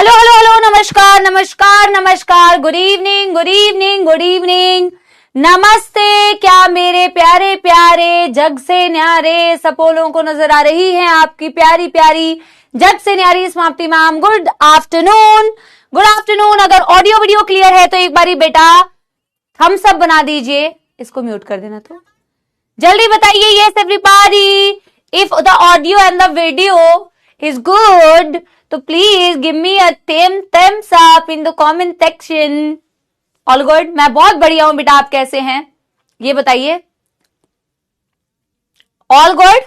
Hello hello hello, नमस्कार नमस्कार नमस्कार, good evening good evening good evening, नमस्ते। क्या मेरे प्यारे प्यारे जग से न्यारे सपोलों को नजर आ रही है आपकी प्यारी प्यारी जग से न्यारी समाप्ति ma'am? Good afternoon, good afternoon. अगर ऑडियो वीडियो क्लियर है तो एक बारी बेटा हम सब बना दीजिए, इसको म्यूट कर देना। तो जल्दी बताइए yes everybody, if the audio and the video is good तो please give me a thumbs up in the comment section. All good? मैं बहुत बढ़िया हूं बेटा, आप कैसे हैं ये बताइए। ऑल गुड,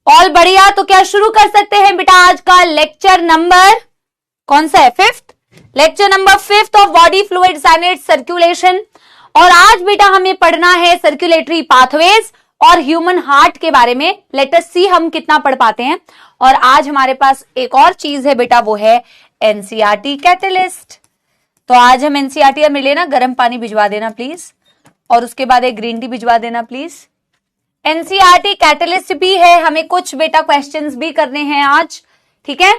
ऑल बढ़िया। तो क्या शुरू कर सकते हैं बेटा आज का लेक्चर नंबर कौन सा है? 5th, lecture number 5th of body fluids and it's circulation. और आज बेटा हमें पढ़ना है सर्कुलेटरी पाथवेज और ह्यूमन हार्ट के बारे में। लेट अस सी हम कितना पढ़ पाते हैं। और आज हमारे पास एक और चीज है बेटा, वो है एनसीईआरटी कैटलिस्ट। तो आज हम एनसीईआरटी में लेना, गर्म पानी भिजवा देना प्लीज, और उसके बाद एक ग्रीन टी भिजवा देना प्लीज। एनसीईआरटी कैटलिस्ट भी है, हमें कुछ बेटा क्वेश्चंस भी करने हैं आज, ठीक है?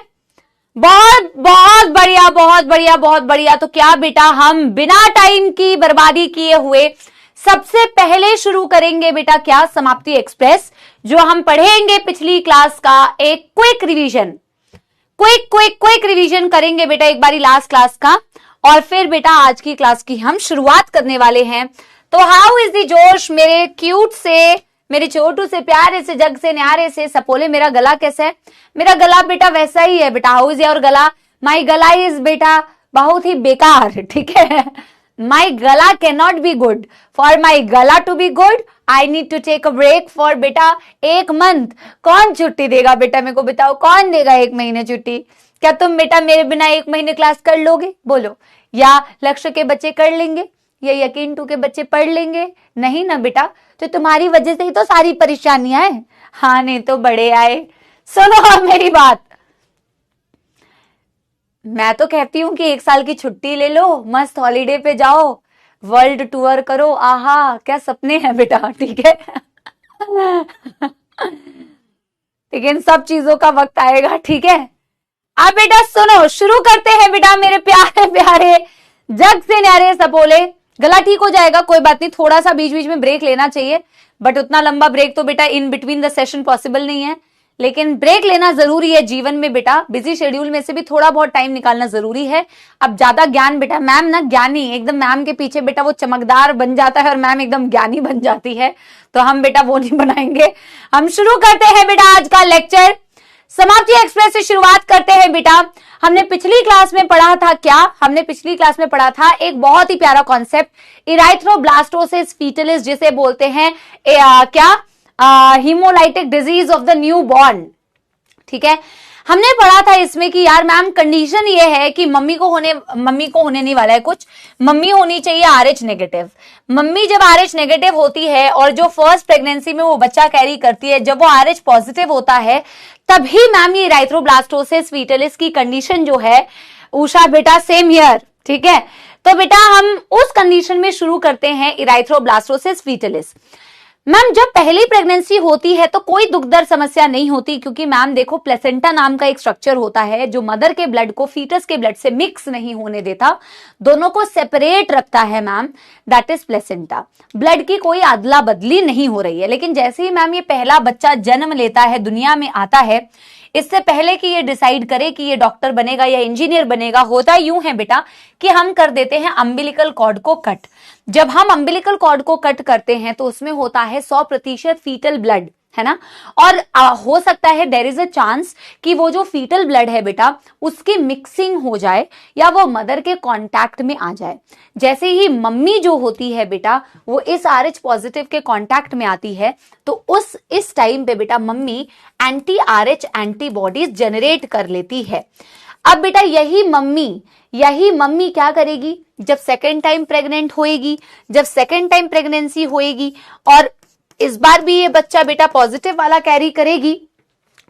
बहुत बहुत बढ़िया बहुत बढ़िया बहुत बढ़िया। तो क्या बेटा हम बिना टाइम की बर्बादी किए हुए सबसे पहले शुरू करेंगे बेटा क्या? समाप्ति एक्सप्रेस, जो हम पढ़ेंगे पिछली क्लास का एक क्विक रिवीजन, क्विक रिवीजन करेंगे बेटा एक बारी लास्ट क्लास का, और फिर बेटा आज की क्लास की हम शुरुआत करने वाले हैं। तो हाउ इज द जोश मेरे क्यूट से, मेरे छोटू से, प्यारे से, जग से न्यारे से सपोले, मेरा गला कैसा है? मेरा गला बेटा वैसा ही है बेटा। हाउ इज योर गला? माई गला इज बेटा बहुत ही बेकार, ठीक है? My gala cannot be good. For my gala to be good, I need to take a break for बेटा 1 month। कौन छुट्टी देगा बेटा मेरे को बताओ? कौन देगा 1 महीने छुट्टी? क्या तुम बेटा मेरे बिना 1 महीने क्लास कर लोगे? बोलो। या लक्ष्य के बच्चे कर लेंगे, या यकीन 2 के बच्चे पढ़ लेंगे? नहीं ना बेटा, तो तुम्हारी वजह से ही तो सारी परेशानियां हैं। हाँ, नहीं तो बड़े आए। सुनो अब मेरी बात, मैं तो कहती हूं कि 1 साल की छुट्टी ले लो, मस्त हॉलीडे पे जाओ, वर्ल्ड टूर करो। आहा क्या सपने हैं बेटा, ठीक है? लेकिन सब चीजों का वक्त आएगा, ठीक है? अब बेटा सुनो, शुरू करते हैं बेटा मेरे प्यारे प्यारे जग से न्यारे सपोले। गला ठीक हो जाएगा, कोई बात नहीं, थोड़ा सा बीच बीच में ब्रेक लेना चाहिए, बट उतना लंबा ब्रेक तो बेटा in between the session possible नहीं है, लेकिन ब्रेक लेना जरूरी है जीवन में बेटा। बिजी शेड्यूल में से भी थोड़ा बहुत टाइम निकालना जरूरी है। अब ज्यादा ज्ञान बेटा, मैम ना ज्ञानी एकदम, मैम के पीछे बेटा वो चमकदार बन जाता है और मैम एकदम ज्ञानी बन जाती है, तो हम बेटा वो नहीं बनाएंगे। हम शुरू करते हैं बेटा आज का लेक्चर। समाप्ति एक्सप्रेस से शुरुआत करते हैं बेटा। हमने पिछली क्लास में पढ़ा था क्या? हमने पिछली क्लास में पढ़ा था एक बहुत ही प्यारा कॉन्सेप्ट, इराइथ्रोब्लास्टोसिस फीटलिस, जिसे बोलते हैं क्या? Haemolytic disease of the new born, ठीक है? हमने पढ़ा था इसमें कि यार मैम कंडीशन ये है कि मम्मी को होने नहीं वाला है कुछ, मम्मी होनी चाहिए RH नेगेटिव। मम्मी जब RH नेगेटिव होती है और जो फर्स्ट प्रेगनेंसी में वो बच्चा कैरी करती है, जब वो RH पॉजिटिव होता है, तभी मैम ये इराइथ्रोब्लास्टोसिस फीटलिस की कंडीशन जो है उषा बेटा सेम हियर, ठीक है? तो बेटा हम उस कंडीशन में शुरू करते हैं इराइथ्रोब्लास्टोसिस फीटलिस। मैम जब पहली प्रेगनेंसी होती है तो कोई दुख दर्द समस्या नहीं होती, क्योंकि मैम देखो प्लेसेंटा नाम का एक स्ट्रक्चर होता है जो मदर के ब्लड को फीटस के ब्लड से मिक्स नहीं होने देता, दोनों को सेपरेट रखता है ma'am, that is placenta. Blood की कोई अदला बदली नहीं हो रही है। लेकिन जैसे ही मैम ये पहला बच्चा जन्म लेता है, दुनिया में आता है, इससे पहले कि ये डिसाइड करे कि ये डॉक्टर बनेगा या इंजीनियर बनेगा, होता यूं है बेटा कि हम कर देते हैं अम्बिलिकल कॉर्ड को कट। जब हम अम्बिलिकल कॉर्ड को कट करते हैं तो उसमें होता है 100% फीटल ब्लड, है ना? और हो सकता है देयर इज अ चांस कि वो जो फीटल ब्लड है बेटा उसकी मिक्सिंग हो जाए या वो मदर के कांटेक्ट में आ जाए। जैसे ही मम्मी जो होती है बेटा वो इस RH पॉजिटिव के कांटेक्ट में आती है, तो इस टाइम पे बेटा mummy anti RH antibodies generate कर लेती है। अब बेटा यही मम्मी क्या करेगी? जब सेकेंड टाइम प्रेग्नेंट होएगी, जब सेकेंड टाइम प्रेगनेंसी होएगी और इस बार भी ये बच्चा बेटा पॉजिटिव वाला कैरी करेगी,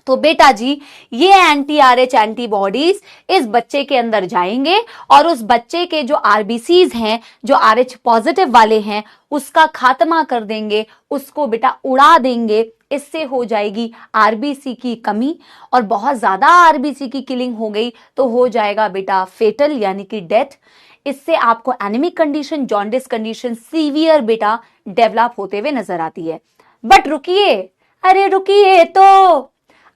तो बेटा जी ये एंटी RH एंटीबॉडीज इस बच्चे के अंदर जाएंगे और उस बच्चे के जो आरबीसीज हैं, जो RH पॉजिटिव वाले हैं, उसका खात्मा कर देंगे, उसको बेटा उड़ा देंगे। इससे हो जाएगी आरबीसी की कमी, और बहुत ज्यादा आरबीसी की किलिंग हो गई तो हो जाएगा बेटा फेटल यानी कि डेथ। इससे आपको anaemic condition, jaundice condition severe बेटा डेवलप होते हुए नजर आती है। बट रुकिए, अरे रुकिए तो,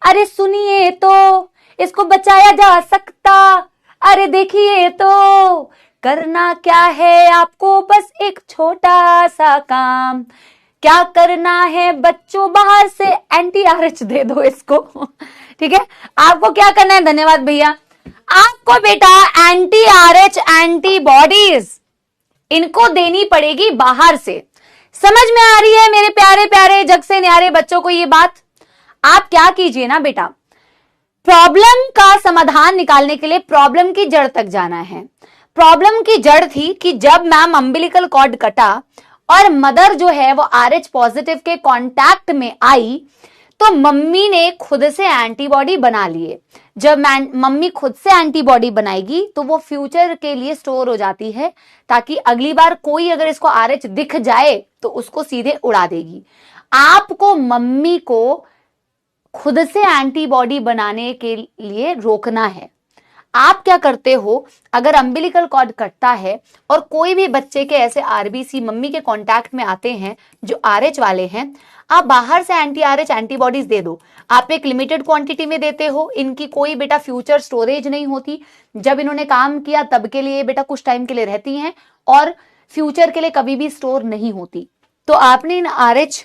अरे सुनिए तो, इसको बचाया जा सकता। अरे देखिए तो, करना क्या है आपको, बस एक छोटा सा काम। क्या करना है बच्चों, बाहर से एंटी RH दे दो इसको। ठीक है, आपको क्या करना है, धन्यवाद भैया, आपको बेटा एंटी RH एंटीबॉडीज इनको देनी पड़ेगी बाहर से। समझ में आ रही है मेरे प्यारे प्यारे जग से न्यारे बच्चों को ये बात? आप क्या कीजिए ना बेटा, प्रॉब्लम का समाधान निकालने के लिए प्रॉब्लम की जड़ तक जाना है। प्रॉब्लम की जड़ थी कि जब मैम अम्बिलिकल कॉर्ड कटा और मदर जो है वो RH पॉजिटिव के कांटेक्ट में आई, तो मम्मी ने खुद से एंटीबॉडी बना लिए। जब मम्मी खुद से एंटीबॉडी बनाएगी तो वो फ्यूचर के लिए स्टोर हो जाती है, ताकि अगली बार कोई अगर इसको RH दिख जाए तो उसको सीधे उड़ा देगी। आपको मम्मी को खुद से एंटीबॉडी बनाने के लिए रोकना है। आप क्या करते हो, अगर अम्बिलिकल कॉर्ड कटता है और कोई भी बच्चे के ऐसे आरबीसी मम्मी के कांटेक्ट में आते हैं जो RH वाले हैं, आप बाहर से एंटी RH एंटीबॉडीज दे दो। आप एक लिमिटेड क्वांटिटी में देते हो, इनकी कोई बेटा फ्यूचर स्टोरेज नहीं होती। जब इन्होंने काम किया तब के लिए बेटा कुछ टाइम के लिए रहती हैं और फ्यूचर के लिए कभी भी स्टोर नहीं होती। तो आपने इन RH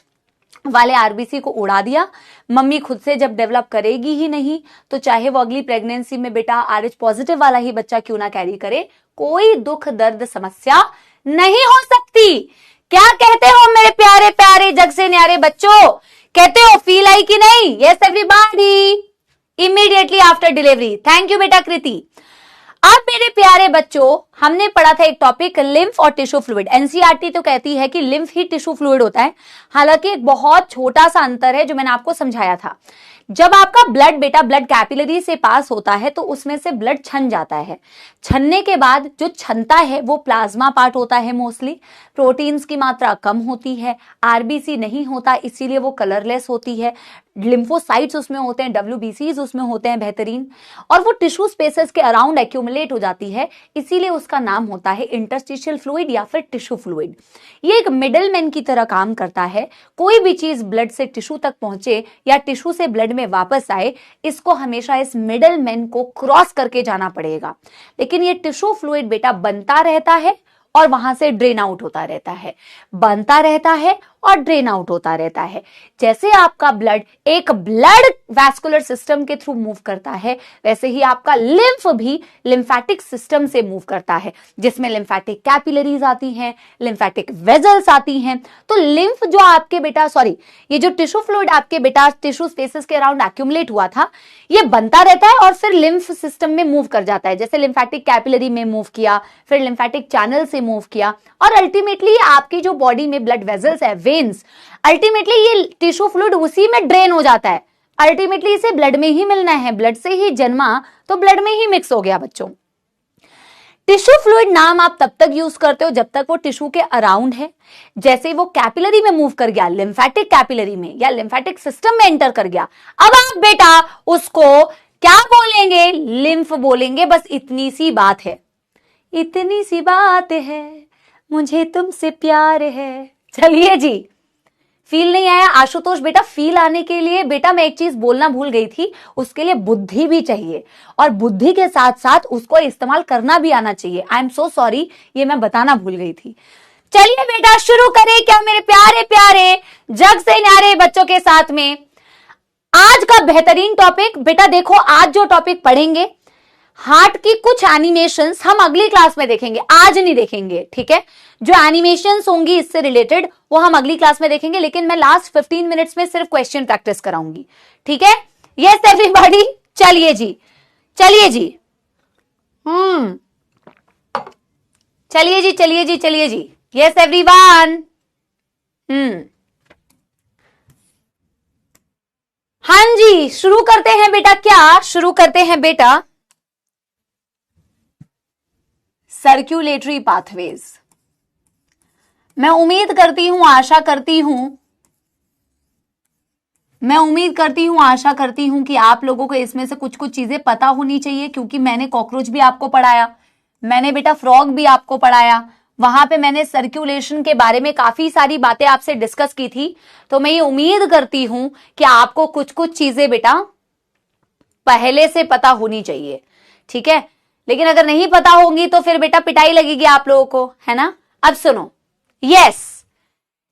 वाले आरबीसी को उड़ा दिया। मम्मी खुद से जब डेवलप करेगी ही नहीं, तो चाहे वो अगली प्रेगनेंसी में बेटा RH पॉजिटिव वाला ही बच्चा क्यों ना कैरी करे, कोई दुख दर्द समस्या नहीं हो सकती। क्या कहते हो मेरे प्यारे प्यारे जग से न्यारे बच्चों, कहते हो फील आई कि नहीं? Yes everybody, immediately after delivery. Thank you बेटा कृति। अब मेरे प्यारे बच्चों, हमने पढ़ा था एक टॉपिक लिम्फ और टिश्यू फ्लूइड। एनसीईआरटी तो कहती है कि लिम्फ ही टिश्यू फ्लूइड होता है, हालांकि एक बहुत छोटा सा अंतर है जो मैंने आपको समझाया था। जब आपका ब्लड बेटा ब्लड कैपिलरी से पास होता है तो उसमें से ब्लड छन जाता है। छनने के बाद जो छनता है वो प्लाज्मा पार्ट होता है मोस्टली। प्रोटीन्स की मात्रा कम होती है, आरबीसी नहीं होता, इसीलिए वो कलरलेस होती है। लिम्फोसाइट्स उसमें होते हैं, WBCs उसमें होते हैं बेहतरीन, और वो टिश्यू स्पेसेस के अराउंड एक्यूमुलेट हो जाती है, इसीलिए उसका नाम होता है इंटरस्टिशियल फ्लूइड या फिर टिश्यू फ्लूइड। ये एक मिडलमैन की तरह काम करता है। कोई भी चीज ब्लड से टिश्यू तक पहुंचे या टिश्यू से ब्लड में वापस आए, इसको हमेशा इस मिडलमैन को क्रॉस करके जाना पड़ेगा। लेकिन ये टिश्यू फ्लूइड बेटा बनता रहता है और वहां से ड्रेन आउट होता रहता है, बनता रहता है और ड्रेन आउट होता रहता है। जैसे आपका ब्लड एक ब्लड वैस्कुलर सिस्टम के थ्रू मूव करता है, वैसे ही आपका लिम्फ भी लिम्फेटिक सिस्टम से मूव करता है, जिसमें लिम्फेटिक कैपिलरीज आती हैं, लिम्फेटिक वेजल्स आती हैं। तो लिम्फ जो आपके बेटा ये जो टिश्यू फ्लूइड आपके बेटा टिश्यू स्पेसेस के अराउंड एक्यूमुलेट हुआ था, ये बनता रहता है और फिर लिम्फ सिस्टम में मूव कर जाता है। जैसे लिम्फेटिक कैपिलरी में मूव किया, फिर लिम्फेटिक चैनल से मूव किया, और अल्टीमेटली आपकी जो बॉडी में ब्लड वेजल्स है, वेन्स, अल्टीमेटली ये टिश्यू फ्लूइड उसी में ड्रेन हो जाता है। अल्टीमेटली इसे ब्लड में ही मिलना है, ब्लड से ही जन्मा तो ब्लड में ही मिक्स हो गया बच्चों। टिश्यू फ्लूइड नाम आप तब तक यूज करते हो जब तक वो टिश्यू के अराउंड है। जैसे वो कैपिलरी में मूव कर गया, लिम्फेटिक कैपिलरी में या लिम्फेटिक सिस्टम में एंटर कर गया, अब आप बेटा उसको क्या बोलेंगे? लिम्फ बोलेंगे। बस इतनी सी बात है, इतनी सी बात है, मुझे तुमसे प्यार है। चलिए जी, फील नहीं आया आशुतोष? बेटा फील आने के लिए बेटा मैं एक चीज बोलना भूल गई थी, उसके लिए बुद्धि भी चाहिए, और बुद्धि के साथ साथ उसको इस्तेमाल करना भी आना चाहिए। आई एम सो सॉरी, ये मैं बताना भूल गई थी। चलिए बेटा शुरू करें क्या मेरे प्यारे प्यारे जग से न्यारे बच्चों के साथ में आज का बेहतरीन टॉपिक। बेटा देखो, आज जो टॉपिक पढ़ेंगे हार्ट की कुछ एनिमेशंस हम अगली क्लास में देखेंगे, आज नहीं देखेंगे, ठीक है? जो एनिमेशंस होंगी इससे रिलेटेड वो हम अगली क्लास में देखेंगे, लेकिन मैं लास्ट 15 मिनट्स में सिर्फ क्वेश्चन प्रैक्टिस कराऊंगी, ठीक है? यस एवरीबॉडी, चलिए जी, चलिए जी, चलिए जी, चलिए जी, चलिए जी, यस एवरीवन। हाँ जी, शुरू करते हैं बेटा। क्या शुरू करते हैं बेटा? Circulatory pathways. मैं उम्मीद करती हूं, आशा करती हूं कि आप लोगों को इसमें से कुछ कुछ चीजें पता होनी चाहिए, क्योंकि मैंने कॉकरोच भी आपको पढ़ाया, मैंने बेटा फ्रॉग भी आपको पढ़ाया, वहां पे मैंने सर्कुलेशन के बारे में काफी सारी बातें आपसे डिस्कस की थी। तो मैं ये उम्मीद करती हूं कि आपको कुछ कुछ चीजें बेटा पहले से पता होनी चाहिए, ठीक है। लेकिन अगर नहीं पता होंगी तो फिर बेटा पिटाई लगेगी आप लोगों को, है ना। अब सुनो, यस,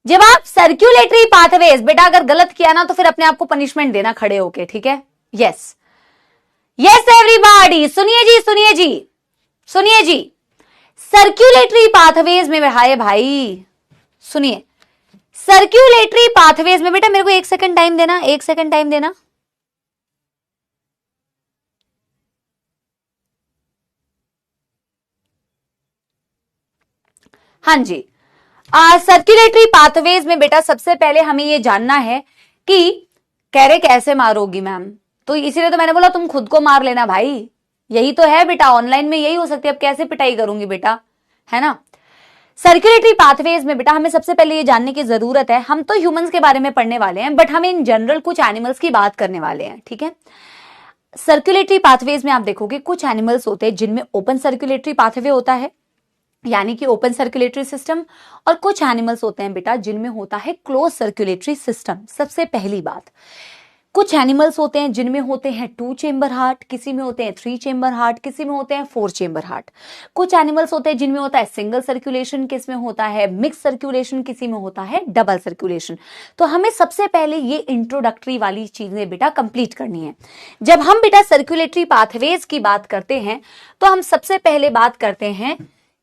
जब आप सर्कुलेटरी पाथवेज बेटा अगर गलत किया ना तो फिर अपने आप को पनिशमेंट देना खड़े होके, ठीक है। यस यस एवरीबॉडी, सुनिए जी, सुनिए जी, सुनिए जी। सर्कुलेटरी पाथवेज में हाय भाई, सुनिए, सर्कुलेटरी पाथवेज में बेटा मेरे को 1 सेकंड टाइम देना, 1 सेकंड टाइम देना। हाँ जी, सर्कुलेटरी पाथवेज में बेटा सबसे पहले हमें यह जानना है कि कह रहे कैसे मारोगी मैम, तो इसीलिए तो मैंने बोला तुम खुद को मार लेना भाई, यही तो है बेटा, ऑनलाइन में यही हो सकती है। अब कैसे पिटाई करूंगी बेटा, है ना। सर्कुलेटरी पाथवेज में बेटा हमें सबसे पहले ये जानने की जरूरत है, हम तो ह्यूमंस के बारे में पढ़ने वाले हैं, बट हम इन जनरल कुछ एनिमल्स की बात करने वाले हैं, ठीक है। सर्कुलेटरी पाथवेज में आप देखोगे कुछ एनिमल्स होते हैं जिनमें ओपन सर्कुलेटरी पाथवे होता है, यानी कि ओपन सर्कुलेटरी सिस्टम, और कुछ एनिमल्स होते हैं बेटा जिनमें होता है क्लोज सर्कुलेटरी सिस्टम। सबसे पहली बात, कुछ एनिमल्स होते हैं जिनमें होते हैं 2 चेंबर हार्ट, किसी में होते हैं 3 चेंबर हार्ट, किसी में होते हैं 4 चेंबर हार्ट। कुछ एनिमल्स होते हैं जिनमें होता है सिंगल सर्कुलेशन, किसी में होता है मिक्स सर्कुलेशन, किसी में होता है डबल सर्कुलेशन। तो हमें सबसे पहले ये इंट्रोडक्टरी वाली चीजें बेटा कंप्लीट करनी है। जब हम बेटा सर्कुलेटरी पाथवेज की बात करते हैं तो हम सबसे पहले बात करते हैं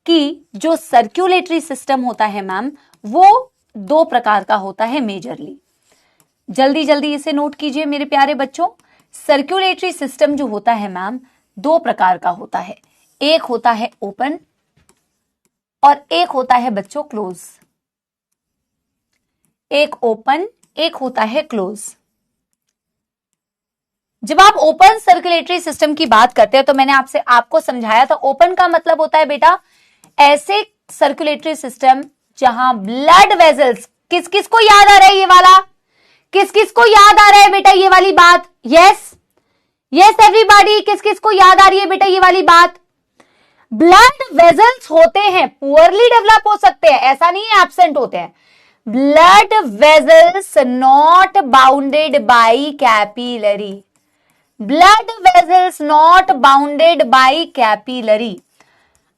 कि जो सर्कुलेटरी सिस्टम होता है मैम वो 2 प्रकार का होता है मेजरली। जल्दी जल्दी इसे नोट कीजिए मेरे प्यारे बच्चों। सर्कुलेटरी सिस्टम जो होता है मैम 2 प्रकार का होता है, एक होता है ओपन और एक होता है बच्चों क्लोज। एक ओपन, एक होता है क्लोज। जब आप ओपन सर्कुलेटरी सिस्टम की बात करते हैं तो मैंने आपको समझाया था, ओपन का मतलब होता है बेटा ऐसे सर्कुलेटरी सिस्टम जहां ब्लड वेजल्स, किस किस को याद आ रहा है ये वाला, किस किस को याद आ रहा है बेटा ये वाली बात? यस यस एवरीबॉडी, किस किस को याद आ रही है बेटा ये वाली बात? ब्लड वेजल्स होते हैं, पुअरली डेवलप हो सकते हैं, ऐसा नहीं है एब्सेंट होते हैं। Blood vessels not bounded by capillary, blood vessels not bounded by capillary.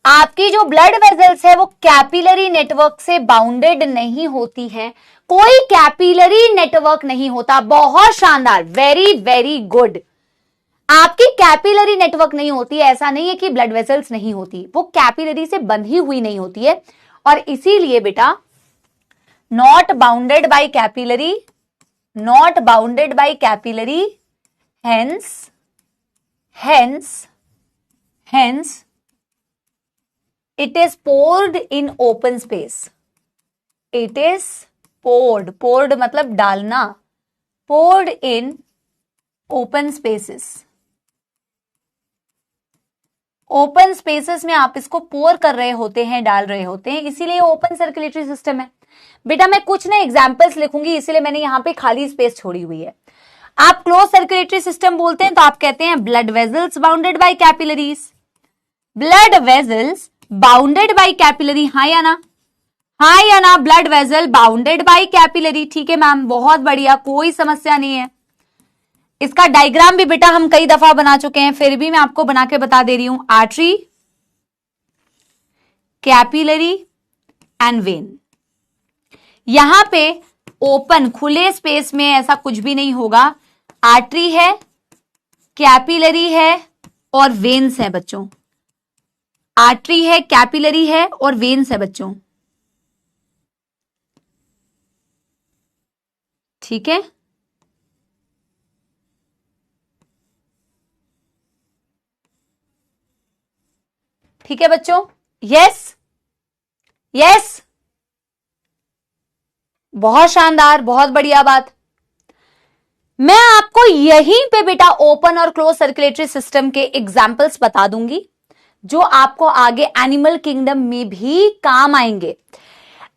आपकी जो ब्लड वेजल्स है वो कैपिलरी नेटवर्क से बाउंडेड नहीं होती है, कोई कैपिलरी नेटवर्क नहीं होता। बहुत शानदार, वेरी वेरी गुड। आपकी कैपिलरी नेटवर्क नहीं होती, ऐसा नहीं है कि ब्लड वेसल्स नहीं होती, वो कैपिलरी से बंधी हुई नहीं होती है, और इसीलिए बेटा not bounded by capillary, not bounded by capillary, hence it is poured in open space, it is poured मतलब डालना, poured in open spaces, open spaces में आप इसको पोर कर रहे होते हैं, डाल रहे होते हैं, इसीलिए ओपन सर्कुलेटरी सिस्टम है। बेटा मैं कुछ ना एग्जांपल्स लिखूंगी, इसीलिए मैंने यहां पे खाली स्पेस छोड़ी हुई है। आप क्लोज सर्कुलेटरी सिस्टम बोलते हैं तो आप कहते हैं blood vessels bounded by capillaries, blood vessels bounded by capillary, हाँ या ना, हाँ या ना, blood vessel bounded by capillary. ठीक है मैम, बहुत बढ़िया, कोई समस्या नहीं है। इसका डायग्राम भी बेटा हम कई दफा बना चुके हैं, फिर भी मैं आपको बना के बता दे रही हूं। Artery, capillary and when. यहां पे ओपन खुले स्पेस में ऐसा कुछ भी नहीं होगा, आर्टरी है, कैपिलरी है और वेन्स है बच्चों, आर्टरी है, कैपिलरी है और वेन्स है बच्चों, ठीक है। ठीक है बच्चों, यस यस, बहुत शानदार, बहुत बढ़िया बात। मैं आपको यहीं पे बेटा ओपन और क्लोज सर्कुलेटरी सिस्टम के एग्जाम्पल्स बता दूंगी जो आपको आगे एनिमल किंगडम में भी काम आएंगे।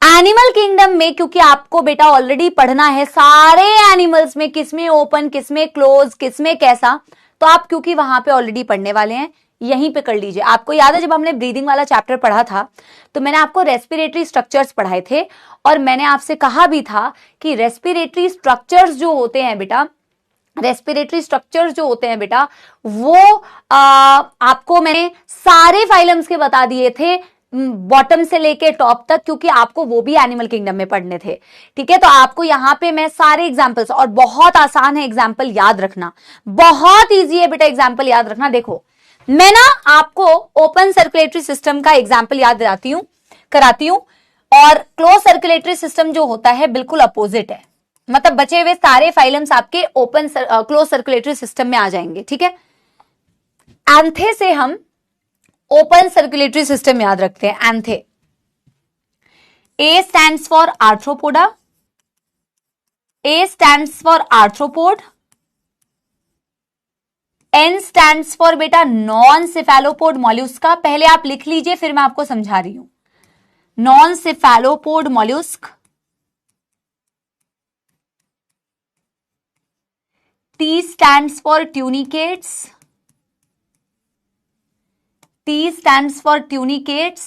एनिमल किंगडम में क्योंकि आपको बेटा ऑलरेडी पढ़ना है सारे एनिमल्स में किसमें ओपन, किसमें क्लोज, किसमें कैसा, तो आप क्योंकि वहां पे ऑलरेडी पढ़ने वाले हैं, यहीं पे कर लीजिए। आपको याद है जब हमने ब्रीदिंग वाला चैप्टर पढ़ा था तो मैंने आपको रेस्पिरेटरी स्ट्रक्चर्स पढ़ाए थे और मैंने आपसे कहा भी था कि रेस्पिरेटरी स्ट्रक्चर्स जो होते हैं बेटा, रेस्पिरेटरी स्ट्रक्चर्स जो होते हैं बेटा वो आपको मैंने सारे फाइलम्स के बता दिए थे बॉटम से लेके टॉप तक, क्योंकि आपको वो भी एनिमल किंगडम में पढ़ने थे। ठीक है, तो आपको यहां पे मैं सारे एग्जांपल्स, और बहुत आसान है एग्जांपल याद रखना, बहुत इजी है बेटा एग्जांपल याद रखना। देखो मैं ना आपको ओपन सर्कुलेटरी सिस्टम का एग्जांपल याद कराती हूं और क्लोज सर्कुलेटरी सिस्टम जो होता है बिल्कुल अपोजिट है, मतलब बचे हुए सारे फाइलम्स आपके ओपन क्लोज सर्कुलेटरी सिस्टम में आ जाएंगे। ठीक है, एंथे से हम ओपन सर्कुलेटरी सिस्टम याद रखते हैं। एंथे, A stands for arthropoda, A stands for arthropod, N stands for बेटा नॉन सिफेलोपोड मॉल्यूस्का। पहले आप लिख लीजिए फिर मैं आपको समझा रही हूं। Non cephalopod mollusc. T stands for tunicates, T stands for tunicates,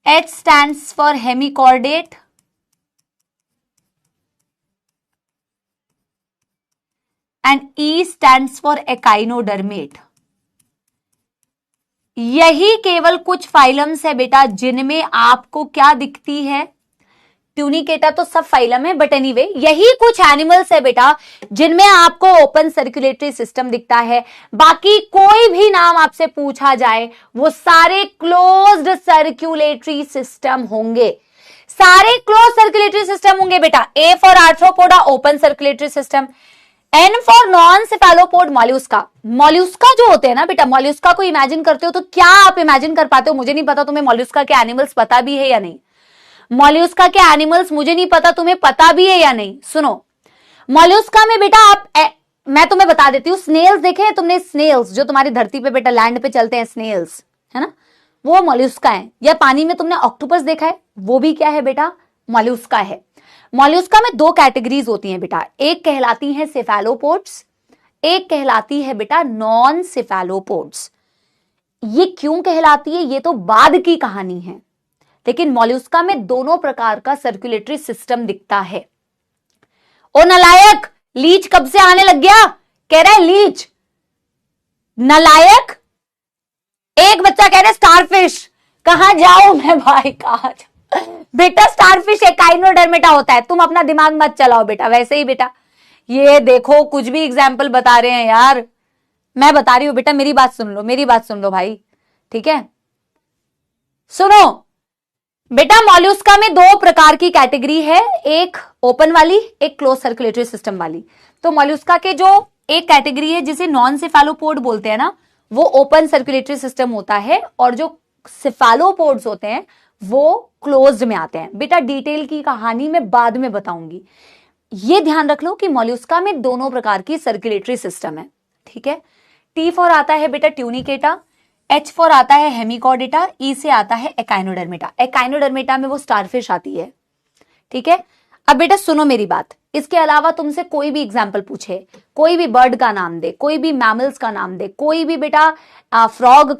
H stands for hemichordate, and E stands for echinodermate। यही केवल कुछ फाइलम्स है बेटा जिनमें आपको क्या दिखती है, ट्यूनिकेटा तो सब फाइलम है, बट एनीवे यही कुछ एनिमल्स है बेटा जिनमें आपको ओपन सर्कुलेटरी सिस्टम दिखता है। बाकी कोई भी नाम आपसे पूछा जाए वो सारे क्लोज्ड सर्कुलेटरी सिस्टम होंगे, सारे क्लोज सर्कुलेटरी सिस्टम होंगे बेटा। A for Arthropoda open circulatory system, N for non cephalopod Mollusca. Mollusca जो होते हैं ना बेटा, मॉल्यूस्का को इमेजिन करते हो तो क्या आप इमेजिन कर पाते हो, मुझे नहीं पता तुम्हें मॉल्यूस्का के एनिमल्स पता भी है या नहीं, मॉल्यूस्का के एनिमल्स मुझे नहीं पता तुम्हें पता भी है या नहीं। सुनो, मॉल्यूस्का में बेटा आप मैं तुम्हें बता देती हूँ, स्नेल्स देखे हैं तुमने, स्नेल्स जो तुम्हारी धरती पे बेटा लैंड पे चलते हैं, स्नेल्स है ना, वो मॉल्यूस्का है। या पानी में तुमने ऑक्टोपस देखा है, वो भी क्या है बेटा, मॉल्यूस्का है। मॉल्यूस्का में दो कैटेगरीज होती हैं बेटा, एक कहलाती है सेफेलोपोड्स, एक कहलाती है बेटा नॉन सेफेलोपोड्स। ये क्यों कहलाती है ये तो बाद की कहानी है, लेकिन मॉल्यूस्का में दोनों प्रकार का सर्कुलेटरी सिस्टम दिखता है। ओ नलायक, लीच कब से आने लग गया, कह रहा है लीच, नलायक। एक बच्चा कह रहा है स्टारफिश, कहां जाऊं मैं भाई, कहां जाऊं बेटा, स्टारफिश एकाइनोडर्मेटा होता है, तुम अपना दिमाग मत चलाओ बेटा। वैसे ही बेटा ये देखो कुछ भी एग्जाम्पल बता रहे हैं यार, मैं बता रही हूं बेटा, मेरी बात सुन लो, मेरी बात सुन लो भाई, ठीक है। सुनो बेटा, मॉल्यूस्का में दो प्रकार की कैटेगरी है, एक ओपन वाली, एक क्लोज सर्कुलेटरी सिस्टम वाली। तो मॉल्यूस्का के जो एक कैटेगरी है जिसे नॉन सिफेलोपोड बोलते हैं ना, वो ओपन सर्कुलेटरी सिस्टम होता है, और जो सिफेलोपोड्स होते हैं वो क्लोज्ड में आते हैं। बेटा डिटेल की कहानी मैं बाद में बताऊंगी, ये ध्यान रख लो कि मॉल्यूस्का में दोनों प्रकार की सर्कुलेटरी सिस्टम है, ठीक है। टी फॉर आता है बेटा ट्यूनिकेटा, एच फॉर आता है हेमिकॉर्डेटा, ई से आता है एकाइनोडर्मेटा। एकाइनोडर्मेटा में वो स्टारफिश आती है, ठीक है। अब बेटा सुनो मेरी बात, इसके अलावा तुमसे कोई भी एग्जाम्पल पूछे, कोई भी बर्ड का नाम दे, कोई भी मैमल्स का नाम दे, कोई भी बेटा फ्रॉग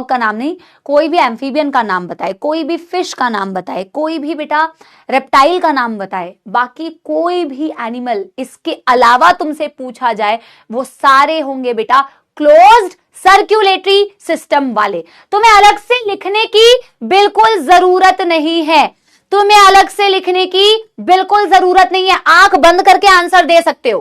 का नाम नहीं, कोई भी एम्फीबियन का नाम बताए, कोई भी फिश का नाम बताए, कोई भी बेटा रेप्टाइल का नाम बताए, बाकी कोई भी एनिमल इसके अलावा तुमसे पूछा जाए वो सारे होंगे बेटा क्लोज्ड सर्कुलेटरी सिस्टम वाले। तुम्हें अलग से लिखने की बिल्कुल जरूरत नहीं है, तुम्हें अलग से लिखने की बिल्कुल जरूरत नहीं है, आंख बंद करके आंसर दे सकते हो।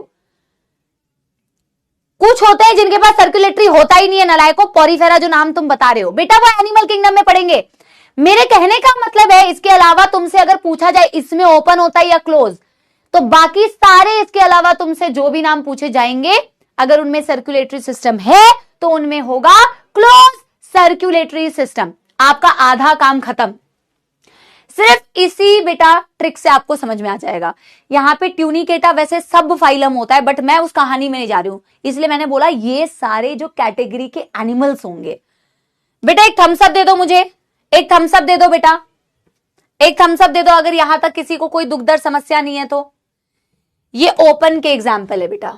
कुछ होते हैं जिनके पास सर्कुलेटरी होता ही नहीं है, नलायकों, पॉरीफेरा जो नाम तुम बता रहे हो बेटा वो एनिमल किंगडम में पढ़ेंगे। मेरे कहने का मतलब है इसके अलावा तुमसे अगर पूछा जाए इसमें ओपन होता है या क्लोज, तो बाकी सारे इसके अलावा तुमसे जो भी नाम पूछे जाएंगे अगर उनमें सर्कुलेटरी सिस्टम है तो उनमें होगा क्लोज सर्कुलेटरी सिस्टम। आपका आधा काम खत्म। सिर्फ इसी बेटा ट्रिक से आपको समझ में आ जाएगा। यहाँ पे ट्यूनिकेटा वैसे सब फाइलम होता है, बट मैं उस कहानी में नहीं जा रही हूं, इसलिए मैंने बोला ये सारे जो कैटेगरी के एनिमल्स होंगे। बेटा एक थम्स अप दे दो मुझे, एक थम्स अप दे दो बेटा, एक थम्स अप दे दो अगर यहां तक किसी को कोई दुख दर्द समस्या नहीं है तो। ये ओपन के एग्जाम्पल है बेटा,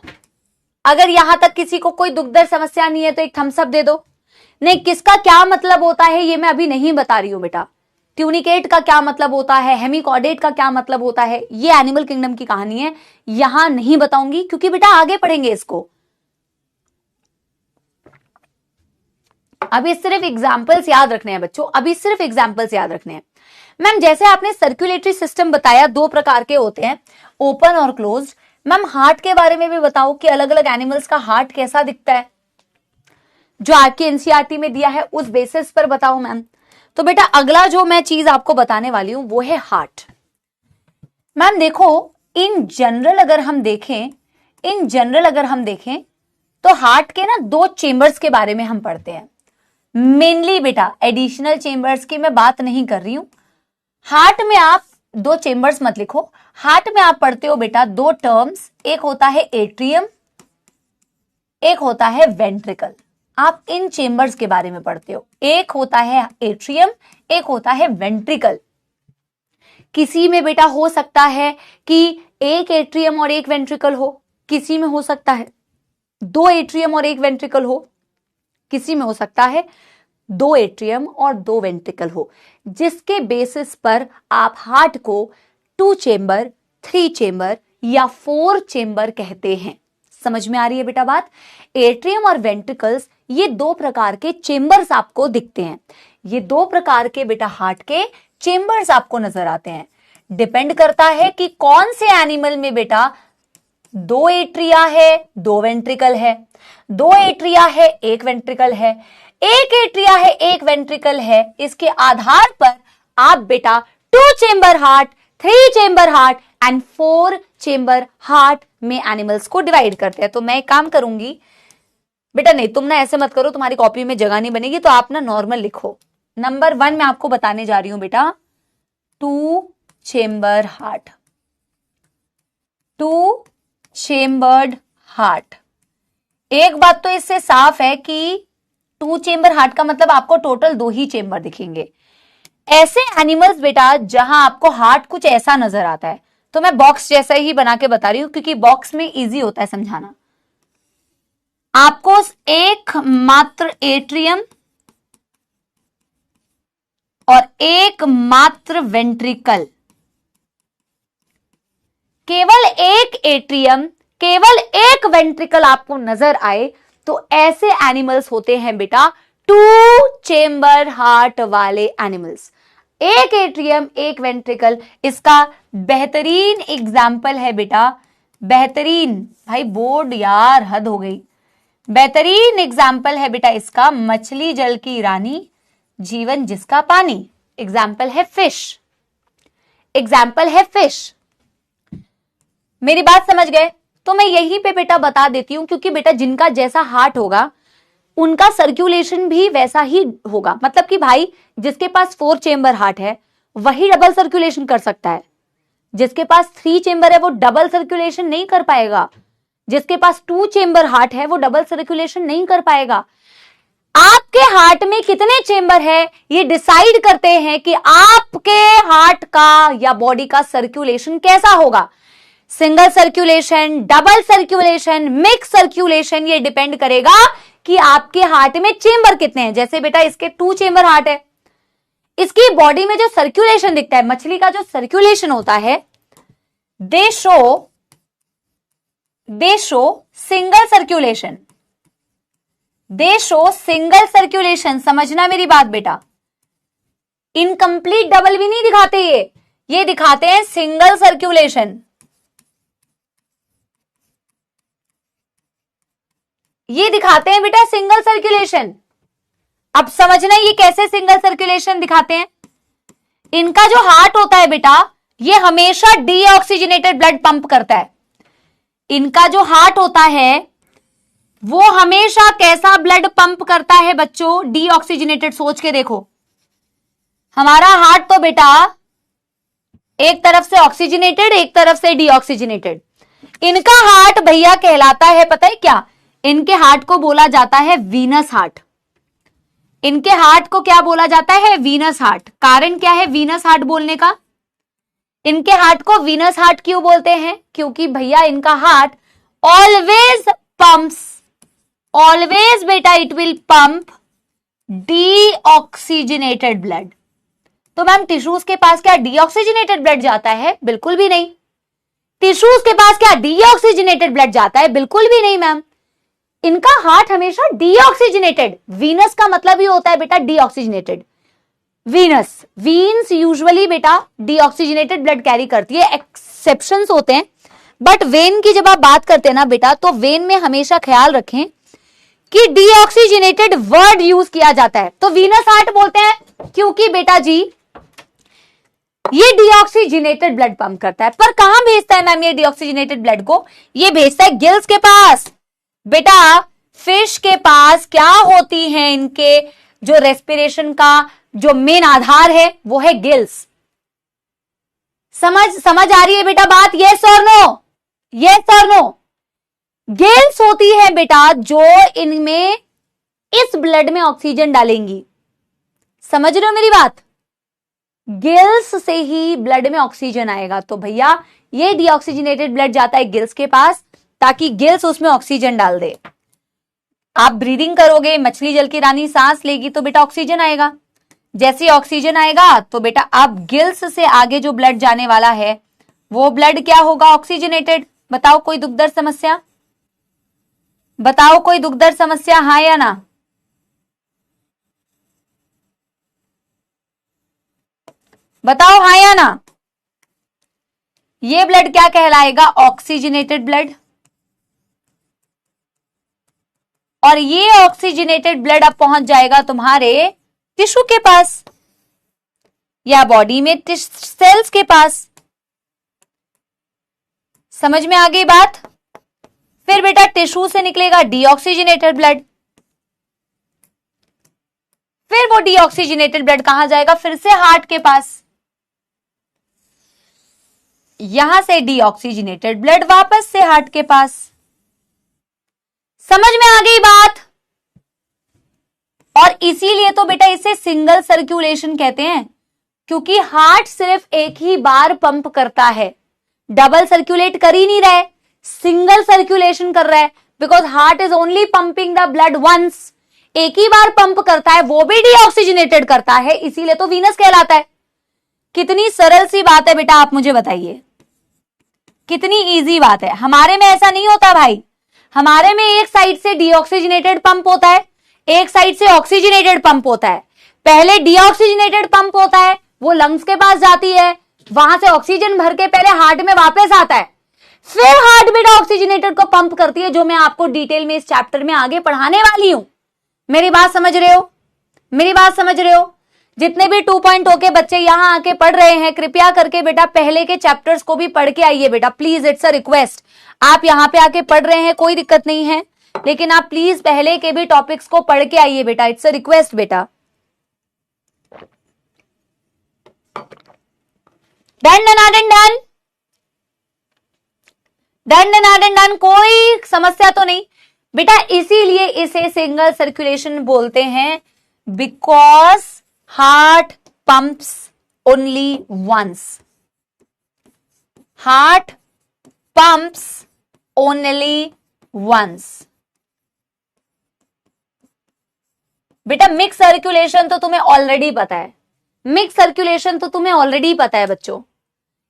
अगर यहां तक किसी को कोई दुख दर्द समस्या नहीं है तो एक थम्स अप दे दो। नहीं, किसका क्या मतलब होता है ये मैं अभी नहीं बता रही हूं बेटा। ट्यूनिकेट का क्या मतलब होता है, हेमिकॉर्डेट का क्या मतलब होता है, ये एनिमल किंगडम की कहानी है, यहां नहीं बताऊंगी क्योंकि बेटा आगे पढ़ेंगे इसको। अभी सिर्फ एग्जाम्पल्स याद रखने हैं बच्चों, अभी सिर्फ एग्जाम्पल्स याद रखने हैं। मैम जैसे आपने सर्कुलेटरी सिस्टम बताया दो प्रकार के होते हैं, ओपन और क्लोज्ड। मैम हार्ट के बारे में भी बताओ कि अलग अलग एनिमल्स का हार्ट कैसा दिखता है, जो आपके एनसीईआरटी में दिया है उस बेसिस पर बताओ मैम। तो बेटा अगला जो मैं चीज आपको बताने वाली हूं वो है हार्ट। मैम देखो इन जनरल अगर हम देखें तो हार्ट के ना दो चेंबर्स के बारे में हम पढ़ते हैं मेनली बेटा, एडिशनल चेंबर्स की मैं बात नहीं कर रही हूं। हार्ट में आप दो चेंबर्स मत लिखो, हार्ट में आप पढ़ते हो बेटा दो टर्म्स, एक होता है एट्रियम, एक होता है वेंट्रिकल। आप इन चेंबर्स के बारे में पढ़ते हो, एक होता है एट्रियम, एक होता है वेंट्रिकल। किसी में बेटा हो सकता है कि एक एट्रियम और एक वेंट्रिकल हो, किसी में हो सकता है दो एट्रियम और एक वेंट्रिकल हो, किसी में हो सकता है दो एट्रियम और दो वेंट्रिकल हो, जिसके बेसिस पर आप हार्ट को 2 चेंबर, 3 चेंबर या 4 चेंबर कहते हैं। समझ में आ रही है बेटा बात। एट्रियम और वेंट्रिकल्स ये दो प्रकार के चेंबर्स आपको दिखते हैं, ये दो प्रकार के बेटा हार्ट के चेंबर्स आपको नजर आते हैं। डिपेंड करता है कि कौन से एनिमल में बेटा दो एट्रिया है दो वेंट्रिकल है, दो एट्रिया है एक वेंट्रिकल है, एक एट्रिया है एक वेंट्रिकल है, इसके आधार पर आप बेटा 2 chamber heart, 3 chamber heart and 4 chamber heart में एनिमल्स को डिवाइड करते हैं। तो मैं एक काम करूंगी बेटा, नहीं तुम ना ऐसे मत करो, तुम्हारी कॉपी में जगह नहीं बनेगी, तो आप ना नॉर्मल लिखो। नंबर 1 मैं आपको बताने जा रही हूं बेटा 2 चेंबर हार्ट, 2 चेंबर्ड हार्ट। एक बात तो इससे साफ है कि 2 चेंबर हार्ट का मतलब आपको टोटल 2 ही चेंबर दिखेंगे। ऐसे एनिमल्स बेटा जहां आपको हार्ट कुछ ऐसा नजर आता है, तो मैं बॉक्स जैसा ही बना के बता रही हूं क्योंकि बॉक्स में इजी होता है समझाना। आपको एक मात्र एट्रियम और एक मात्र वेंट्रिकल, केवल एक एट्रियम केवल एक वेंट्रिकल आपको नजर आए तो ऐसे एनिमल्स होते हैं बेटा 2 चेंबर हार्ट वाले एनिमल्स। एक एट्रियम एक वेंट्रिकल, इसका बेहतरीन एग्जाम्पल है बेटा, बेहतरीन भाई बोर्ड यार हद हो गई, बेहतरीन एग्जाम्पल है बेटा इसका मछली जल की रानी, जीवन जिसका पानी। एग्जाम्पल है फिश, एग्जाम्पल है फिश। मेरी बात समझ गए? तो मैं यहीं पे बेटा बता देती हूं क्योंकि बेटा जिनका जैसा हार्ट होगा उनका सर्कुलेशन भी वैसा ही होगा। मतलब कि भाई जिसके पास 4 चेंबर हार्ट है वही डबल सर्कुलेशन कर सकता है, जिसके पास 3 चेंबर है वो डबल सर्कुलेशन नहीं कर पाएगा, जिसके पास 2 चेंबर हार्ट है वो डबल सर्कुलेशन नहीं कर पाएगा। आपके हार्ट में कितने चेंबर है ये डिसाइड करते हैं कि आपके हार्ट का या बॉडी का सर्कुलेशन कैसा होगा। Single circulation, double circulation, mix circulation, ये डिपेंड करेगा कि आपके हार्ट में चेंबर कितने हैं। जैसे बेटा इसके 2 चेंबर हार्ट है, इसकी बॉडी में जो सर्कुलेशन दिखता है, मछली का जो सर्कुलेशन होता है, दे शो सिंगल सर्कुलेशन, दे शो सिंगल सर्कुलेशन। समझना मेरी बात बेटा, इनकम्प्लीट डबल भी नहीं दिखाते ये दिखाते हैं सिंगल सर्कुलेशन। ये दिखाते हैं बेटा सिंगल सर्कुलेशन। अब समझना ये कैसे सिंगल सर्कुलेशन दिखाते हैं। इनका जो हार्ट होता है बेटा ये हमेशा डीऑक्सीजनेटेड ब्लड पंप करता है। इनका जो हार्ट होता है वो हमेशा कैसा ब्लड पंप करता है बच्चों? डीऑक्सीजनेटेड। सोच के देखो, हमारा हार्ट तो बेटा एक तरफ से ऑक्सीजनेटेड, एक तरफ से डीऑक्सीजनेटेड। इनका हार्ट भैया कहलाता है, पता है क्या? इनके हार्ट को बोला जाता है वीनस हार्ट। इनके हार्ट को क्या बोला जाता है? Venous heart. कारण क्या है वीनस हार्ट बोलने का? इनके हार्ट को वीनस हार्ट क्यों बोलते हैं? क्योंकि भैया इनका हार्ट ऑलवेज पंप्स, ऑलवेज बेटा it will pump deoxygenated blood. तो मैम टिश्यूज के पास क्या डीऑक्सीजनेटेड ब्लड जाता है? बिल्कुल भी नहीं। टिश्यूज के पास क्या डीऑक्सीजनेटेड ब्लड जाता है? बिल्कुल भी नहीं मैम। इनका हार्ट हमेशा डीऑक्सीजनेटेड, वीनस का मतलब ही होता है बेटा डीऑक्सीजनेटेड। वीनस, वीन्स यूजुअली बेटा डीऑक्सीजनेटेड ब्लड कैरी करती है, एक्सेप्शंस होते हैं, बट वेन की जब आप बात करते हैं ना बेटा, तो वेन में हमेशा ख्याल रखें कि डीऑक्सीजनेटेड वर्ड यूज किया जाता है। तो वीनस हार्ट बोलते हैं क्योंकि बेटा जी ये डीऑक्सीजनेटेड ब्लड पंप करता है। पर कहां भेजता है मैम ये डीऑक्सीजनेटेड ब्लड को? ये भेजता है गिल्स के पास। बेटा फिश के पास क्या होती है? इनके जो रेस्पिरेशन का जो मेन आधार है वो है गिल्स। समझ आ रही है बेटा बात? यस और नो? यस और नो? गिल्स होती है बेटा जो इनमें इस ब्लड में ऑक्सीजन डालेंगी। समझ रहे हो मेरी बात? गिल्स से ही ब्लड में ऑक्सीजन आएगा। तो भैया ये डीऑक्सीजनेटेड ब्लड जाता है गिल्स के पास ताकि गिल्स उसमें ऑक्सीजन डाल दे। आप ब्रीदिंग करोगे, मछली जल की रानी सांस लेगी तो बेटा ऑक्सीजन आएगा। जैसे ऑक्सीजन आएगा तो बेटा अब गिल्स से आगे जो ब्लड जाने वाला है वो ब्लड क्या होगा? ऑक्सीजनेटेड। बताओ कोई दुखदर समस्या? बताओ कोई दुखदर समस्या, हाँ या ना? बताओ हाँ या ना? ये ब्लड क्या कहलाएगा? Oxygenated blood. और ये ऑक्सीजनेटेड ब्लड अब पहुंच जाएगा तुम्हारे टिश्यू के पास या बॉडी में सेल्स के पास। समझ में आ गई बात? फिर बेटा टिश्यू से निकलेगा डीऑक्सीजनेटेड ब्लड। फिर वो डीऑक्सीजनेटेड ब्लड कहां जाएगा? फिर से हार्ट के पास। यहां से डीऑक्सीजनेटेड ब्लड वापस से हार्ट के पास। समझ में आ गई बात? और इसीलिए तो बेटा इसे सिंगल सर्कुलेशन कहते हैं, क्योंकि हार्ट सिर्फ एक ही बार पंप करता है, डबल सर्कुलेट कर ही नहीं रहा है, सिंगल सर्कुलेशन कर रहा है। Because heart is only pumping the blood once, एक ही बार पंप करता है, वो भी डीऑक्सीजनेटेड करता है, इसीलिए तो वीनस कहलाता है। कितनी सरल सी बात है बेटा, आप मुझे बताइए, कितनी इजी बात है। हमारे में ऐसा नहीं होता भाई, हमारे में एक साइड से डीऑक्सीजनेटेड पंप होता है, एक साइड से ऑक्सीजनेटेड पंप होता है। पहले डीऑक्सीजनेटेड पंप होता है, वो लंग्स के पास जाती है, वहां से ऑक्सीजन भर के पहले हार्ट में वापस आता है, फिर हार्ट बेटा ऑक्सीजनेटेड को पंप करती है, जो मैं आपको डिटेल में इस चैप्टर में आगे पढ़ाने वाली हूं। मेरी बात समझ रहे हो? मेरी बात समझ रहे हो? जितने भी 2.0 के बच्चे यहां आके पढ़ रहे हैं, कृपया करके बेटा पहले के चैप्टर्स को भी पढ़ के आइए बेटा, प्लीज, इट्स अ रिक्वेस्ट। आप यहां पे आके पढ़ रहे हैं, कोई दिक्कत नहीं है, लेकिन आप प्लीज पहले के भी टॉपिक्स को पढ़ के आइए बेटा, इट्स अ रिक्वेस्ट बेटा। Done done done done done done done, कोई समस्या तो नहीं बेटा। इसीलिए इसे सिंगल सर्कुलेशन बोलते हैं, because heart pumps only once. Heart pumps only once. बेटा मिक्स सर्कुलेशन तो तुम्हें ऑलरेडी पता है, मिक्स सर्कुलेशन तो तुम्हें ऑलरेडी पता है बच्चों।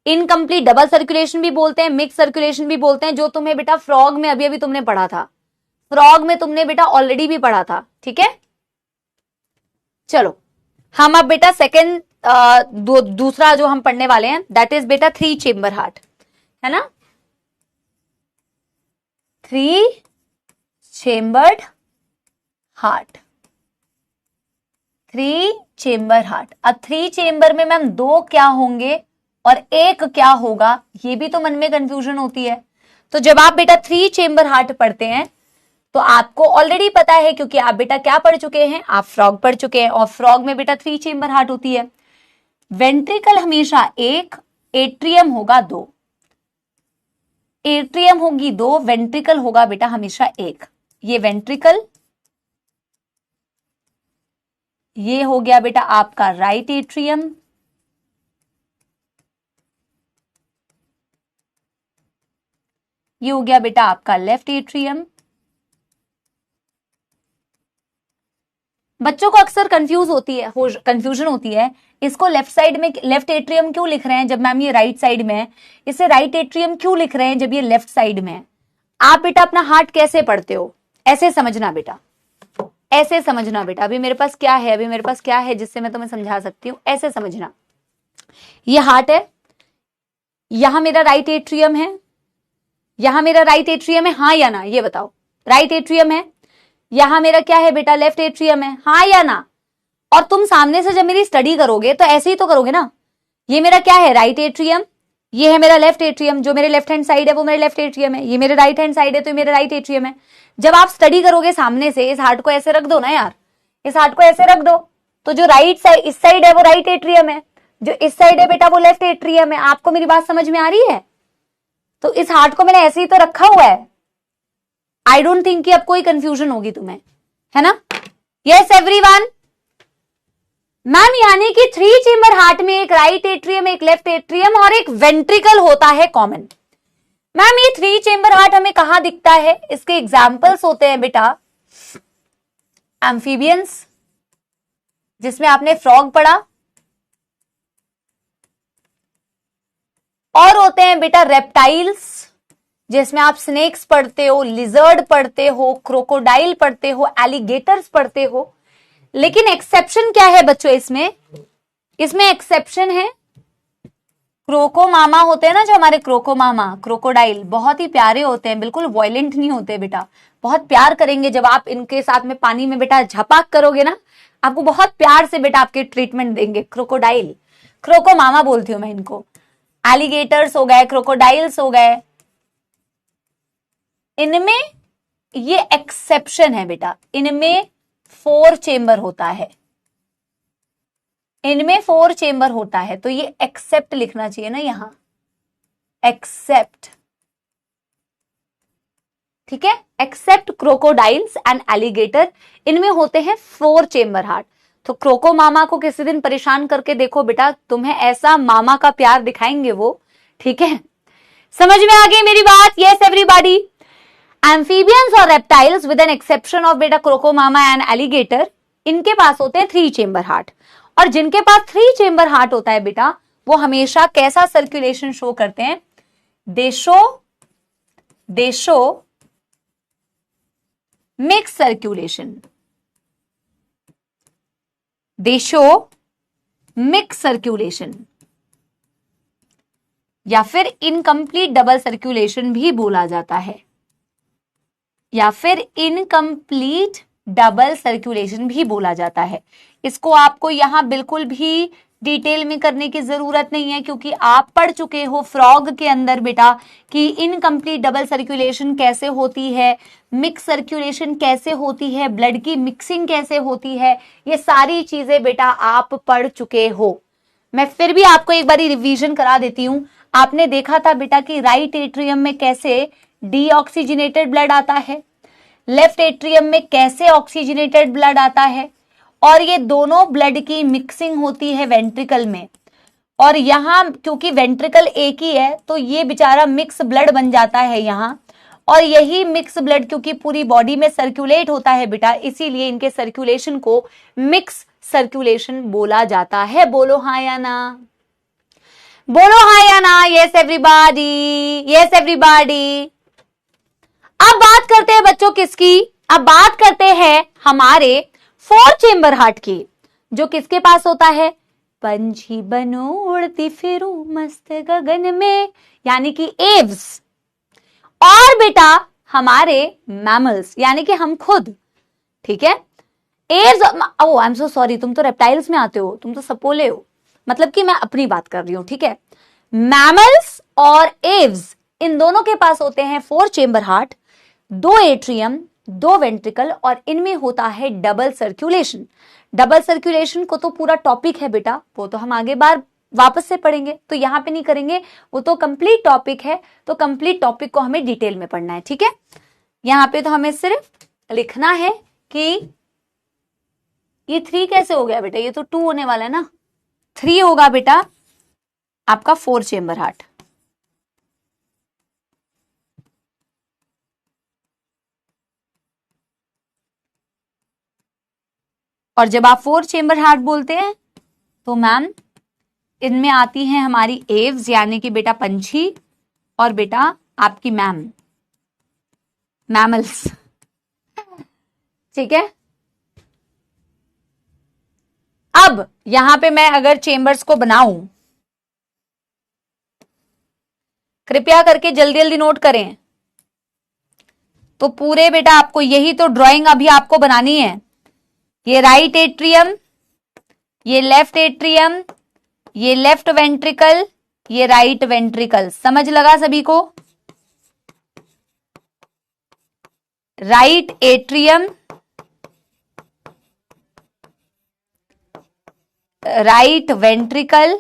इनकम्प्लीट डबल सर्कुलेशन भी बोलते हैं, मिक्स सर्कुलेशन भी बोलते हैं, जो तुम्हें बेटा फ्रॉग में अभी अभी तुमने पढ़ा था, फ्रॉग में तुमने बेटा ऑलरेडी भी पढ़ा था, ठीक है। चलो हम अब बेटा सेकेंड दूसरा जो हम पढ़ने वाले हैं, दैट इज बेटा 3 चेम्बर हार्ट, है ना। 3 चेम्बर्ड हार्ट, 3 चेम्बर हार्ट। अब 3 चेम्बर में मैम 2 क्या होंगे और 1 क्या होगा, ये भी तो मन में कंफ्यूजन होती है। तो जब आप बेटा 3 चेम्बर हार्ट पढ़ते हैं तो आपको ऑलरेडी पता है, क्योंकि आप बेटा क्या पढ़ चुके हैं, आप फ्रॉग पढ़ चुके हैं, और फ्रॉग में बेटा 3 चेम्बर हार्ट होती है। वेंट्रिकल हमेशा 1 एट्रियम होगा 2, एट्रियम होगी 2, वेंट्रिकल होगा बेटा हमेशा 1। ये वेंट्रिकल, ये हो गया बेटा आपका राइट एट्रियम, ये हो गया बेटा आपका लेफ्ट एट्रियम। बच्चों को अक्सर कंफ्यूजन होती है इसको लेफ्ट साइड में लेफ्ट एट्रियम क्यों लिख रहे हैं जब मैम ये राइट साइड में है, इसे राइट एट्रियम क्यों लिख रहे हैं जब ये लेफ्ट साइड में है। आप बेटा अपना हार्ट कैसे पढ़ते हो, ऐसे समझना बेटा, ऐसे समझना बेटा। अभी मेरे पास क्या है, अभी मेरे पास क्या है जिससे मैं तुम्हें समझा सकती हूँ, ऐसे समझना। ये हार्ट है, यहां मेरा राइट एट्रियम है, यहां मेरा राइट एट्रियम है, हाँ या ना, ये बताओ। राइट एट्रियम है, यहां मेरा क्या है बेटा, लेफ्ट एट्रियम है, हाँ या ना। और तुम सामने से जब मेरी स्टडी करोगे तो ऐसे ही तो करोगे ना। ये मेरा क्या है, राइट एट्रियम, ये है मेरा लेफ्ट एट्रियम, जो मेरे लेफ्ट हैंड साइड है वो मेरे लेफ्ट एट्रियम है, ये मेरे राइट हैंड साइड है तो ये मेरा राइट एट्रियम है। जब आप स्टडी करोगे सामने से, इस हार्ट को ऐसे रख दो ना यार, इस हार्ट को ऐसे रख दो, तो जो राइट साइड इस साइड है वो राइट एट्रियम है, जो इस साइड है बेटा वो लेफ्ट एट्रियम है। आपको मेरी बात समझ में आ रही है? तो इस हार्ट को मैंने ऐसे ही तो रखा हुआ है। आई डोंट थिंक कि अब कोई कंफ्यूजन होगी तुम्हें, है ना? Yes everyone. मैम यानी कि 3 चेंबर हार्ट में एक राइट एट्रियम, एक लेफ्ट एट्रियम और एक वेंट्रिकल होता है कॉमन। मैम ये 3 चेंबर हार्ट हमें कहां दिखता है? इसके एग्जाम्पल्स होते हैं बेटा एम्फीबियंस, जिसमें आपने फ्रॉग पढ़ा, और होते हैं बेटा रेप्टाइल्स, जिसमें आप स्नेक्स पढ़ते हो, लिजर्ड पढ़ते हो, क्रोकोडाइल पढ़ते हो, एलिगेटर्स पढ़ते हो। लेकिन एक्सेप्शन क्या है बच्चों इसमें? इसमें एक्सेप्शन है क्रोकोमामा होते हैं ना, जो हमारे क्रोकोमामा, क्रोकोडाइल बहुत ही प्यारे होते हैं, बिल्कुल वायलेंट नहीं होते बेटा, बहुत प्यार करेंगे। जब आप इनके साथ में पानी में बेटा झपाक करोगे ना, आपको बहुत प्यार से बेटा आपके ट्रीटमेंट देंगे। क्रोकोडाइल, क्रोकोमामा बोलती हूं मैं इनको। एलिगेटर्स हो गए, क्रोकोडाइल्स हो गए, इनमें ये एक्सेप्शन है बेटा, इनमें 4 चेंबर होता है, इनमें 4 चेंबर होता है, तो ये एक्सेप्ट लिखना चाहिए ना यहां, एक्सेप्ट, ठीक है। एक्सेप्ट क्रोकोडाइल्स एंड एलिगेटर, इनमें होते हैं 4 चेंबर हार्ट। तो क्रोको मामा को किसी दिन परेशान करके देखो बेटा, तुम्हें ऐसा मामा का प्यार दिखाएंगे वो, ठीक है। समझ में आ गई मेरी बात? Yes everybody. एम्फीबियंस और reptiles with an exception of बेटा क्रोकोमामा एंड एलिगेटर, इनके पास होते हैं 3 चेंबर हार्ट। और जिनके पास 3 चेंबर हार्ट होता है बेटा, वो हमेशा कैसा सर्कुलेशन शो करते हैं? दे शो मिक्स सर्कुलेशन, दे शो मिक्स सर्कुलेशन, या फिर इनकम्प्लीट डबल सर्कुलेशन भी बोला जाता है, या फिर इनकम्प्लीट डबल सर्कुलेशन भी बोला जाता है। इसको आपको यहां बिल्कुल भी डिटेल में करने की जरूरत नहीं है, क्योंकि आप पढ़ चुके हो फ्रॉग के अंदर बेटा कि इनकम्प्लीट डबल सर्कुलेशन कैसे होती है, मिक्स सर्कुलेशन कैसे होती है, ब्लड की मिक्सिंग कैसे होती है, ये सारी चीजें बेटा आप पढ़ चुके हो। मैं फिर भी आपको एक बारी रिवीजन करा देती हूं। आपने देखा था बेटा कि राइट एट्रियम में कैसे डीऑक्सीजनेटेड ब्लड आता है, लेफ्ट एट्रियम में कैसे ऑक्सीजनेटेड ब्लड आता है, और ये दोनों ब्लड की मिक्सिंग होती है वेंट्रिकल में। और यहां क्योंकि वेंट्रिकल एक ही है तो ये बेचारा मिक्स ब्लड बन जाता है यहां, और यही मिक्स ब्लड क्योंकि पूरी बॉडी में सर्कुलेट होता है बेटा, इसीलिए इनके सर्कुलेशन को मिक्स सर्कुलेशन बोला जाता है। बोलो हाँ या ना, बोलो हाँ या ना। Yes everybody, yes everybody. अब बात करते हैं बच्चों किसकी? अब बात करते हैं हमारे 4 चेंबर हार्ट की, जो किसके पास होता है? पंछी बनो उड़ती फिरूं मस्त गगन में, यानी कि एव्स। और बेटा हमारे मैमल्स यानी कि हम खुद, ठीक है। Aves, oh I am so sorry, तुम तो रेप्टाइल्स में आते हो, तुम तो सपोले हो, मतलब कि मैं अपनी बात कर रही हूं, ठीक है। मैमल्स और एव्स, इन दोनों के पास होते हैं 4 चेंबर हार्ट, 2 एट्रियम, 2 वेंट्रिकल, और इनमें होता है डबल सर्कुलेशन। डबल सर्कुलेशन को तो पूरा टॉपिक है बेटा, वो तो हम आगे बार वापस से पढ़ेंगे, तो यहां पे नहीं करेंगे, वो तो कंप्लीट टॉपिक है, तो कंप्लीट टॉपिक को हमें डिटेल में पढ़ना है, ठीक है। यहां पे तो हमें सिर्फ लिखना है कि ये 3 कैसे हो गया बेटा, ये तो 2 होने वाला है ना, 3 होगा बेटा आपका 4 चेंबर हार्ट। और जब आप 4 चेंबर हार्ट बोलते हैं तो मैम इनमें आती हैं हमारी एव्स, यानी कि बेटा पंछी, और बेटा आपकी मैमल्स, ठीक है। अब यहां पे मैं अगर चेंबर्स को बनाऊं, कृपया करके जल्दी जल्दी नोट करें, तो पूरे बेटा आपको यही तो ड्राइंग अभी आपको बनानी है। ये राइट एट्रियम, ये लेफ्ट एट्रियम, ये लेफ्ट वेंट्रिकल, ये राइट वेंट्रिकल, समझ लगा सभी को। Right atrium, right ventricle,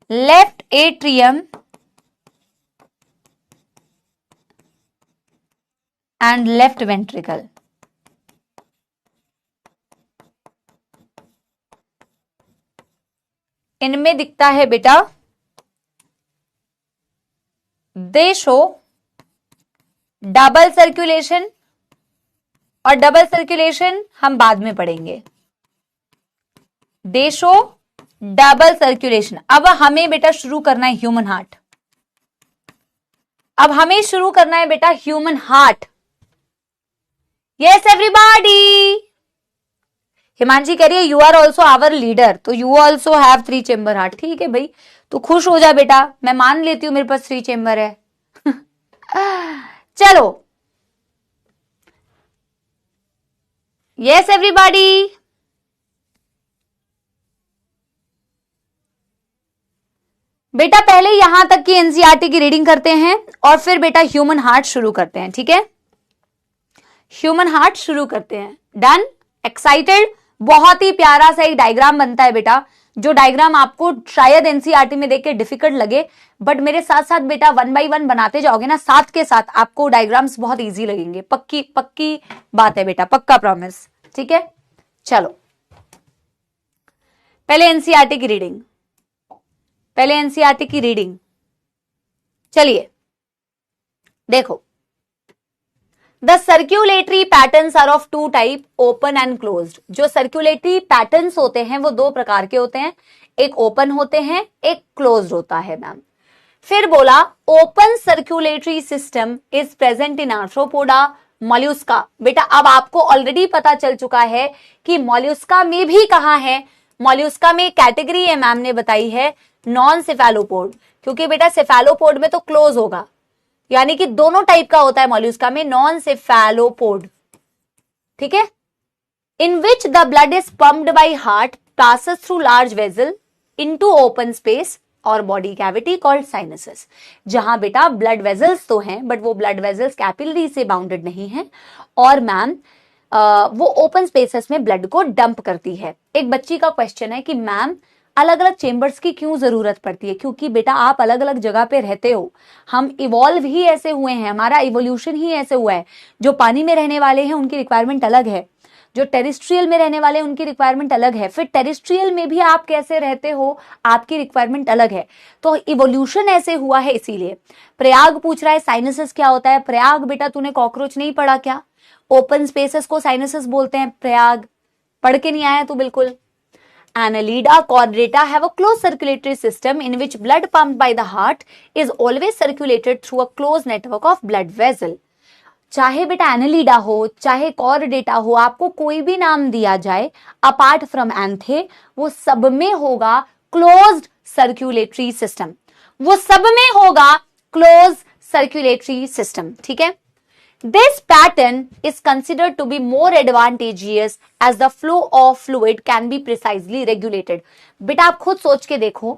left atrium and left ventricle. इनमें दिखता है बेटा, दे शो डबल सर्कुलेशन, और डबल सर्कुलेशन हम बाद में पढ़ेंगे। दे शो डबल सर्कुलेशन। अब हमें बेटा शुरू करना है ह्यूमन हार्ट। अब हमें शुरू करना है बेटा human heart. Yes everybody. Himanshi कह रही है you are also our leader, तो you also have 3 chamber heart. ठीक है भाई, तो खुश हो जा बेटा, मैं मान लेती हूं मेरे पास 3 चेंबर है। चलो, यस एवरीबॉडी। बेटा पहले यहां तक की एनसीईआरटी की रीडिंग करते हैं और फिर बेटा ह्यूमन हार्ट शुरू करते हैं, ठीक है। ह्यूमन हार्ट शुरू करते हैं। डन? एक्साइटेड? बहुत ही प्यारा सा एक डायग्राम बनता है बेटा, जो डायग्राम आपको शायद एनसीईआरटी में देख के डिफिकल्ट लगे, बट मेरे साथ साथ बेटा 1 बाय 1 बनाते जाओगे ना, साथ के साथ आपको डायग्राम्स बहुत इजी लगेंगे। पक्की बात है बेटा, पक्का प्रॉमिस, ठीक है। चलो पहले एनसीईआरटी की रीडिंग, चलिए देखो। The circulatory patterns are of 2 type, open and closed. जो सर्क्यूलेटरी पैटर्न्स होते हैं वो 2 प्रकार के होते हैं, एक ओपन होते हैं, एक क्लोज्ड होता है मैम। फिर बोला open circulatory system is present in Arthropoda, Mollusca. बेटा अब आपको ऑलरेडी पता चल चुका है कि मॉल्यूस्का में भी कहां है। मॉल्यूस्का में कैटेगरी है मैम ने बताई है, नॉन सेफेलोपोड, क्योंकि बेटा सेफेलोपोड में तो क्लोज होगा, यानी कि दोनों टाइप का होता है मॉल्यूस्का में, नॉन सेफेलोपोड, ठीक है। In which the blood is pumped by heart, passes through large vessel into open space और बॉडी कैविटी कॉल्ड साइनसेस। जहां बेटा ब्लड वेजल्स तो हैं, बट वो ब्लड वेजल्स कैपिलरी से बाउंडेड नहीं है, और मैम वो ओपन स्पेसेस में ब्लड को डंप करती है। एक बच्ची का क्वेश्चन है कि मैम अलग अलग चेंबर्स की क्यों जरूरत पड़ती है? क्योंकि बेटा आप अलग अलग जगह पे रहते हो, हम इवॉल्व ही ऐसे हुए हैं, हमारा इवोल्यूशन ही ऐसे हुआ है। जो पानी में रहने वाले हैं उनकी रिक्वायरमेंट अलग है, जो टेरिस्ट्रियल में रहने वाले हैं उनकी रिक्वायरमेंट अलग है, फिर टेरिस्ट्रियल में भी आप कैसे रहते हो आपकी रिक्वायरमेंट अलग है। तो इवोल्यूशन ऐसे हुआ है, इसीलिए। प्रयाग पूछ रहा है साइनसेस क्या होता है। प्रयाग बेटा तूने कॉकरोच नहीं पढ़ा क्या? ओपन स्पेसेस को साइनसेस बोलते हैं। प्रयाग पढ़ के नहीं आया तू बिल्कुल। Annelida chordata have a closed circulatory system in which blood pumped by the heart is always circulated through a closed network of blood vessel. चाहे बेटा एनालिडा हो चाहे कॉर्डेटा हो, आपको कोई भी नाम दिया जाए अपार्ट फ्रॉम एंथे, वो सब में होगा क्लोज्ड सर्कुलेटरी सिस्टम, वो सब में होगा क्लोज सर्कुलेटरी सिस्टम, ठीक है। This pattern is considered to be more advantageous as the flow of fluid can be precisely regulated. बेटा आप खुद सोच के देखो,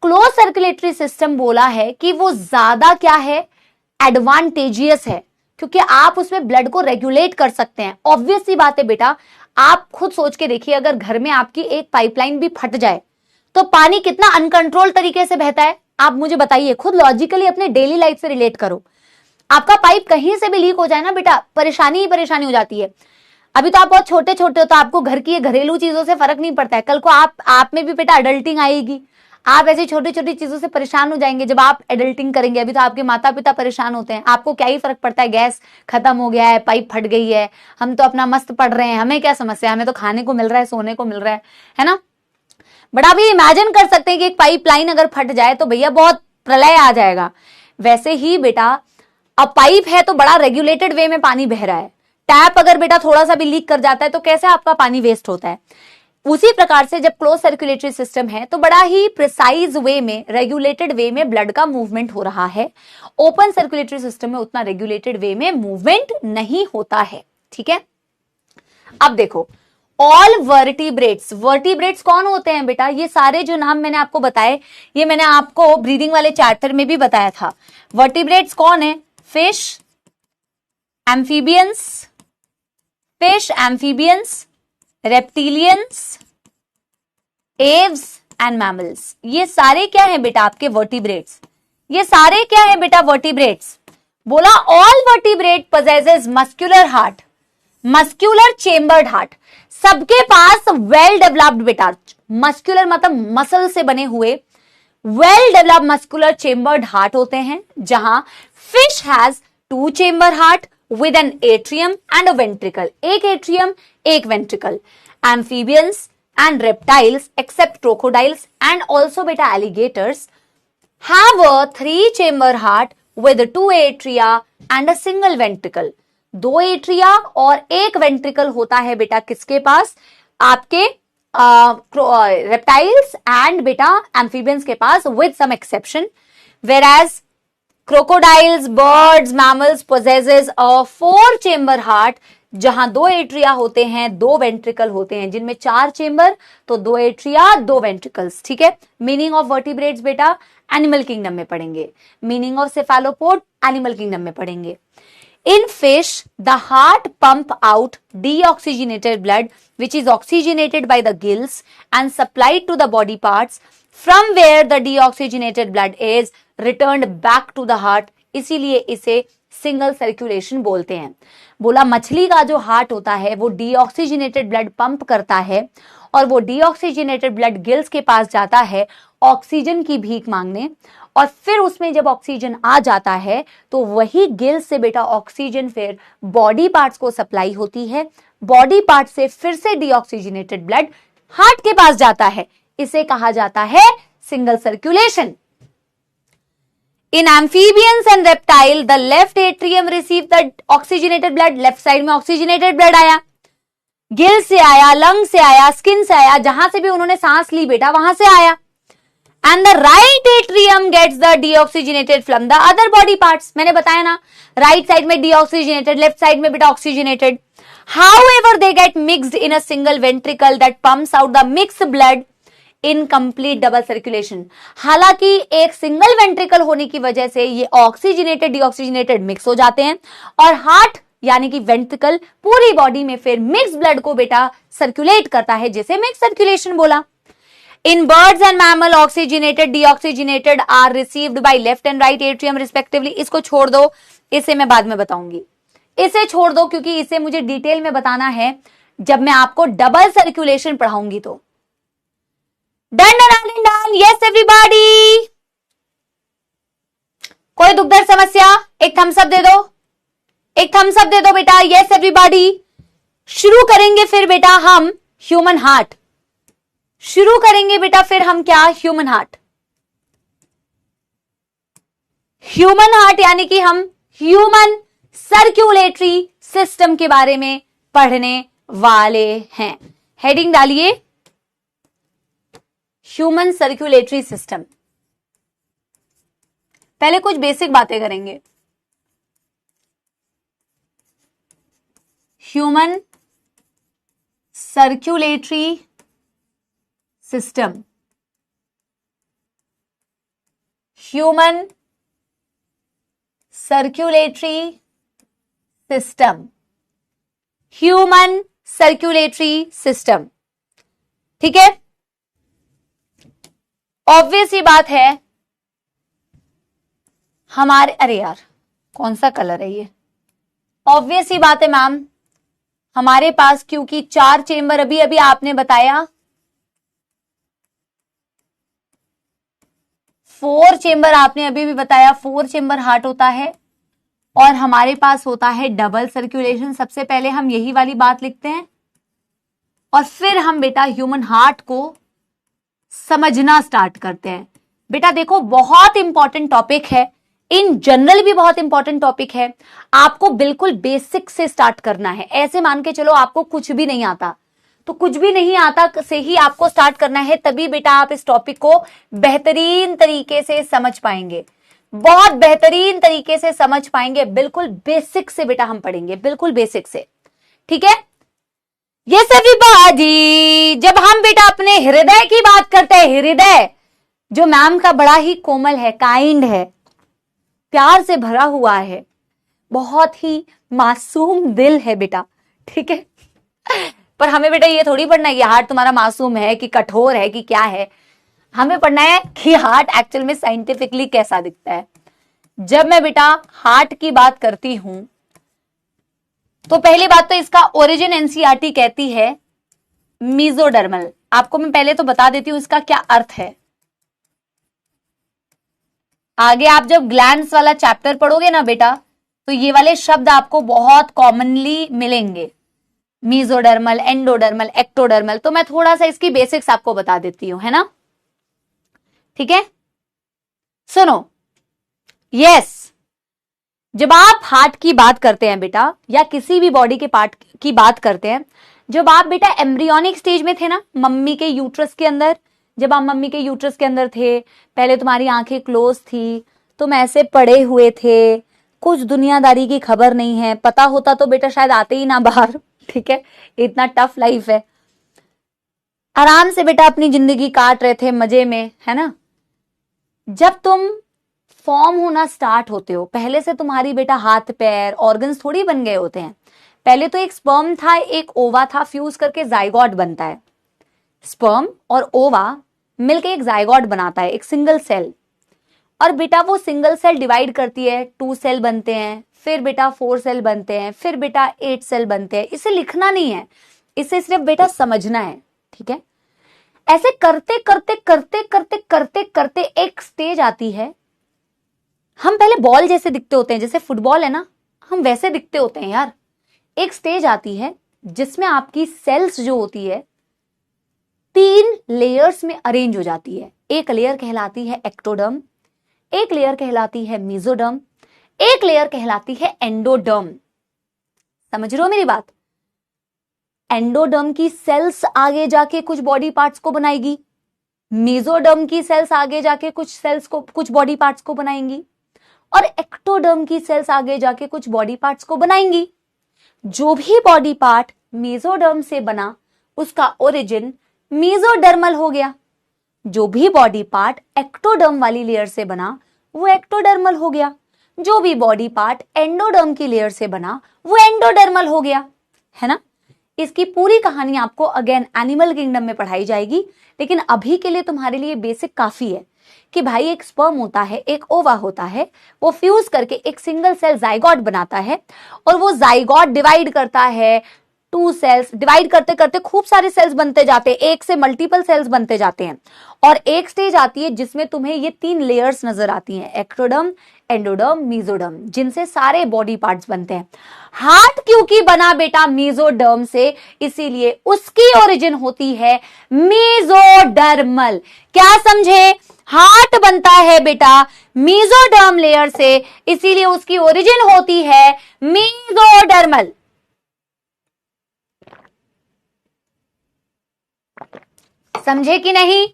क्लोज सर्कुलेटरी सिस्टम बोला है कि वो ज्यादा क्या है, एडवांटेजियस है। क्योंकि आप उसमें ब्लड को रेगुलेट कर सकते हैं। ऑब्वियस सी बात है बेटा, आप खुद सोच के देखिए, अगर घर में आपकी एक पाइपलाइन भी फट जाए तो पानी कितना अनकंट्रोल तरीके से बहता है। आप मुझे बताइए, खुद लॉजिकली अपने डेली लाइफ से रिलेट करो। आपका पाइप कहीं से भी लीक हो जाए ना बेटा, परेशानी ही परेशानी हो जाती है। अभी तो आप बहुत छोटे छोटे हो, तो आपको घर की घरेलू चीजों से फर्क नहीं पड़ता है। कल को आप में भी बेटा अडल्टिंग आएगी, आप ऐसी छोटी छोटी चीजों से परेशान हो जाएंगे जब आप एडल्टिंग करेंगे। अभी तो आपके माता पिता परेशान होते हैं, आपको क्या ही फर्क पड़ता है, गैस खत्म हो गया है, पाइप फट गई है, हम तो अपना मस्त पढ़ रहे हैं, हमें क्या समस्या, हमें तो खाने को मिल रहा है, सोने को मिल रहा है ना। बट आप ये इमेजिन कर सकते हैं कि एक पाइपलाइन अगर फट जाए तो भैया बहुत प्रलय आ जाएगा। वैसे ही बेटा, अब पाइप है तो बड़ा रेगुलेटेड वे में पानी बह रहा है। टैप अगर बेटा थोड़ा सा भी लीक कर जाता है तो कैसे आपका पानी वेस्ट होता है। उसी प्रकार से जब क्लोज सर्कुलेटरी सिस्टम है तो बड़ा ही प्रिसाइज वे में, रेगुलेटेड वे में ब्लड का मूवमेंट हो रहा है। ओपन सर्कुलेटरी सिस्टम में उतना रेगुलेटेड वे में मूवमेंट नहीं होता है। ठीक है, अब देखो, ऑल वर्टिब्रेट्स, वर्टिब्रेट्स कौन होते हैं बेटा, ये सारे जो नाम मैंने आपको बताए, ये मैंने आपको ब्रीदिंग वाले चैप्टर में भी बताया था। वर्टिब्रेट्स कौन है, fish, amphibians, fish, amphibians, reptilians, Aves and mammals. ये सारे क्या है बेटा आपके वर्टिब्रेट्स, ये सारे क्या है बेटा वर्टिब्रेट्स। बोला all vertebrate possesses muscular heart, muscular chambered heart. सबके पास वेल डेवलप्ड बेटा, मस्कुलर मतलब मसल से बने हुए, well developed muscular chambered heart होते हैं। जहां fish has 2 chamber heart with an atrium and a ventricle, एक atrium एक ventricle. Amphibians and reptiles except crocodiles and also beta alligators have a 3 chamber heart with 2 atria and a single ventricle. 2 atria और एक ventricle होता है बेटा किसके पास, आपके reptiles and beta amphibians के पास, with some exception, whereas crocodiles, birds, mammals possesses a 4 chamber heart, जहां 2 atria होते हैं, 2 वेंट्रिकल होते हैं, जिनमें 4 चेंबर तो 2 एट्रिया 2 वेंट्रिकल्स। ठीक है, मीनिंग ऑफ वर्टिब्रेट्स बेटा एनिमल किंगडम में पढ़ेंगे, मीनिंग ऑफ सेफेलोपोड एनिमल किंगडम में पढ़ेंगे। In fish, the heart pump out deoxygenated blood which is oxygenated by the gills and supplied to the body parts, from where the deoxygenated blood is returned back to the heart. इसीलिए इसे single circulation बोलते हैं। बोला मछली का जो heart होता है वो डीऑक्सीजनेटेड ब्लड पंप करता है और वो डीऑक्सीजनेटेड ब्लड गिल्स के पास जाता है ऑक्सीजन की भीख मांगने, और फिर उसमें जब ऑक्सीजन आ जाता है तो वही गिल्स से बेटा ऑक्सीजन फिर बॉडी पार्ट्स को सप्लाई होती है, बॉडी पार्ट से फिर से डीऑक्सीजनेटेड ब्लड हार्ट के पास जाता है। इसे कहा जाता है single circulation. In amphibians and reptile, the left atrium receive the oxygenated blood, left side में ऑक्सीजनेटेड ब्लड आया, गिल से आया, लंग से आया, स्किन से आया, जहां से भी उन्होंने सांस ली बेटा वहां से आया। And the right atrium gets the deoxygenated from the other body parts. मैंने बताया ना, राइट साइड में deoxygenated, लेफ्ट साइड में बेटा oxygenated. However, they get mixed in a single ventricle that pumps out the mixed blood in complete double circulation. हालांकि एक single ventricle होने की वजह से ये ऑक्सीजनेटेड डीऑक्सीजनेटेड मिक्स हो जाते हैं और हार्ट यानी कि वेंट्रिकल पूरी बॉडी में फिर मिक्स ब्लड को बेटा सर्कुलेट करता है, जिसे मिक्स सर्कुलेशन बोला। In birds and mammal, oxygenated, deoxygenated are received by left and right atrium respectively. इसको छोड़ दो, इसे मैं बाद में बताऊंगी। इसे छोड़ दो क्योंकि इसे मुझे डिटेल में बताना है जब मैं आपको डबल सर्कुलेशन पढ़ाऊंगी तो। Done done done done, yes everybody. कोई दुखदर्द समस्या, एक थम्स अप दे दो, एक थम्स अप दे दो बेटा, यस एवरीबॉडी। शुरू करेंगे फिर बेटा हम ह्यूमन हार्ट, शुरू करेंगे बेटा फिर हम क्या, ह्यूमन हार्ट। ह्यूमन हार्ट यानी कि हम ह्यूमन सर्कुलेटरी सिस्टम के बारे में पढ़ने वाले हैं। हेडिंग डालिए ह्यूमन सर्कुलेटरी सिस्टम। पहले कुछ बेसिक बातें करेंगे। Human circulatory system, human circulatory system, human circulatory system, ठीक है। ऑब्वियस ही बात है हमारे, अरे यार कौन सा कलर है ये, ऑब्वियस ही बात है मैम हमारे पास, क्योंकि 4 चेंबर अभी अभी आपने बताया, 4 चेंबर आपने अभी भी बताया, 4 चेंबर हार्ट होता है और हमारे पास होता है डबल सर्कुलेशन। सबसे पहले हम यही वाली बात लिखते हैं और फिर हम बेटा ह्यूमन हार्ट को समझना स्टार्ट करते हैं। बेटा देखो बहुत इंपॉर्टेंट टॉपिक है, इन जनरल भी बहुत इंपॉर्टेंट टॉपिक है, आपको बिल्कुल बेसिक से स्टार्ट करना है। ऐसे मान के चलो आपको कुछ भी नहीं आता, तो कुछ भी नहीं आता से ही आपको स्टार्ट करना है, तभी बेटा आप इस टॉपिक को बेहतरीन तरीके से समझ पाएंगे, बहुत बेहतरीन तरीके से समझ पाएंगे। बिल्कुल बेसिक से बेटा हम पढ़ेंगे, बिल्कुल बेसिक से, ठीक है। यस एवरीबॉडी, जब हम बेटा अपने हृदय की बात करते हैं, हृदय जो मैम का बड़ा ही कोमल है, काइंड है, प्यार से भरा हुआ है, बहुत ही मासूम दिल है बेटा, ठीक है। पर हमें बेटा ये थोड़ी पढ़ना है कि हार्ट तुम्हारा मासूम है कि कठोर है कि क्या है, हमें पढ़ना है कि हार्ट एक्चुअल में साइंटिफिकली कैसा दिखता है। जब मैं बेटा हार्ट की बात करती हूं तो पहली बात तो इसका ओरिजिन एनसीईआरटी कहती है मीजोडर्मल। आपको मैं पहले तो बता देती हूं इसका क्या अर्थ है, आगे आप जब ग्लैंड्स वाला चैप्टर पढ़ोगे ना बेटा तो ये वाले शब्द आपको बहुत कॉमनली मिलेंगे, मीजोडर्मल, एंडोडर्मल, एक्टोडर्मल। तो मैं थोड़ा सा इसकी बेसिक्स आपको बता देती हूं, है ना, ठीक है। सुनो, यस, जब आप हार्ट की बात करते हैं बेटा या किसी भी बॉडी के पार्ट की बात करते हैं, जब आप बेटा एम्ब्रियोनिक स्टेज में थे ना, मम्मी के यूट्रस के अंदर, जब आप मम्मी के यूट्रस के अंदर थे, पहले तुम्हारी आंखें क्लोज थी, तुम ऐसे पड़े हुए थे, कुछ दुनियादारी की खबर नहीं है, पता होता तो बेटा शायद आते ही ना बाहर, ठीक है, इतना टफ लाइफ है, आराम से बेटा अपनी जिंदगी काट रहे थे मजे में, है ना। जब तुम फॉर्म होना स्टार्ट होते हो, पहले से तुम्हारी बेटा हाथ पैर ऑर्गन्स थोड़ी बन गए होते हैं, पहले तो एक स्पर्म था, एक ओवा था, फ्यूज करके जाइगोट बनता है, स्पर्म और ओवा मिलके एक जाइगोट बनाता है, एक सिंगल सेल, और बेटा वो सिंगल सेल डिवाइड करती है, 2 सेल बनते हैं, फिर बेटा 4 सेल बनते हैं, फिर बेटा 8 सेल बनते हैं। इसे लिखना नहीं है, इसे सिर्फ बेटा समझना है, ठीक है। ऐसे करते करते करते करते करते करते एक स्टेज आती है, हम पहले बॉल जैसे दिखते होते हैं, जैसे फुटबॉल है ना, हम वैसे दिखते होते हैं यार। एक स्टेज आती है जिसमें आपकी सेल्स जो होती है 3 लेयर्स में अरेंज हो जाती है। एक लेयर कहलाती है एक्टोडर्म, एक लेयर कहलाती है मेसोडर्म, एक लेयर कहलाती है एंडोडर्म। समझ रहे हो मेरी बात? एंडोडर्म की सेल्स आगे जाके कुछ बॉडी पार्ट्स को बनाएगी, मेसोडर्म की सेल्स आगे जाके कुछ बॉडी पार्ट्स को बनाएंगी, और एक्टोडर्म की सेल्स आगे जाके कुछ बॉडी पार्ट्स को बनाएंगी। जो भी बॉडी पार्ट मेसोडर्म से बना उसका ओरिजिन मेसोडर्मल हो गया, जो भी बॉडी पार्ट एक्टोडर्म वाली लेयर से बना वो एक्टोडर्मल हो गया, जो भी बॉडी पार्ट एंडोडर्म की लेयर से बना वो एंडोडर्मल हो गया, है ना। इसकी पूरी कहानी आपको अगेन एनिमल किंगडम में पढ़ाई जाएगी, लेकिन अभी के लिए तुम्हारे लिए बेसिक काफी है कि भाई एक स्पर्म होता है, एक ओवा होता है, वो फ्यूज करके एक सिंगल सेल जाइगोट बनाता है, और वो जाइगोट डिवाइड करता है 2 सेल्स, डिवाइड करते करते खूब सारे सेल्स बनते जाते हैं, एक से मल्टीपल सेल्स बनते जाते हैं, और एक स्टेज आती है जिसमें तुम्हें ये 3 लेयर्स नजर आती हैं, एक्टोडर्म, एंडोडर्म, मेसोडर्म, जिनसे सारे बॉडी पार्ट्स बनते हैं। हार्ट क्योंकि बना बेटा मेसोडर्म से, इसीलिए उसकी ओरिजिन होती है मेसोडर्मल। क्या समझे? हार्ट बनता है बेटा मेसोडर्म लेयर से, इसीलिए उसकी ओरिजिन होती है मेसोडर्मल। समझे कि नहीं?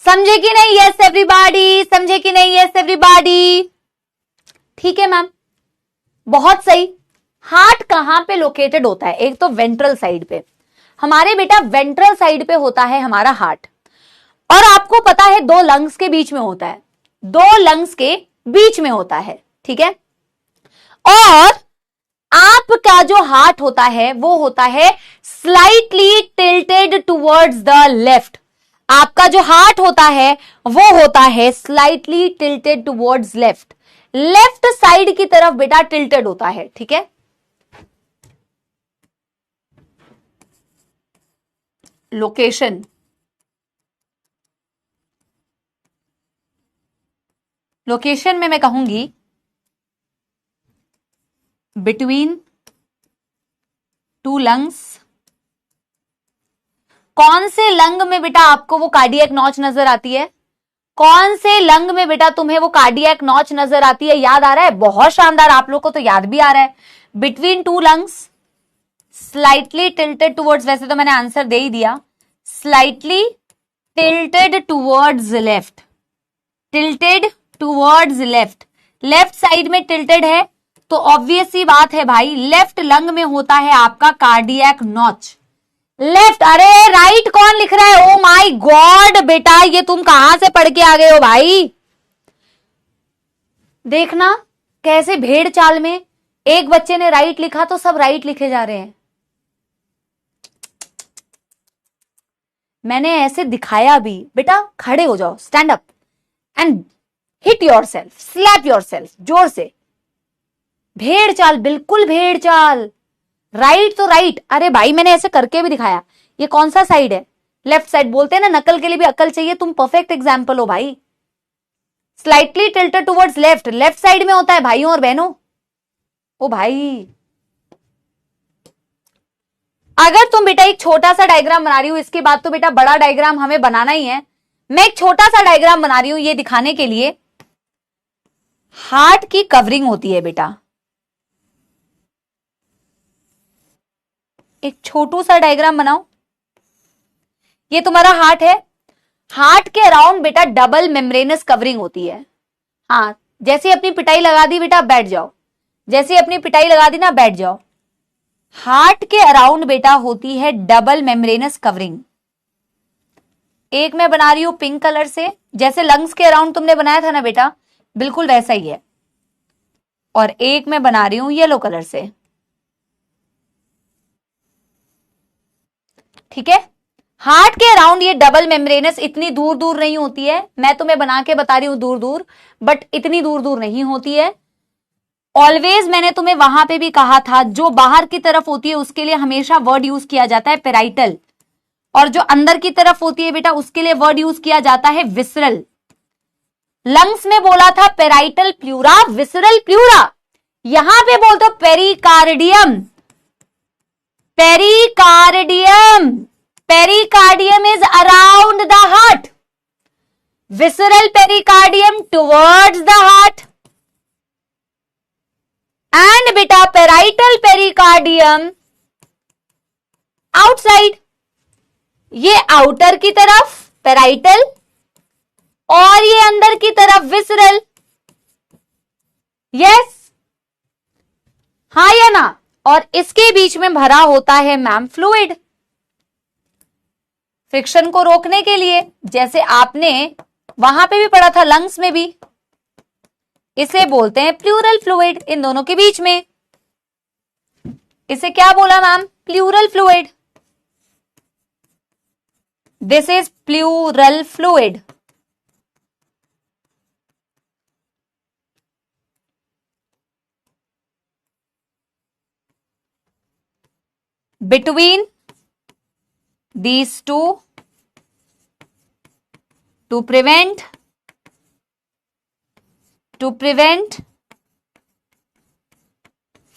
समझे कि नहीं? यस एवरीबॉडी, समझे कि नहीं? यस एवरीबॉडी, ठीक है मैम, बहुत सही। हार्ट कहां पे लोकेटेड होता है? एक तो वेंट्रल साइड पे, हमारे बेटा वेंट्रल साइड पे होता है हमारा हार्ट, और आपको पता है 2 लंग्स के बीच में होता है, 2 लंग्स के बीच में होता है, ठीक है। और आपका जो हार्ट होता है वो होता है slightly tilted towards the left. आपका जो हार्ट होता है वो होता है slightly tilted towards left, left side की तरफ बेटा टिल्टेड होता है, ठीक है। लोकेशन, लोकेशन में मैं कहूंगी बिटवीन टू लंग्स। कौन से लंग में बेटा आपको वो कार्डियक नॉच नजर आती है? कौन से लंग में बेटा तुम्हें वो कार्डियक नॉच नजर आती है? याद आ रहा है? बहुत शानदार, आप लोग को तो याद भी आ रहा है। Between two lungs, slightly tilted towards, वैसे तो मैंने आंसर दे ही दिया, slightly tilted towards left, tilted towards left, left side में टिल्टेड है तो ऑब्वियस सी बात है भाई, लेफ्ट लंग में होता है आपका कार्डियक नॉच। लेफ्ट, अरे राइट कौन लिख रहा है? ओ माय गॉड बेटा, ये तुम कहां से पढ़ के आ गए हो भाई? देखना कैसे भेड़ चाल में एक बच्चे ने राइट लिखा तो सब राइट लिखे जा रहे हैं। मैंने ऐसे दिखाया भी, बेटा खड़े हो जाओ, stand up and hit yourself, slap yourself जोर से। भेड़ चाल, बिल्कुल भेड़ चाल, राइट तो राइट। अरे भाई मैंने ऐसे करके भी दिखाया। ये कौन सा साइड है? Left side. बोलते हैं ना नकल के लिए भी अकल चाहिए, तुम परफेक्ट एग्जाम्पल हो भाई। Slightly tilted towards left, left side में होता है भाइयों और बहनों। ओ भाई, अगर तुम बेटा एक छोटा सा डायग्राम बना रही हो, इसके बाद तो बेटा बड़ा डायग्राम हमें बनाना ही है। मैं एक छोटा सा डायग्राम बना रही हूं ये दिखाने के लिए, हार्ट की कवरिंग होती है बेटा। एक छोटू सा डायग्राम बनाओ। ये तुम्हारा हार्ट है, हार्ट के अराउंड बेटा डबल मेम्ब्रेनस कवरिंग होती है। हाँ, जैसे अपनी पिटाई लगा दी बेटा बैठ जाओ, जैसे अपनी पिटाई लगा दी ना बैठ जाओ। हार्ट के अराउंड बेटा होती है डबल मेम्ब्रेनस कवरिंग। एक मैं बना रही हूं पिंक कलर से, जैसे लंग्स के अराउंड तुमने बनाया था ना बेटा, बिल्कुल वैसा ही है। और एक मैं बना रही हूं येलो कलर से, ठीक है। हार्ट के अराउंड ये डबल मेम्ब्रेनस इतनी दूर दूर नहीं होती है, मैं तुम्हें बना के बता रही हूं दूर दूर, बट इतनी दूर दूर नहीं होती है। ऑलवेज मैंने तुम्हें वहां पे भी कहा था, जो बाहर की तरफ होती है उसके लिए हमेशा वर्ड यूज किया जाता है पेराइटल, और जो अंदर की तरफ होती है बेटा उसके लिए वर्ड यूज किया जाता है विसरल। लंग्स में बोला था पेराइटल प्लूरा, विसरल प्लूरा। यहां पे बोलते pericardium, pericardium, pericardium is around the heart, visceral pericardium towards the heart, and बेटा पेराइटल पेरिकार्डियम आउटसाइड। ये आउटर की तरफ पेराइटल और ये अंदर की तरफ विसरल। यस, हाँ या ना? और इसके बीच में भरा होता है मैम फ्लूइड, फ्रिक्शन को रोकने के लिए, जैसे आपने वहां पे भी पढ़ा था लंग्स में भी। इसे बोलते हैं प्लूरल फ्लूइड, इन दोनों के बीच में। इसे क्या बोला ma'am? Pleural fluid. This is pleural fluid. Between these two, to prevent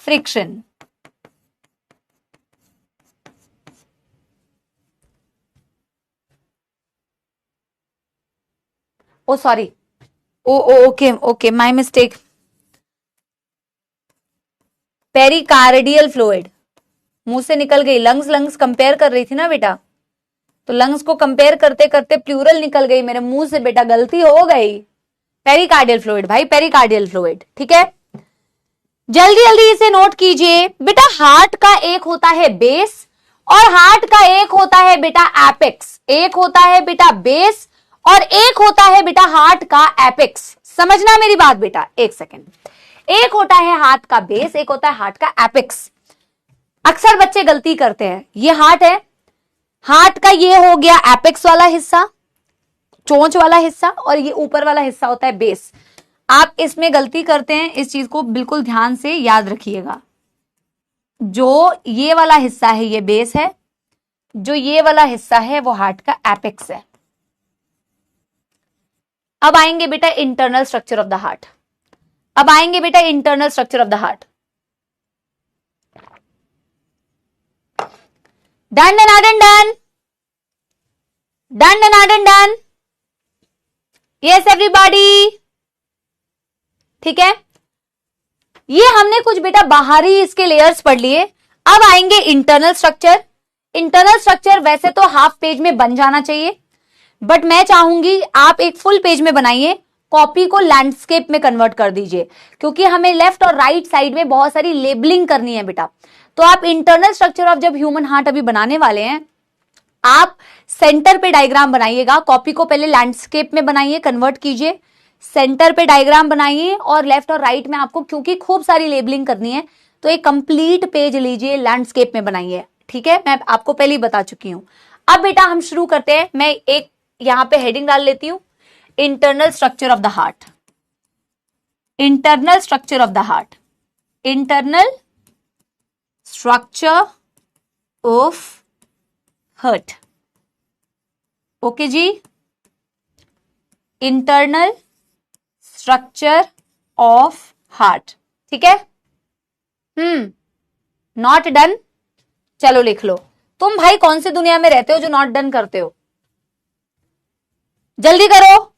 friction. Oh sorry, okay, my mistake. Pericardial fluid मुंह से निकल गई। लंग्स कंपेयर कर रही थी ना बेटा, तो लंग्स को कंपेयर करते करते प्लूरल निकल गई मेरे मुंह से बेटा, गलती हो गई। पेरिकार्डियल फ्लूइड भाई, पेरिकार्डियल फ्लूइड, ठीक है। जल्दी जल्दी इसे नोट कीजिए बेटा। हार्ट का एक होता है बेस और हार्ट का एक होता है बेटा एपेक्स। एक होता है बेटा बेस और एक होता है बेटा हार्ट का एपेक्स। समझना मेरी बात बेटा, एक सेकेंड। एक होता है हार्ट का बेस, एक होता है हार्ट का एपेक्स। अक्सर बच्चे गलती करते हैं। ये हार्ट है, हार्ट का ये हो गया एपेक्स वाला हिस्सा, चोंच वाला हिस्सा, और ये ऊपर वाला हिस्सा होता है बेस। आप इसमें गलती करते हैं, इस चीज को बिल्कुल ध्यान से याद रखिएगा। जो ये वाला हिस्सा है ये बेस है, जो ये वाला हिस्सा है वो हार्ट का एपेक्स है। अब आएंगे बेटा internal structure of the heart. अब आएंगे बेटा internal structure of the heart. Done done done done done done done done. Yes everybody, ठीक है। ये हमने कुछ बेटा बाहरी इसके लेयर्स पढ़ लिए। अब आएंगे इंटरनल स्ट्रक्चर। इंटरनल स्ट्रक्चर वैसे तो हाफ पेज में बन जाना चाहिए, बट मैं चाहूंगी आप एक फुल पेज में बनाइए, कॉपी को लैंडस्केप में कन्वर्ट कर दीजिए, क्योंकि हमें लेफ्ट और राइट साइड में बहुत सारी लेबलिंग करनी है बेटा। तो आप इंटरनल स्ट्रक्चर ऑफ जब ह्यूमन हार्ट अभी बनाने वाले हैं, आप सेंटर पे डायग्राम बनाइएगा। कॉपी को पहले लैंडस्केप में बनाइए, कन्वर्ट कीजिए, सेंटर पे डायग्राम बनाइए, और लेफ्ट और राइट में आपको क्योंकि खूब सारी लेबलिंग करनी है तो एक कंप्लीट पेज लीजिए, लैंडस्केप में बनाइए, ठीक है। मैं आपको पहले ही बता चुकी हूं। अब बेटा हम शुरू करते हैं। मैं एक यहां पे हेडिंग डाल लेती हूं, internal structure of the heart. Internal structure of the heart, internal structure of heart. Okay जी, इंटरनल स्ट्रक्चर ऑफ हार्ट, ठीक है। नॉट डन, चलो लिख लो। तुम भाई कौन सी दुनिया में रहते हो जो नॉट डन करते हो? जल्दी करो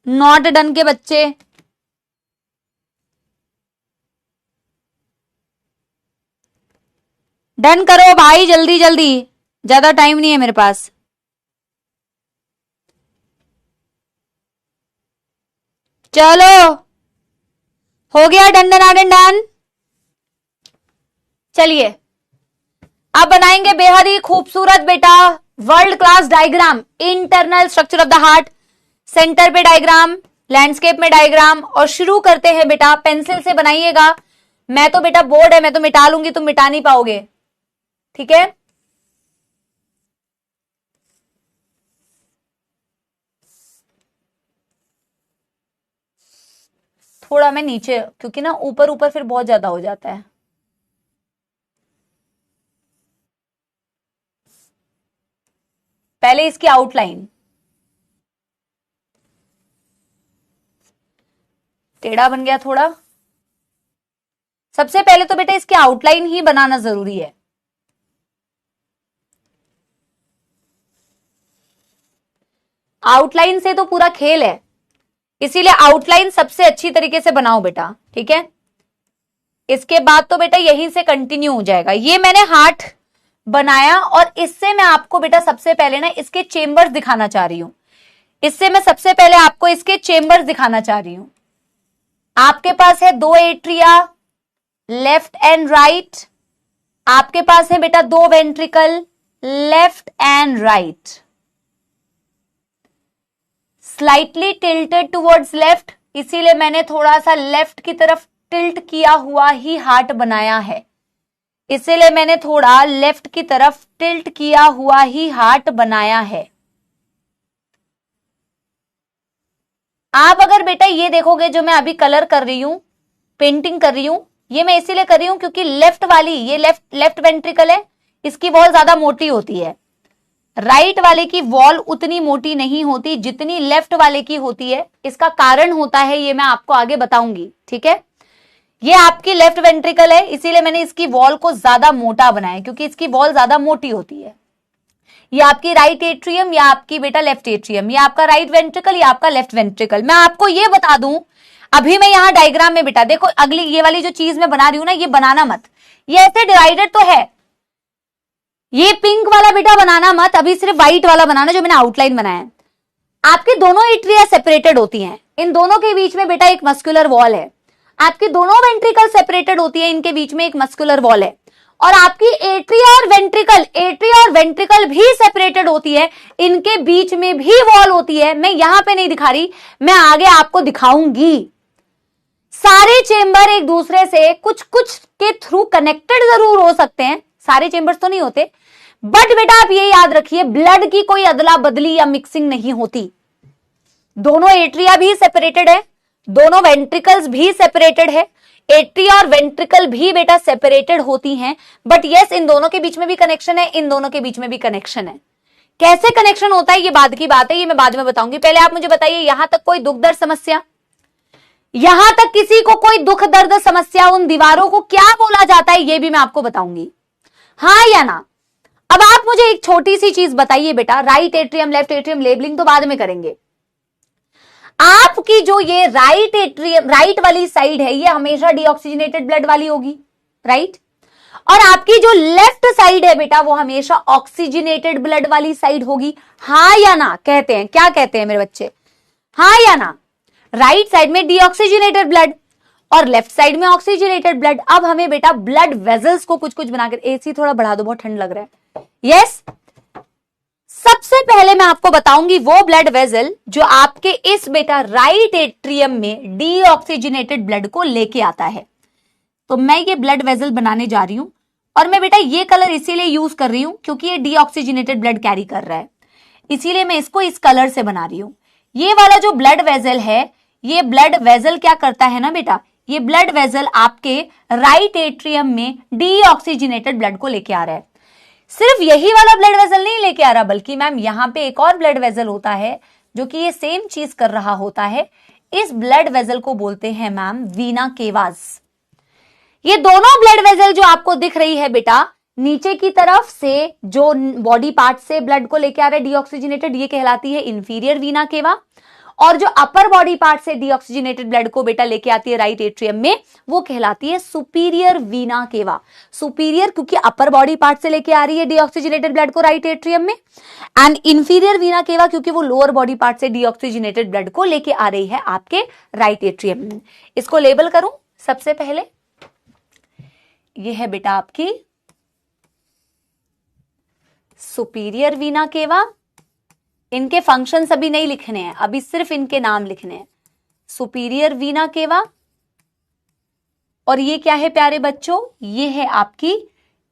नॉट डन के बच्चे। डन करो भाई, जल्दी जल्दी, ज्यादा टाइम नहीं है मेरे पास। चलो हो गया, डन डन डन डन। चलिए अब बनाएंगे बेहद ही खूबसूरत बेटा world class diagram, internal structure of the heart. Centre पे डायग्राम, लैंडस्केप में डायग्राम, और शुरू करते हैं बेटा। पेंसिल से बनाइएगा, मैं तो बेटा बोर्ड है, मैं तो मिटा लूंगी, तुम मिटा नहीं पाओगे, ठीक है। थोड़ा मैं नीचे, क्योंकि ना ऊपर ऊपर फिर बहुत ज्यादा हो जाता है। पहले इसकी आउटलाइन, टेढ़ा बन गया थोड़ा। सबसे पहले तो बेटा इसकी आउटलाइन ही बनाना जरूरी है। आउटलाइन से तो पूरा खेल है, इसीलिए आउटलाइन सबसे अच्छी तरीके से बनाओ बेटा, ठीक है। इसके बाद तो बेटा यहीं से कंटिन्यू हो जाएगा। ये मैंने हार्ट बनाया, और इससे मैं आपको बेटा सबसे पहले ना इसके चेंबर्स दिखाना चाह रही हूं। इससे मैं सबसे पहले आपको इसके चेंबर्स दिखाना चाह रही हूं। आपके पास है 2 एट्रिया, लेफ्ट एंड राइट। आपके पास है बेटा 2 ventricle, left and right. Slightly tilted towards left, इसीलिए मैंने थोड़ा सा लेफ्ट की तरफ टिल्ट किया हुआ ही हार्ट बनाया है। इसीलिए मैंने थोड़ा लेफ्ट की तरफ टिल्ट किया हुआ ही हार्ट बनाया है। आप अगर बेटा ये देखोगे, जो मैं अभी कलर कर रही हूं, पेंटिंग कर रही हूं, ये मैं इसीलिए कर रही हूं क्योंकि लेफ्ट वाली, ये लेफ्ट वेंट्रिकल है, इसकी वॉल ज्यादा मोटी होती है। राइट वाले की वॉल उतनी मोटी नहीं होती जितनी लेफ्ट वाले की होती है। इसका कारण होता है, ये मैं आपको आगे बताऊंगी, ठीक है। ये आपकी लेफ्ट वेंट्रिकल है, इसीलिए मैंने इसकी वॉल को ज्यादा मोटा बनाया, क्योंकि इसकी वॉल ज्यादा मोटी होती है। ये आपकी राइट एट्रियम या आपकी बेटा लेफ्ट एट्रियम, ये आपका राइट वेंट्रिकल या आपका लेफ्ट वेंट्रिकल। मैं आपको ये बता दूं, अभी मैं यहां डायग्राम में बेटा देखो, अगली ये वाली जो चीज मैं बना रही हूं ना, ये बनाना मत। ये ऐसे डिवाइडेड तो है, ये पिंक वाला बेटा बनाना मत, अभी सिर्फ व्हाइट वाला बनाना जो मैंने आउटलाइन बनाया है। आपकी दोनों एट्रिया सेपरेटेड होती हैं, इन दोनों के बीच में बेटा एक मस्कुलर वॉल है। आपकी दोनों वेंट्रिकल सेपरेटेड होती है, इनके बीच में एक मस्कुलर वॉल है। और आपकी एट्रिया और वेंट्रिकल भी सेपरेटेड होती है, इनके बीच में भी वॉल होती है। मैं यहां पे नहीं दिखा रही, मैं आगे आपको दिखाऊंगी। सारे चेंबर एक दूसरे से कुछ कुछ के थ्रू कनेक्टेड जरूर हो सकते हैं, सारे चेंबर्स तो नहीं होते, बट बेटा आप ये याद रखिए ब्लड की कोई अदला बदली या मिक्सिंग नहीं होती। दोनों एट्रिया भी सेपरेटेड है, दोनों वेंट्रिकल्स भी सेपरेटेड है, एट्रिया और वेंट्रिकल भी बेटा सेपरेटेड होती हैं, बट यस इन दोनों के बीच में भी कनेक्शन है, इन दोनों के बीच में भी कनेक्शन है। कैसे कनेक्शन होता है ये बाद की बात है, ये मैं बाद में बताऊंगी। पहले आप मुझे बताइए यहां तक कोई दुख दर्द समस्या, यहां तक किसी को कोई दुख दर्द समस्या, उन दीवारों को क्या बोला जाता है ये भी मैं आपको बताऊंगी, हाँ या ना। अब आप मुझे एक छोटी सी चीज बताइए बेटा, right atrium left atrium labelling तो बाद में करेंगे। आपकी जो ये राइट एट्रियम राइट वाली साइड है ये हमेशा डीऑक्सीजनेटेड ब्लड वाली होगी, राइट, और आपकी जो लेफ्ट साइड है बेटा वो हमेशा ऑक्सीजनेटेड ब्लड वाली साइड होगी, हाँ या ना। कहते हैं, क्या कहते हैं मेरे बच्चे, हाँ या ना। राइट साइड में डीऑक्सीजनेटेड ब्लड और लेफ्ट साइड में ऑक्सीजनेटेड ब्लड। अब हमें बेटा ब्लड वेजल्स को कुछ कुछ बनाकर, एसी थोड़ा बढ़ा दो, बहुत ठंड लग रहा है, यस। सबसे पहले मैं आपको बताऊंगी वो ब्लड वेजल जो आपके इस बेटा राइट एट्रियम में डीऑक्सीजनेटेड ब्लड को लेके आता है। तो मैं ये ब्लड वेजल बनाने जा रही हूं और मैं बेटा ये कलर इसीलिए यूज कर रही हूं क्योंकि ये डीऑक्सीजनेटेड ब्लड कैरी कर रहा है, इसीलिए मैं इसको इस कलर से बना रही हूं। ये वाला जो ब्लड वेजल है, ये ब्लड वेजल क्या करता है ना बेटा, ये ब्लड वेजल आपके राइट एट्रियम में डीऑक्सीजनेटेड ब्लड को लेके आ रहा है। सिर्फ यही वाला ब्लड वेजल नहीं लेके आ रहा, बल्कि मैम यहां पे एक और ब्लड वेजल होता है जो कि ये सेम चीज कर रहा होता है। इस ब्लड वेजल को बोलते हैं मैम वीना केवास। ये दोनों ब्लड वेजल जो आपको दिख रही है बेटा, नीचे की तरफ से जो बॉडी पार्ट से ब्लड को लेके आ रहा है डीऑक्सीजनेटेड, ये कहलाती है इंफीरियर वीना केवा, और जो अपर बॉडी पार्ट से डीऑक्सीजनेटेड ब्लड को बेटा लेके आती है राइट एट्रियम में, वो कहलाती है सुपीरियर वीना केवा। सुपीरियर क्योंकि अपर बॉडी पार्ट से लेके आ रही है डीऑक्सीजनेटेड ब्लड को राइट एट्रियम में, एंड इंफीरियर वीना केवा क्योंकि वो लोअर बॉडी पार्ट से डीऑक्सीजनेटेड ब्लड को लेके आ रही है आपके राइट एट्रियम में। इसको लेबल करूं सबसे पहले, ये है बेटा आपकी सुपीरियर वीना केवा। इनके फंक्शंस अभी नहीं लिखने हैं, अभी सिर्फ इनके नाम लिखने हैं, सुपीरियर वीना केवा। और ये क्या है प्यारे बच्चों, ये है आपकी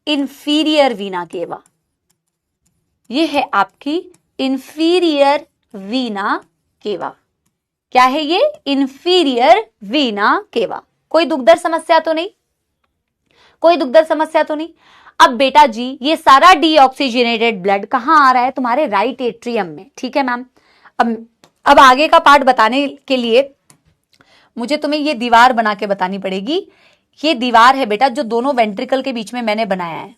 इंफीरियर वीना केवा, ये है आपकी इंफीरियर वीना केवा। क्या है ये, इंफीरियर वीना केवा। कोई दुखदर्द समस्या तो नहीं, कोई दुखदर्द समस्या तो नहीं। अब बेटा जी ये सारा डीऑक्सीजनेटेड ब्लड कहां आ रहा है, तुम्हारे राइट एट्रियम में, ठीक है मैम। अब आगे का पार्ट बताने के लिए मुझे तुम्हें ये दीवार बना के बतानी पड़ेगी। ये दीवार है बेटा जो दोनों वेंट्रिकल के बीच में मैंने बनाया है।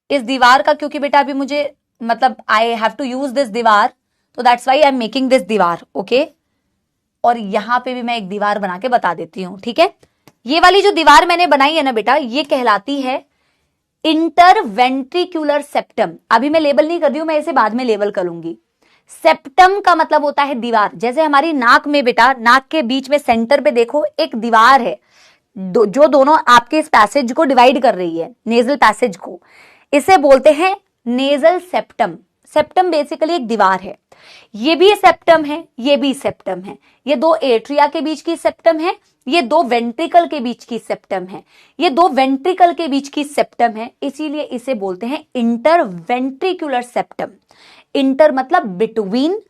इस दीवार का क्योंकि बेटा अभी मुझे मतलब I have to use this दीवार, तो that's why I am making this दीवार, ओके। और यहां पे भी मैं एक दीवार बना के बता देती हूं, ठीक है। ये वाली जो दीवार मैंने बनाई है ना बेटा, ये कहलाती है इंटरवेंट्रिकुलर सेप्टम। अभी मैं लेबल नहीं कर रही हूं, मैं इसे बाद में लेबल करूंगी। सेप्टम का मतलब होता है दीवार। जैसे हमारी नाक में बेटा, नाक के बीच में सेंटर पे देखो एक दीवार है जो दोनों आपके इस पैसेज को डिवाइड कर रही है, नेजल पैसेज को, इसे बोलते हैं नेजल सेप्टम। सेप्टम बेसिकली एक दीवार है। ये भी सेप्टम है, ये भी सेप्टम है। ये दो एट्रिया के बीच की सेप्टम है, ये दो वेंट्रिकल के बीच की सेप्टम है, ये दो वेंट्रिकल के बीच की सेप्टम है, इसीलिए इसे बोलते हैं इंटरवेंट्रिकुलर सेप्टम। इंटर मतलब बिटवीन,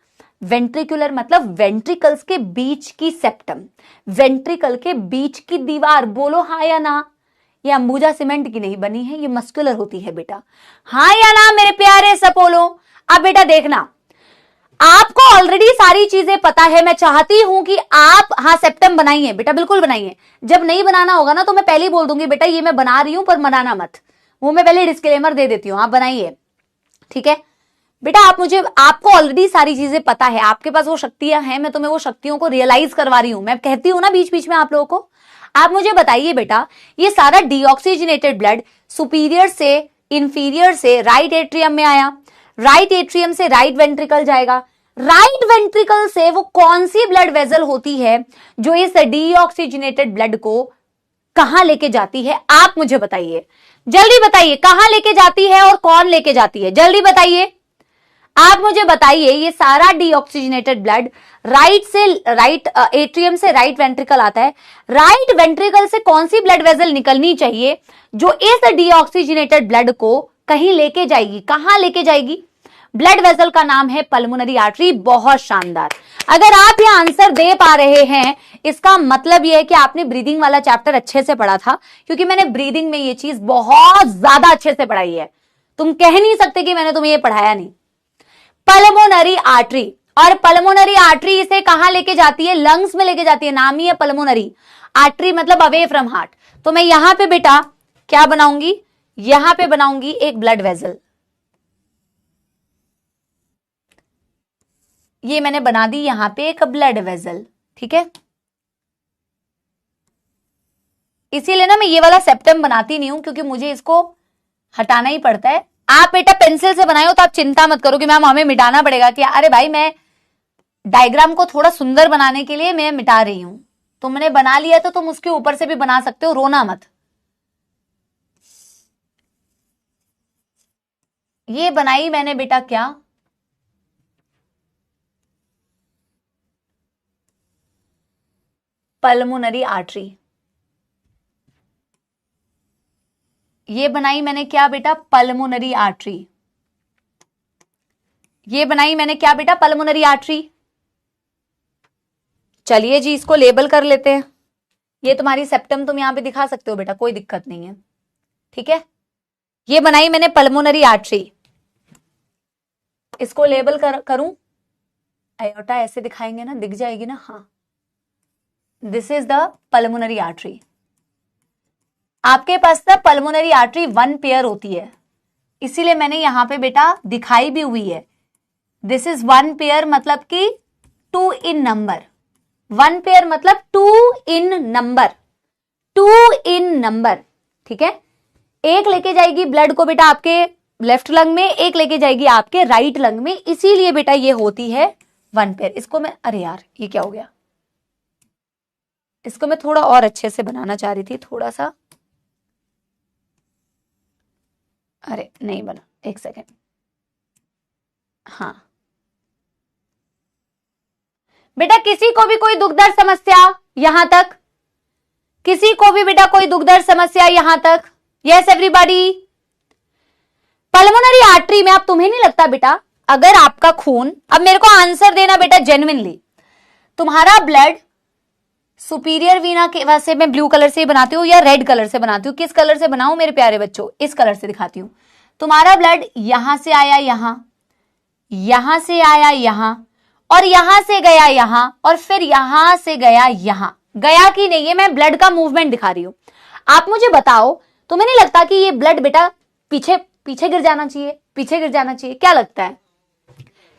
वेंट्रिकुलर मतलब वेंट्रिकल्स के बीच की सेप्टम, वेंट्रिकल के बीच की दीवार। बोलो हाँ या ना। ये अंबुजा सीमेंट की नहीं बनी है, ये मस्कुलर होती है बेटा, हाँ या ना मेरे प्यारे सपोलो। अब बेटा देखना, आपको ऑलरेडी सारी चीजें पता है। मैं चाहती हूं कि आप हाँ सेप्टम बनाइए बेटा, बिल्कुल बनाइए। जब नहीं बनाना होगा ना तो मैं पहले ही बोल दूंगी बेटा ये मैं बना रही हूं पर बनाना मत, वो मैं पहले डिस्क्लेमर दे देती हूं, आप बनाइए, ठीक है बेटा। आपको ऑलरेडी सारी चीजें पता है, आपके पास वो शक्तियां हैं, मैं तुम्हें वो शक्तियों को रियलाइज करवा रही हूं। मैं कहती हूं ना बीच बीच में आप लोगों को। आप मुझे बताइए बेटा, ये सारा डीऑक्सीजनेटेड ब्लड सुपीरियर से इंफीरियर से राइट एट्रियम में आया, राइट एट्रियम से राइट वेंट्रिकल जाएगा, राइट वेंट्रिकल से वो कौन सी ब्लड वेजल होती है जो इस डीऑक्सीजनेटेड ब्लड को कहां लेके जाती है, आप मुझे बताइए, जल्दी बताइए कहां लेके जाती है और कौन लेके जाती है, जल्दी बताइए। आप मुझे बताइए, ये सारा डीऑक्सीजनेटेड ब्लड राइट एट्रियम से राइट वेंट्रिकल आता है, राइट वेंट्रिकल से कौन सी ब्लड वेसल निकलनी चाहिए जो इस डीऑक्सीजनेटेड ब्लड को कहीं लेके जाएगी? कहां लेके जाएगी? ब्लड वेसल का नाम है पल्मोनरी आर्टरी। बहुत शानदार। अगर आप ये आंसर दे पा रहे हैं, इसका मतलब ये है कि आपने ब्रीदिंग वाला चैप्टर अच्छे से पढ़ा था, क्योंकि मैंने ब्रीदिंग में ये चीज बहुत ज्यादा अच्छे से पढ़ाई है। तुम कह नहीं सकते कि मैंने तुम्हें ये पढ़ाया नहीं। पल्मोनरी आर्टरी, और पल्मोनरी आर्टरी इसे कहां लेके जाती है? लंग्स में लेके जाती है। नाम ही है पल्मोनरी आर्टरी, मतलब अवे फ्रॉम हार्ट। तो मैं यहां पे बेटा क्या बनाऊंगी? यहां पे बनाऊंगी एक ब्लड वेसल। ये मैंने बना दी यहां पे एक ब्लड वेसल, ठीक है। इसीलिए ना मैं ये वाला सेप्टम बनाती नहीं हूं, क्योंकि मुझे इसको हटाना ही पड़ता है। आप बेटा पेंसिल से बनाए हो तो आप चिंता मत करो कि मैम हमें मिटाना पड़ेगा, कि अरे भाई मैं डायग्राम को थोड़ा सुंदर बनाने के लिए मैं मिटा रही हूं। तुमने बना लिया तो तुम उसके ऊपर से भी बना सकते हो, रोना मत। ये बनाई मैंने बेटा क्या? Pulmonary artery. ये बनाई मैंने क्या बेटा? Pulmonary artery. ये बनाई मैंने क्या बेटा? Pulmonary artery. चलिए जी, इसको लेबल कर लेते हैं। ये तुम्हारी सेप्टम तुम यहां पे दिखा सकते हो बेटा, कोई दिक्कत नहीं है, ठीक है। ये बनाई मैंने पल्मोनरी आर्टरी। इसको लेबल करूं? आयोटा ऐसे दिखाएंगे ना, दिख जाएगी ना? हाँ, this is the pulmonary artery. आपके पास ना पल्मोनरी आर्टरी 1 पेयर होती है, इसीलिए मैंने यहां पे बेटा दिखाई भी हुई है। दिस इज 1 पेयर, मतलब कि 2 इन नंबर। 1 पेयर मतलब 2 इन नंबर, 2 इन नंबर, ठीक है। एक लेके जाएगी ब्लड को बेटा आपके लेफ्ट लंग में, एक लेके जाएगी आपके राइट लंग में, इसीलिए बेटा ये होती है 1 पेयर। इसको मैं, अरे यार ये क्या हो गया? इसको मैं थोड़ा और अच्छे से बनाना चाह रही थी, थोड़ा सा, अरे नहीं बना, एक सेकेंड। हाँ बेटा, किसी को भी कोई दुख दर्द समस्या यहां तक? किसी को भी बेटा कोई दुख दर्द समस्या यहां तक? Yes everybody. पल्मोनरी आर्टरी में, अब तुम्हें नहीं लगता बेटा अगर आपका खून, अब मेरे को आंसर देना बेटा जेन्युइनली, तुम्हारा ब्लड सुपीरियर वीना के वैसे मैं ब्लू कलर से ही बनाती हूँ या रेड कलर से बनाती हूँ? किस कलर से बनाऊं मेरे प्यारे बच्चों? इस कलर से दिखाती हूँ। तुम्हारा ब्लड यहां से आया यहां, यहां से आया यहां, और यहां से गया यहां, और फिर यहां से गया यहां। गया कि नहीं, ये मैं ब्लड का मूवमेंट दिखा रही हूं। आप मुझे बताओ, तुम्हें नहीं लगता कि ये ब्लड बेटा पीछे पीछे गिर जाना चाहिए? पीछे गिर जाना चाहिए, क्या लगता है?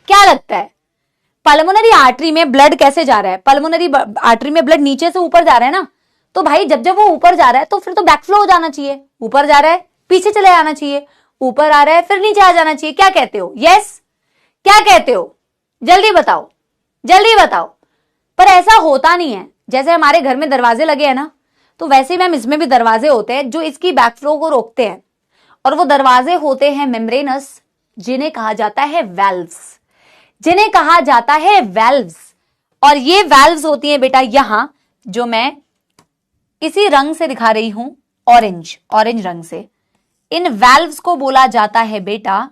क्या लगता है? पल्मोनरी आर्टरी में ब्लड कैसे जा रहा है? पल्मोनरी आर्टरी में ब्लड नीचे से ऊपर जा रहा है ना, तो भाई जब वो ऊपर जा रहा है तो फिर तो बैकफ्लो हो जाना चाहिए। ऊपर जा रहा है, पीछे चले आना चाहिए, ऊपर आ रहा है, फिर नीचे आ जाना चाहिए। क्या कहते हो? यस, क्या कहते हो? जल्दी बताओ, जल्दी बताओ। पर ऐसा होता नहीं है। जैसे हमारे घर में दरवाजे लगे हैं ना, तो वैसे ही मैम इसमें भी दरवाजे होते हैं जो इसकी बैकफ्लो को रोकते हैं, और वो दरवाजे होते हैं मेम्ब्रेनस, जिन्हें कहा जाता है वेल्व्स, जिन्हें कहा जाता है वेल्व्स। और ये वेल्व्स होती हैं बेटा यहां, जो मैं इसी रंग से दिखा रही हूं, ऑरेंज, ऑरेंज रंग से। इन वेल्व्स को बोला जाता है बेटा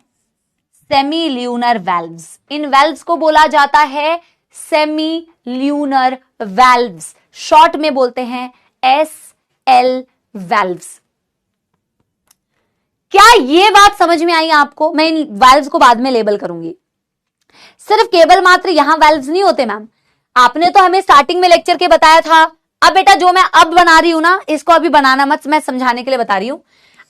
सेमी ल्यूनर वेल्व्स। इन वेल्व्स को बोला जाता है सेमी ल्यूनर वेल्व्स, शॉर्ट में बोलते हैं SL वेल्व्स। क्या ये बात समझ में आई आपको? मैं इन वेल्व्स को बाद में लेबल करूंगी। सिर्फ केवल मात्र यहां वेल्व्स नहीं होते मैम, आपने तो हमें स्टार्टिंग में लेक्चर के बताया था। अब बेटा जो मैं अब बना रही हूं ना, इसको अभी बनाना मत, मैं समझाने के लिए बता रही हूं।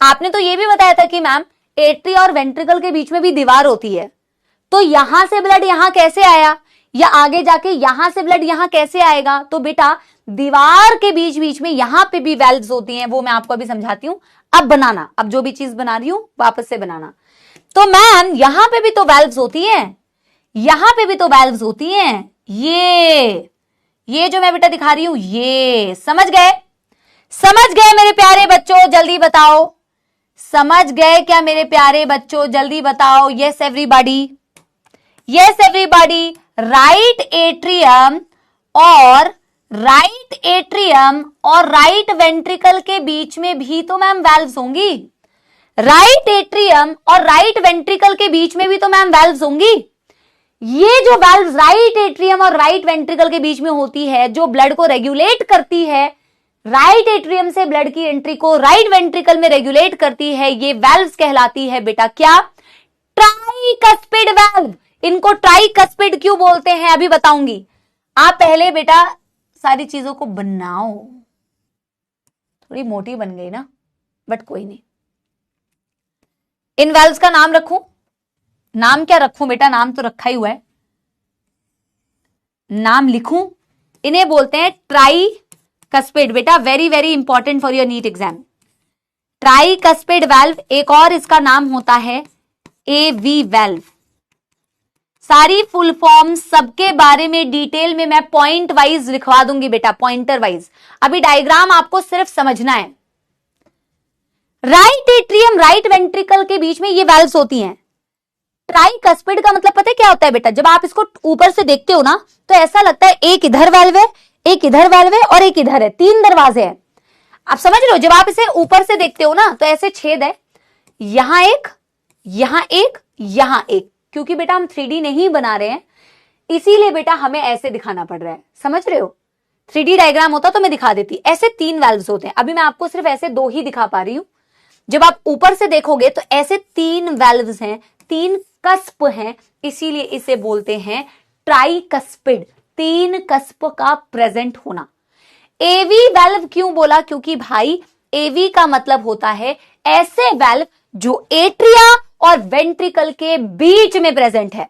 आपने तो ये भी बताया था कि मैम एट्री और वेंट्रिकल के बीच में भी दीवार होती है, तो यहां से ब्लड यहां कैसे आया, या आगे जाके यहां से ब्लड यहां कैसे आएगा? तो बेटा दीवार के बीच बीच में यहां पे भी वेल्व्स होती हैं, वो मैं आपको अभी समझाती हूं। अब बनाना, अब जो भी चीज बना रही हूं वापस से बनाना। तो मैम यहां पे भी तो वेल्व्स होती हैं, यहां पे भी तो वेल्व्स होती हैं। ये जो मैं बेटा दिखा रही हूं, ये समझ गए? समझ गए मेरे प्यारे बच्चों? जल्दी बताओ, समझ गए क्या मेरे प्यारे बच्चों? जल्दी बताओ। Yes everybody, yes everybody, right atrium और राइट वेंट्रिकल के बीच में भी तो मैम वैल्व्स होंगी। राइट एट्रियम और राइट वेंट्रिकल के बीच में भी तो मैम वैल्व्स होंगी। ये जो वैल्व्स राइट एट्रियम और राइट वेंट्रिकल के बीच में होती है, जो ब्लड को रेगुलेट करती है, राइट एट्रियम से ब्लड की एंट्री को राइट वेंट्रिकल में रेगुलेट करती है, ये वैल्व्स कहलाती है बेटा क्या? Tricuspid valve. इनको ट्राइकस्पिड क्यों बोलते हैं अभी बताऊंगी। आप पहले बेटा सारी चीजों को बनाओ। थोड़ी मोटी बन गई ना, बट कोई नहीं। इन वैल्व्स का नाम रखूं? नाम क्या रखूं बेटा? नाम तो रखा ही हुआ है, नाम लिखूं? इन्हें बोलते हैं ट्राइकस्पिड बेटा, very very important for your NEET exam. Tricuspid valve, एक और इसका नाम होता है एवी वैल्व। सारी फुल फॉर्म सबके बारे में डिटेल में मैं पॉइंट वाइज लिखवा दूंगी बेटा, पॉइंटर वाइज। अभी डायग्राम आपको सिर्फ समझना है। राइट एट्रियम राइट वेंट्रिकल के बीच में ये वैल्व्स होती हैं। ट्राइकस्पिड का मतलब पता है क्या होता है बेटा? जब आप इसको ऊपर से देखते हो ना, तो ऐसा लगता है एक इधर वैल्व है, एक इधर वैल्व है और एक इधर है, 3 दरवाजे हैं। आप समझ रहे हो? जब आप इसे ऊपर से देखते हो ना, तो ऐसे छेद है, यहां एक, यहां एक, यहां एक। क्योंकि बेटा हम 3D नहीं बना रहे हैं, इसीलिए बेटा हमें ऐसे दिखाना पड़ रहा है। समझ रहे हो? 3D डायग्राम होता तो मैं दिखा देती। ऐसे 3 वैल्व्स होते हैं, अभी मैं आपको सिर्फ ऐसे 2 ही दिखा पा रही हूं। जब आप ऊपर से देखोगे तो ऐसे 3 वैल्व्स हैं, 3 कस्प हैं, इसीलिए इसे बोलते हैं ट्राइकस्पिड, 3 कस्प का प्रेजेंट होना। एवी वैल्व क्यों बोला? क्योंकि भाई एवी का मतलब होता है ऐसे वैल्व जो एट्रिया और वेंट्रिकल के बीच में प्रेजेंट है।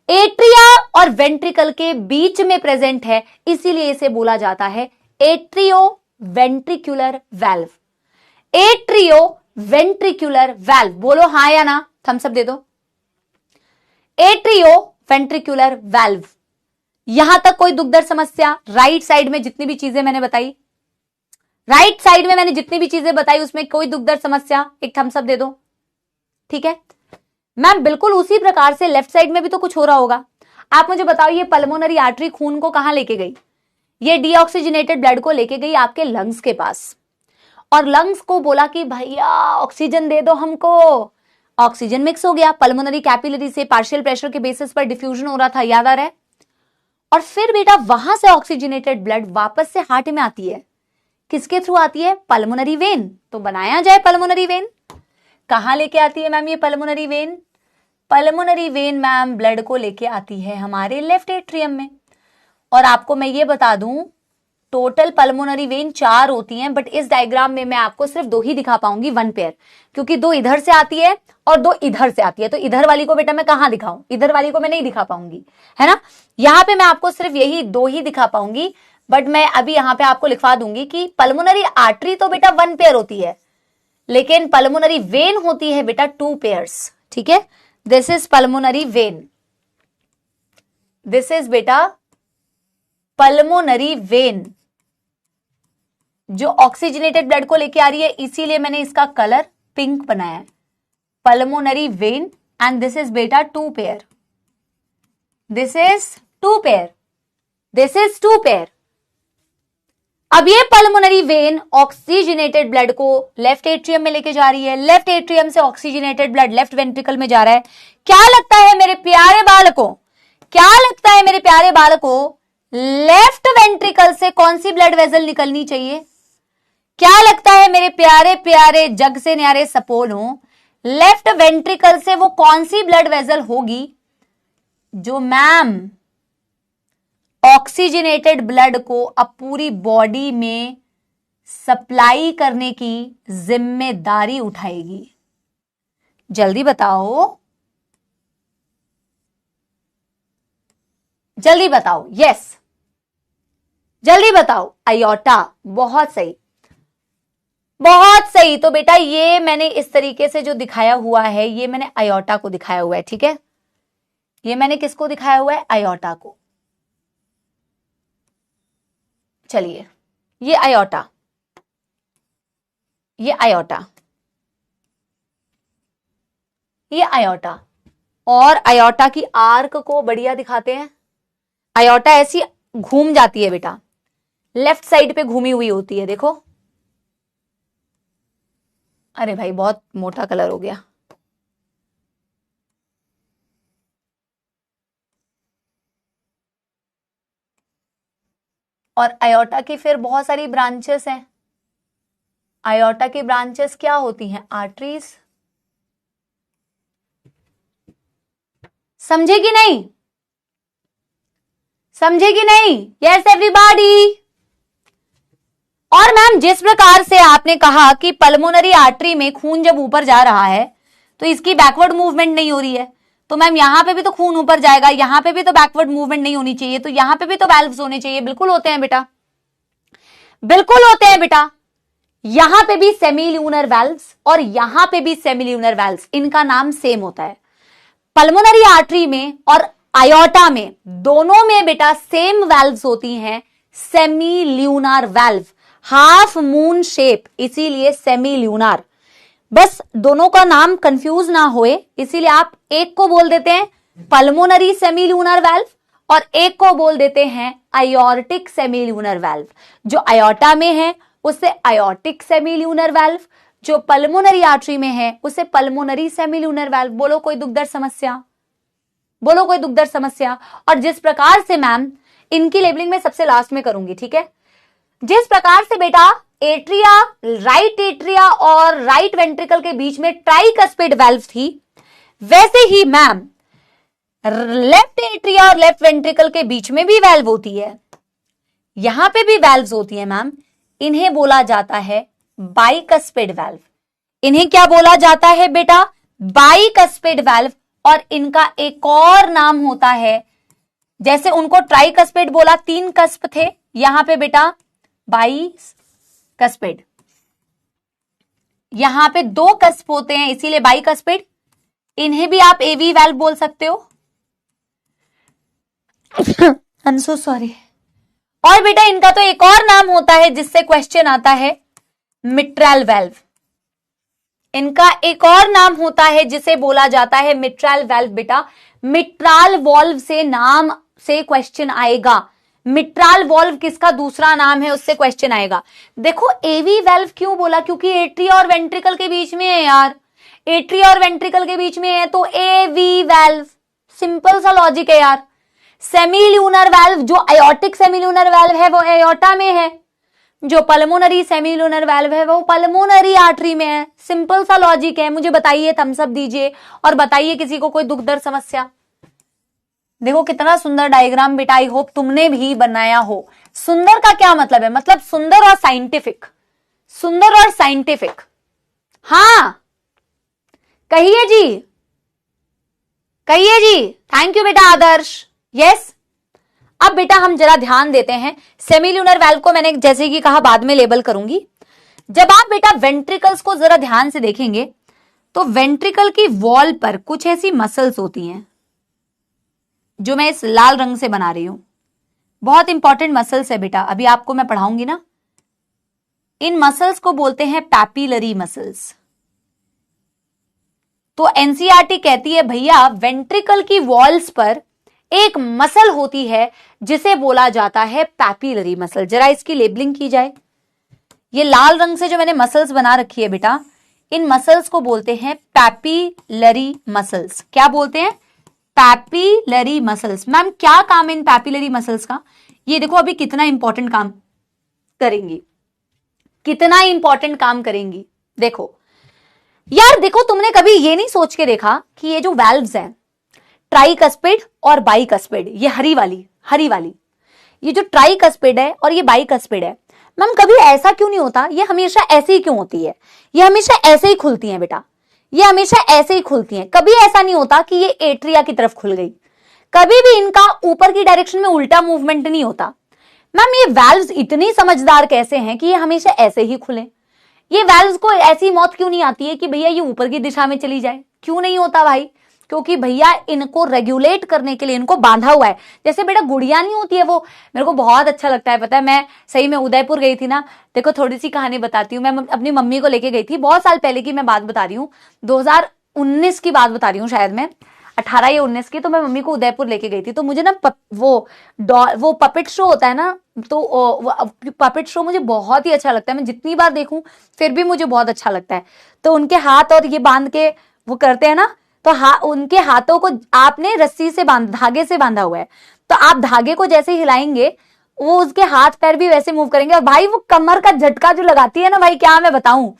एट्रिया और वेंट्रिकल के बीच में प्रेजेंट है, इसीलिए इसे बोला जाता है atrio ventricular valve. Atrio ventricular valve, बोलो हाँ या ना, थम्स अप दे दो। Atrio ventricular valve. यहां तक कोई दुखदर समस्या? राइट साइड में जितनी भी चीजें मैंने बताई, राइट साइड में मैंने जितनी भी चीजें बताई उसमें कोई दुखदर समस्या? एक थम्स अप दे दो। ठीक है मैम, बिल्कुल उसी प्रकार से लेफ्ट साइड में भी तो कुछ हो रहा होगा। आप मुझे बताओ, ये पल्मोनरी आर्टरी खून को कहां लेके गई? ये डीऑक्सीजनेटेड ब्लड को लेके गई आपके लंग्स के पास, और लंग्स को बोला कि भैया ऑक्सीजन दे दो हमको। ऑक्सीजन मिक्स हो गया, पल्मोनरी कैपिलरी से पार्शियल प्रेशर के बेसिस पर डिफ्यूजन हो रहा था, याद आ रहा है? और फिर बेटा वहां से ऑक्सीजनेटेड ब्लड वापस से हार्ट में आती है। किसके थ्रू आती है? Pulmonary vein. तो बनाया जाए पल्मोनरी वेन। कहां लेके आती है मैम ये pulmonary vein? Pulmonary vein ma'am blood को लेके आती है हमारे लेफ्ट एट्रियम में। और आपको मैं ये बता दूं, टोटल पल्मोनरी वेन 4 होती हैं, बट इस डायग्राम में मैं आपको सिर्फ 2 ही दिखा पाऊंगी, 1 पेयर, क्योंकि 2 इधर से आती है और 2 इधर से आती है। तो इधर वाली को बेटा मैं कहां दिखाऊं? इधर वाली को मैं नहीं दिखा पाऊंगी, है ना? यहां पे मैं आपको सिर्फ यही 2 ही दिखा पाऊंगी, बट मैं अभी यहां पे आपको लिखवा दूंगी कि पल्मोनरी आर्टरी तो बेटा 1 पेयर होती है, लेकिन पल्मोनरी वेन होती है बेटा 2 पेयर्स। ठीक है, this is pulmonary vein, this is बेटा पल्मोनरी वेन जो ऑक्सीजनेटेड ब्लड को लेके आ रही है, इसीलिए मैंने इसका कलर पिंक बनाया है। Pulmonary vein, and this is बेटा 2 pair, this is 2 pair, this is 2 pair. अब ये पल्मोनरी वेन ऑक्सीजनेटेड ब्लड को लेफ्ट एट्रियम में लेके जा रही है, लेफ्ट एट्रियम से ऑक्सीजनेटेड ब्लड लेफ्ट वेंट्रिकल में जा रहा है। क्या लगता है मेरे प्यारे बालकों, क्या लगता है मेरे प्यारे बालकों, लेफ्ट वेंट्रिकल से कौन सी ब्लड वेसल निकलनी चाहिए? क्या लगता है मेरे प्यारे प्यारे जग से न्यारे सपोलों, लेफ्ट वेंट्रिकल से वो कौन सी ब्लड वेसल होगी जो मैम ऑक्सीजनेटेड ब्लड को अब पूरी बॉडी में सप्लाई करने की जिम्मेदारी उठाएगी? जल्दी बताओ, जल्दी बताओ, यस जल्दी बताओ। अयोटा, बहुत सही, बहुत सही। तो बेटा ये मैंने इस तरीके से जो दिखाया हुआ है, ये मैंने अयोटा को दिखाया हुआ है। ठीक है, ये मैंने किसको दिखाया हुआ है? अयोटा को। चलिए, ये अयोटा, ये अयोटा, ये अयोटा, और आयोटा की आर्क को बढ़िया दिखाते हैं। आयोटा ऐसी घूम जाती है बेटा, लेफ्ट साइड पे घूमी हुई होती है, देखो। अरे भाई बहुत मोटा कलर हो गया। और आयोटा की फिर बहुत सारी ब्रांचेस हैं। आयोटा की ब्रांचेस क्या होती हैं? आर्टरीज। समझे कि नहीं? समझे कि नहीं? Yes everybody. और मैम जिस प्रकार से आपने कहा कि पल्मोनरी आर्टरी में खून जब ऊपर जा रहा है तो इसकी बैकवर्ड मूवमेंट नहीं हो रही है, तो मैम यहां पे भी तो खून ऊपर जाएगा, यहां पे भी तो बैकवर्ड मूवमेंट नहीं होनी चाहिए, तो यहां पे भी तो वैल्व्स होने चाहिए। बिल्कुल होते हैं बेटा, बिल्कुल होते हैं बेटा। यहां पे भी सेमील्यूनर वैल्व्स और यहां पे भी सेमील्यूनर वैल्व्स, इनका नाम सेम होता है। पल्मोनरी आर्टरी में और आयोटा में, दोनों में बेटा सेम वैल्व्स होती हैं, सेमील्यूनर वैल्व, हाफ मून शेप, इसीलिए सेमील्यूनर। बस दोनों का नाम कंफ्यूज ना होए, इसीलिए आप एक को बोल देते हैं पल्मोनरी सेमील्यूनर वैल्व और एक को बोल देते हैं आयोर्टिक सेमील्यूनर वैल्व। जो आयोटा में है उसे आयोटिक सेमील्यूनर वैल्व, जो पल्मोनरी आर्टरी में है उसे पल्मोनरी सेमील्यूनर वैल्व। बोलो कोई दुखदर्द समस्या? बोलो कोई दुखदर्द समस्या? और जिस प्रकार से मैम इनकी लेबलिंग में सबसे लास्ट में करूंगी, ठीक है। जिस प्रकार से बेटा एट्रिया, राइट एट्रिया और राइट वेंट्रिकल के बीच में ट्राइकस्पिड वैल्व थी, वैसे ही मैम लेफ्ट एट्रिया और लेफ्ट वेंट्रिकल के बीच में भी वैल्व होती है, यहां पे भी वैल्व्स होती है मैम। इन्हें बोला जाता है बाइकस्पिड वैल्व। इन्हें क्या बोला जाता है बेटा? Bicuspid valve. और इनका एक और नाम होता है, जैसे उनको ट्राइकस्पिड बोला, 3 कस्प थे, यहां पे बेटा बाइकस्पिड। यहां पे 2 कस्प होते हैं, इसीलिए बाइकस्पिड। इन्हें भी आप एवी वैल्व बोल सकते हो। आई एम सो सॉरी। और बेटा इनका तो एक और नाम होता है जिससे क्वेश्चन आता है, मिट्रल वैल्व। इनका एक और नाम होता है जिसे बोला जाता है मिट्रल वैल्व। बेटा मिट्रल वॉल्व से नाम से क्वेश्चन आएगा। मिट्रल वॉल्व किसका दूसरा नाम है, उससे क्वेश्चन आएगा। देखो एवी वैल्व क्यों बोला? क्योंकि एट्रिया और वेंट्रिकल के बीच में है यार, एट्रिया और वेंट्रिकल के बीच में है तो एवी वैल्व। सिंपल सा लॉजिक है यार। सेमील्यूनर वैल्व, जो आयोटिक सेमील्यूनर वैल्व है वो आयोटा में है, जो पल्मोनरी सेमील्यूनर वैल्व है वो पल्मोनरी आर्टरी में है। सिंपल सा लॉजिक है। मुझे बताइए, थम्स अप दीजिए और बताइए किसी को कोई दुख दर्द समस्या। देखो कितना सुंदर डायग्राम बेटा, आई होप तुमने भी बनाया हो। सुंदर का क्या मतलब है? मतलब सुंदर और साइंटिफिक, सुंदर और साइंटिफिक। हाँ कहिए जी, कहिए जी। थैंक यू बेटा आदर्श। यस अब बेटा हम जरा ध्यान देते हैं। सेमील्यूनर वैल्व को मैंने जैसे कि कहा बाद में लेबल करूंगी। जब आप बेटा वेंट्रिकल्स को जरा ध्यान से देखेंगे तो वेंट्रिकल की वॉल पर कुछ ऐसी मसल्स होती हैं जो मैं इस लाल रंग से बना रही हूं। बहुत इंपॉर्टेंट मसल्स है बेटा, अभी आपको मैं पढ़ाऊंगी ना। इन मसल्स को बोलते हैं पैपिलरी मसल्स। तो एनसीईआरटी कहती है भैया वेंट्रिकल की वॉल्स पर एक मसल होती है जिसे बोला जाता है पैपिलरी मसल। जरा इसकी लेबलिंग की जाए। ये लाल रंग से जो मैंने मसल्स बना रखी है बेटा, इन मसल्स को बोलते हैं पैपिलरी मसल्स। क्या बोलते हैं? Papillary muscles. मैम क्या काम है इन पैपिलरी मसल्स का? ये देखो अभी कितना इंपॉर्टेंट काम करेंगी, कितना इंपॉर्टेंट काम करेंगी। देखो यार, देखो तुमने कभी ये नहीं सोच के देखा कि ये जो वैल्व्स हैं ट्राइकस्पिड और बाइकस्पिड, ये हरी वाली ये जो ट्राइकस्पिड है और ये बाइकस्पिड है, मैम कभी ऐसा क्यों नहीं होता? ये हमेशा ऐसे ही क्यों होती है? ये हमेशा ऐसे ही खुलती हैं बेटा, ये हमेशा ऐसे ही खुलती हैं। कभी ऐसा नहीं होता कि ये एट्रिया की तरफ खुल गई। कभी भी इनका ऊपर की डायरेक्शन में उल्टा मूवमेंट नहीं होता। मैम ये वैल्व्स इतनी समझदार कैसे हैं कि ये हमेशा ऐसे ही खुले? ये वैल्व्स को ऐसी मौत क्यों नहीं आती है कि भैया ये ऊपर की दिशा में चली जाए? क्यों नहीं होता भाई? क्योंकि भैया इनको रेगुलेट करने के लिए इनको बांधा हुआ है। जैसे बेटा गुड़िया नहीं होती है, वो मेरे को बहुत अच्छा लगता है। पता है मैं सही में उदयपुर गई थी ना, देखो थोड़ी सी कहानी बताती हूँ। मैं अपनी मम्मी को लेके गई थी, बहुत साल पहले की मैं बात बता रही हूँ, 2019 की बात बता रही हूँ शायद मैं। 18 या 19 की, तो मैं मम्मी को उदयपुर लेके गई थी। तो मुझे ना वो पपेट शो होता है ना, तो पपेट शो मुझे बहुत ही अच्छा लगता है। मैं जितनी बार देखूं फिर भी मुझे बहुत अच्छा लगता है। तो उनके हाथ और ये बांध के वो करते हैं ना, तो उनके हाथों को आपने रस्सी से धागे से बांधा हुआ है, तो आप धागे को जैसे हिलाएंगे वो उसके हाथ पैर भी वैसे मूव करेंगे। और भाई वो कमर का झटका जो लगाती है ना भाई, क्या मैं बताऊं,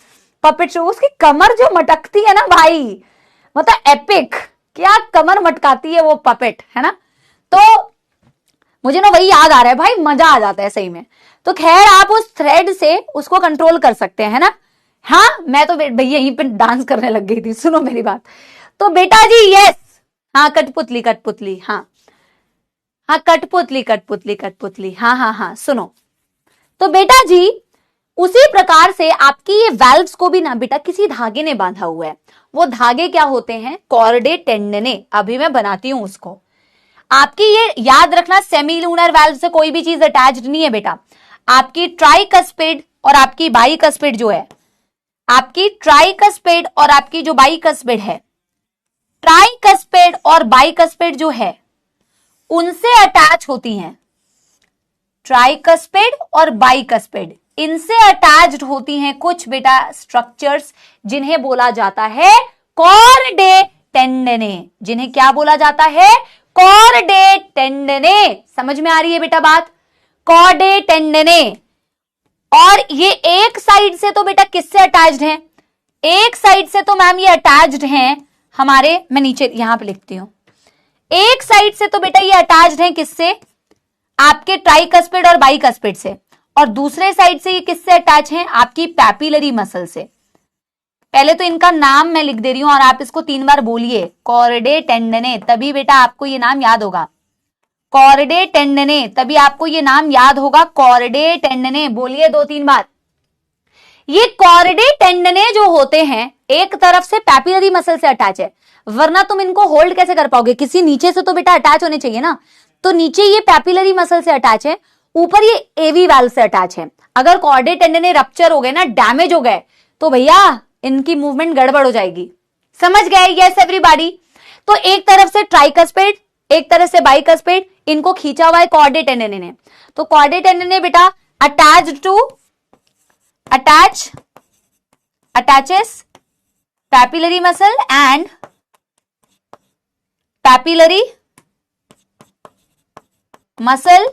पपेट शो, उसकी कमर जो मटकती है ना भाई, मतलब एपिक, क्या कमर मटकाती है वो पपेट, है ना। तो मुझे ना वही याद आ रहा है भाई, मजा आ जाता है सही में। तो खैर आप उस थ्रेड से उसको कंट्रोल कर सकते हैं ना। हाँ मैं तो भैया यहीं पे डांस करने लग गई थी, सुनो मेरी बात। तो बेटा जी यस, हाँ कठपुतली कठपुतली, हाँ हाँ कठपुतली कठपुतली कठपुतली, हाँ हाँ हाँ सुनो। तो बेटा जी उसी प्रकार से आपकी ये वेल्व्स को भी ना बेटा किसी धागे ने बांधा हुआ है। वो धागे क्या होते हैं, कॉर्डे टेंडने। अभी मैं बनाती हूं उसको। आपकी ये याद रखना, सेमीलूनर वेल्व से कोई भी चीज अटैच्ड नहीं है बेटा। आपकी ट्राइकस्पिड और आपकी बाइकस्पिड जो है, आपकी ट्राइकस्पिड और आपकी जो बाइकस्पिड है, ट्राइकस्पिड और बाइकस्पिड जो है उनसे अटैच होती हैं। ट्राइकस्पिड और बाइकस्पिड इनसे अटैच्ड होती हैं कुछ बेटा स्ट्रक्चर्स, जिन्हें बोला जाता है कॉर्डे टेंडने। जिन्हें क्या बोला जाता है, कॉर्डे टेंडने। समझ में आ रही है बेटा बात, कॉर्डे टेंडने। और ये एक साइड से तो बेटा किससे अटैच्ड हैं, एक साइड से तो मैम ये अटैच्ड हैं हमारे, मैं नीचे यहां पे लिखती हूं, एक साइड से तो बेटा ये अटैच्ड हैं किससे, आपके ट्राइकस्पिड और बाइकस्पिड से। और दूसरे साइड से ये किससे अटैच हैं, आपकी पैपिलरी मसल से। पहले तो इनका नाम मैं लिख दे रही हूं और आप इसको 3 बार बोलिए, कॉर्डे टेंडने, तभी बेटा आपको ये नाम याद होगा। कॉर्डे टेंडने, तभी आपको ये नाम याद होगा, कॉर्डे टेंडने, बोलिए 2-3 बार। ये कॉर्डे टेंडने जो होते हैं एक तरफ से पैपिलरी मसल से अटैच है, वरना तुम इनको होल्ड कैसे कर पाओगे, किसी नीचे से तो बेटा अटैच होने चाहिए ना। तो नीचे ये पैपिलरी मसल से अटैच है, ऊपर ये एवी वाल्व से अटैच है। अगर कॉर्डे टेंडने रप्चर हो गए ना, डैमेज हो गए, तो भैया इनकी मूवमेंट गड़बड़ हो जाएगी। समझ गए, यस एवरीबॉडी। तो एक तरफ से ट्राइकस्पिड, एक तरफ से बाइकस्पिड, इनको खींचा हुआ है कॉर्डे टेंडने ने। तो कॉर्डे टेंडने बेटा attaches papillary muscle and papillary muscle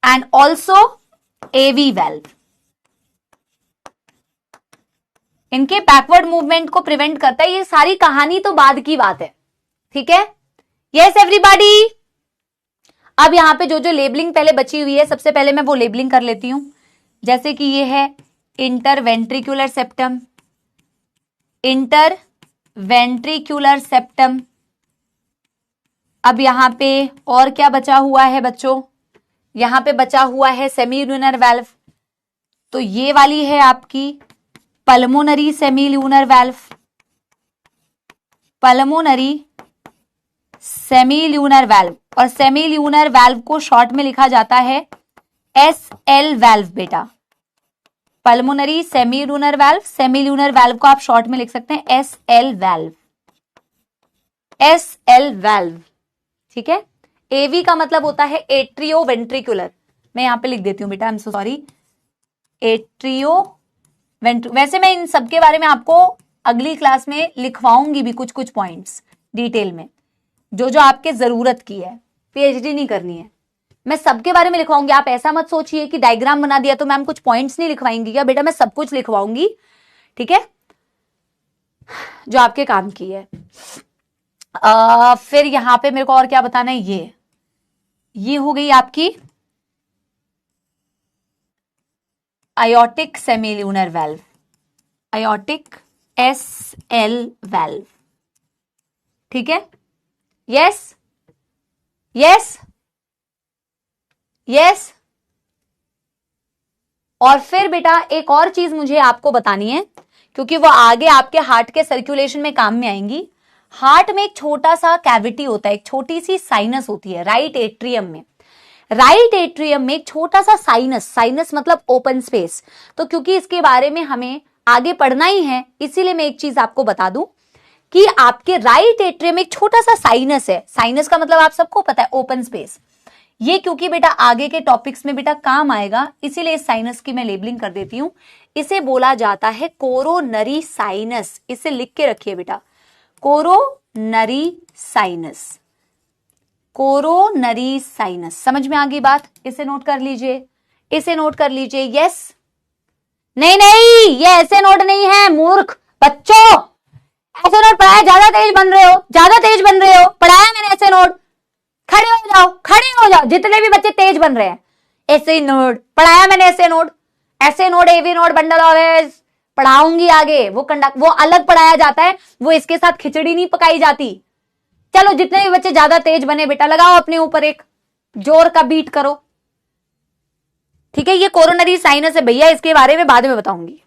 and also AV valve। इनके बैकवर्ड मूवमेंट को प्रिवेंट करता है। ये सारी कहानी तो बाद की बात है, ठीक है। Yes everybody. अब यहां पे जो जो लेबलिंग पहले बची हुई है, सबसे पहले मैं वो लेबलिंग कर लेती हूं। जैसे कि ये है इंटरवेंट्रिकुलर सेप्टम, इंटरवेंट्रिकुलर सेप्टम। अब यहां पे और क्या बचा हुआ है बच्चों, यहां पे बचा हुआ है सेमील्यूनर वाल्व। तो ये वाली है आपकी पल्मोनरी सेमील्यूनर वाल्व, पल्मोनरी सेमील्यूनर वाल्व। और सेमील्यूनर वाल्व को शॉर्ट में लिखा जाता है SL वाल्व बेटा, पल्मोनरी सेमील्यूनर वाल्व। सेमील्यूनर वाल्व को आप शॉर्ट में लिख सकते हैं SL वाल्व, SL वाल्व, ठीक है। AV का मतलब होता है एट्रियोवेंट्रिकुलर, मैं यहां पे लिख देती हूं बेटा, आई एम सो सॉरी, वैसे मैं इन सब के बारे में आपको अगली क्लास में लिखवाऊंगी भी कुछ कुछ पॉइंट्स डिटेल में, जो जो आपके जरूरत की है, PhD नहीं करनी है, मैं सबके बारे में लिखवाऊंगी। आप ऐसा मत सोचिए कि डायग्राम बना दिया तो मैम कुछ पॉइंट्स नहीं लिखवाएंगी क्या, बेटा मैं सब कुछ लिखवाऊंगी, ठीक है, जो आपके काम की है। फिर यहां पे मेरे को और क्या बताना है, ये हो गई आपकी aortic सेमील्यूनर valve, aortic SL valve, ठीक है। Yes yes yes. और फिर बेटा एक और चीज मुझे आपको बतानी है, क्योंकि वो आगे आपके हार्ट के सर्कुलेशन में काम में आएंगी। हार्ट में एक छोटा सा कैविटी होता है, एक छोटी सी साइनस होती है राइट एट्रियम में। राइट एट्रियम में एक छोटा सा साइनस, साइनस मतलब ओपन स्पेस। तो क्योंकि इसके बारे में हमें आगे पढ़ना ही है, इसीलिए मैं एक चीज आपको बता दूं कि आपके राइट एट्रियम एक छोटा सा साइनस है। साइनस का मतलब आप सबको पता है ओपन स्पेस। ये क्योंकि बेटा आगे के टॉपिक्स में बेटा काम आएगा, इसीलिए इस साइनस की मैं लेबलिंग कर देती हूं। इसे बोला जाता है कोरोनरी साइनस। इसे लिख के रखिए बेटा, कोरोनरी साइनस। कोरोनरी साइनस, समझ में आ गई बात? इसे नोट कर लीजिए, इसे नोट कर लीजिए। यस, नहीं नहीं, ये ऐसे नोट नहीं है मूर्ख बच्चों। ऐसे नोट पढ़ाया, ज्यादा तेज बन रहे हो, ज्यादा तेज बन रहे हो। पढ़ाया मैंने ऐसे नोट, खड़े हो जाओ, खड़े हो जाओ। जितने भी बच्चे तेज बन रहे हैं, ऐसे नोट पढ़ाया मैंने, ऐसे नोट, ऐसे note, AV note, bundle of पढ़ाऊंगी आगे। वो अलग पढ़ाया जाता है, वो इसके साथ खिचड़ी नहीं पकाई जाती। चलो, जितने भी बच्चे ज्यादा तेज बने बेटा, लगाओ अपने ऊपर एक जोर का बीट करो, ठीक है? ये कोरोनरी साइनस है भैया, इसके बारे में बाद में बताऊंगी।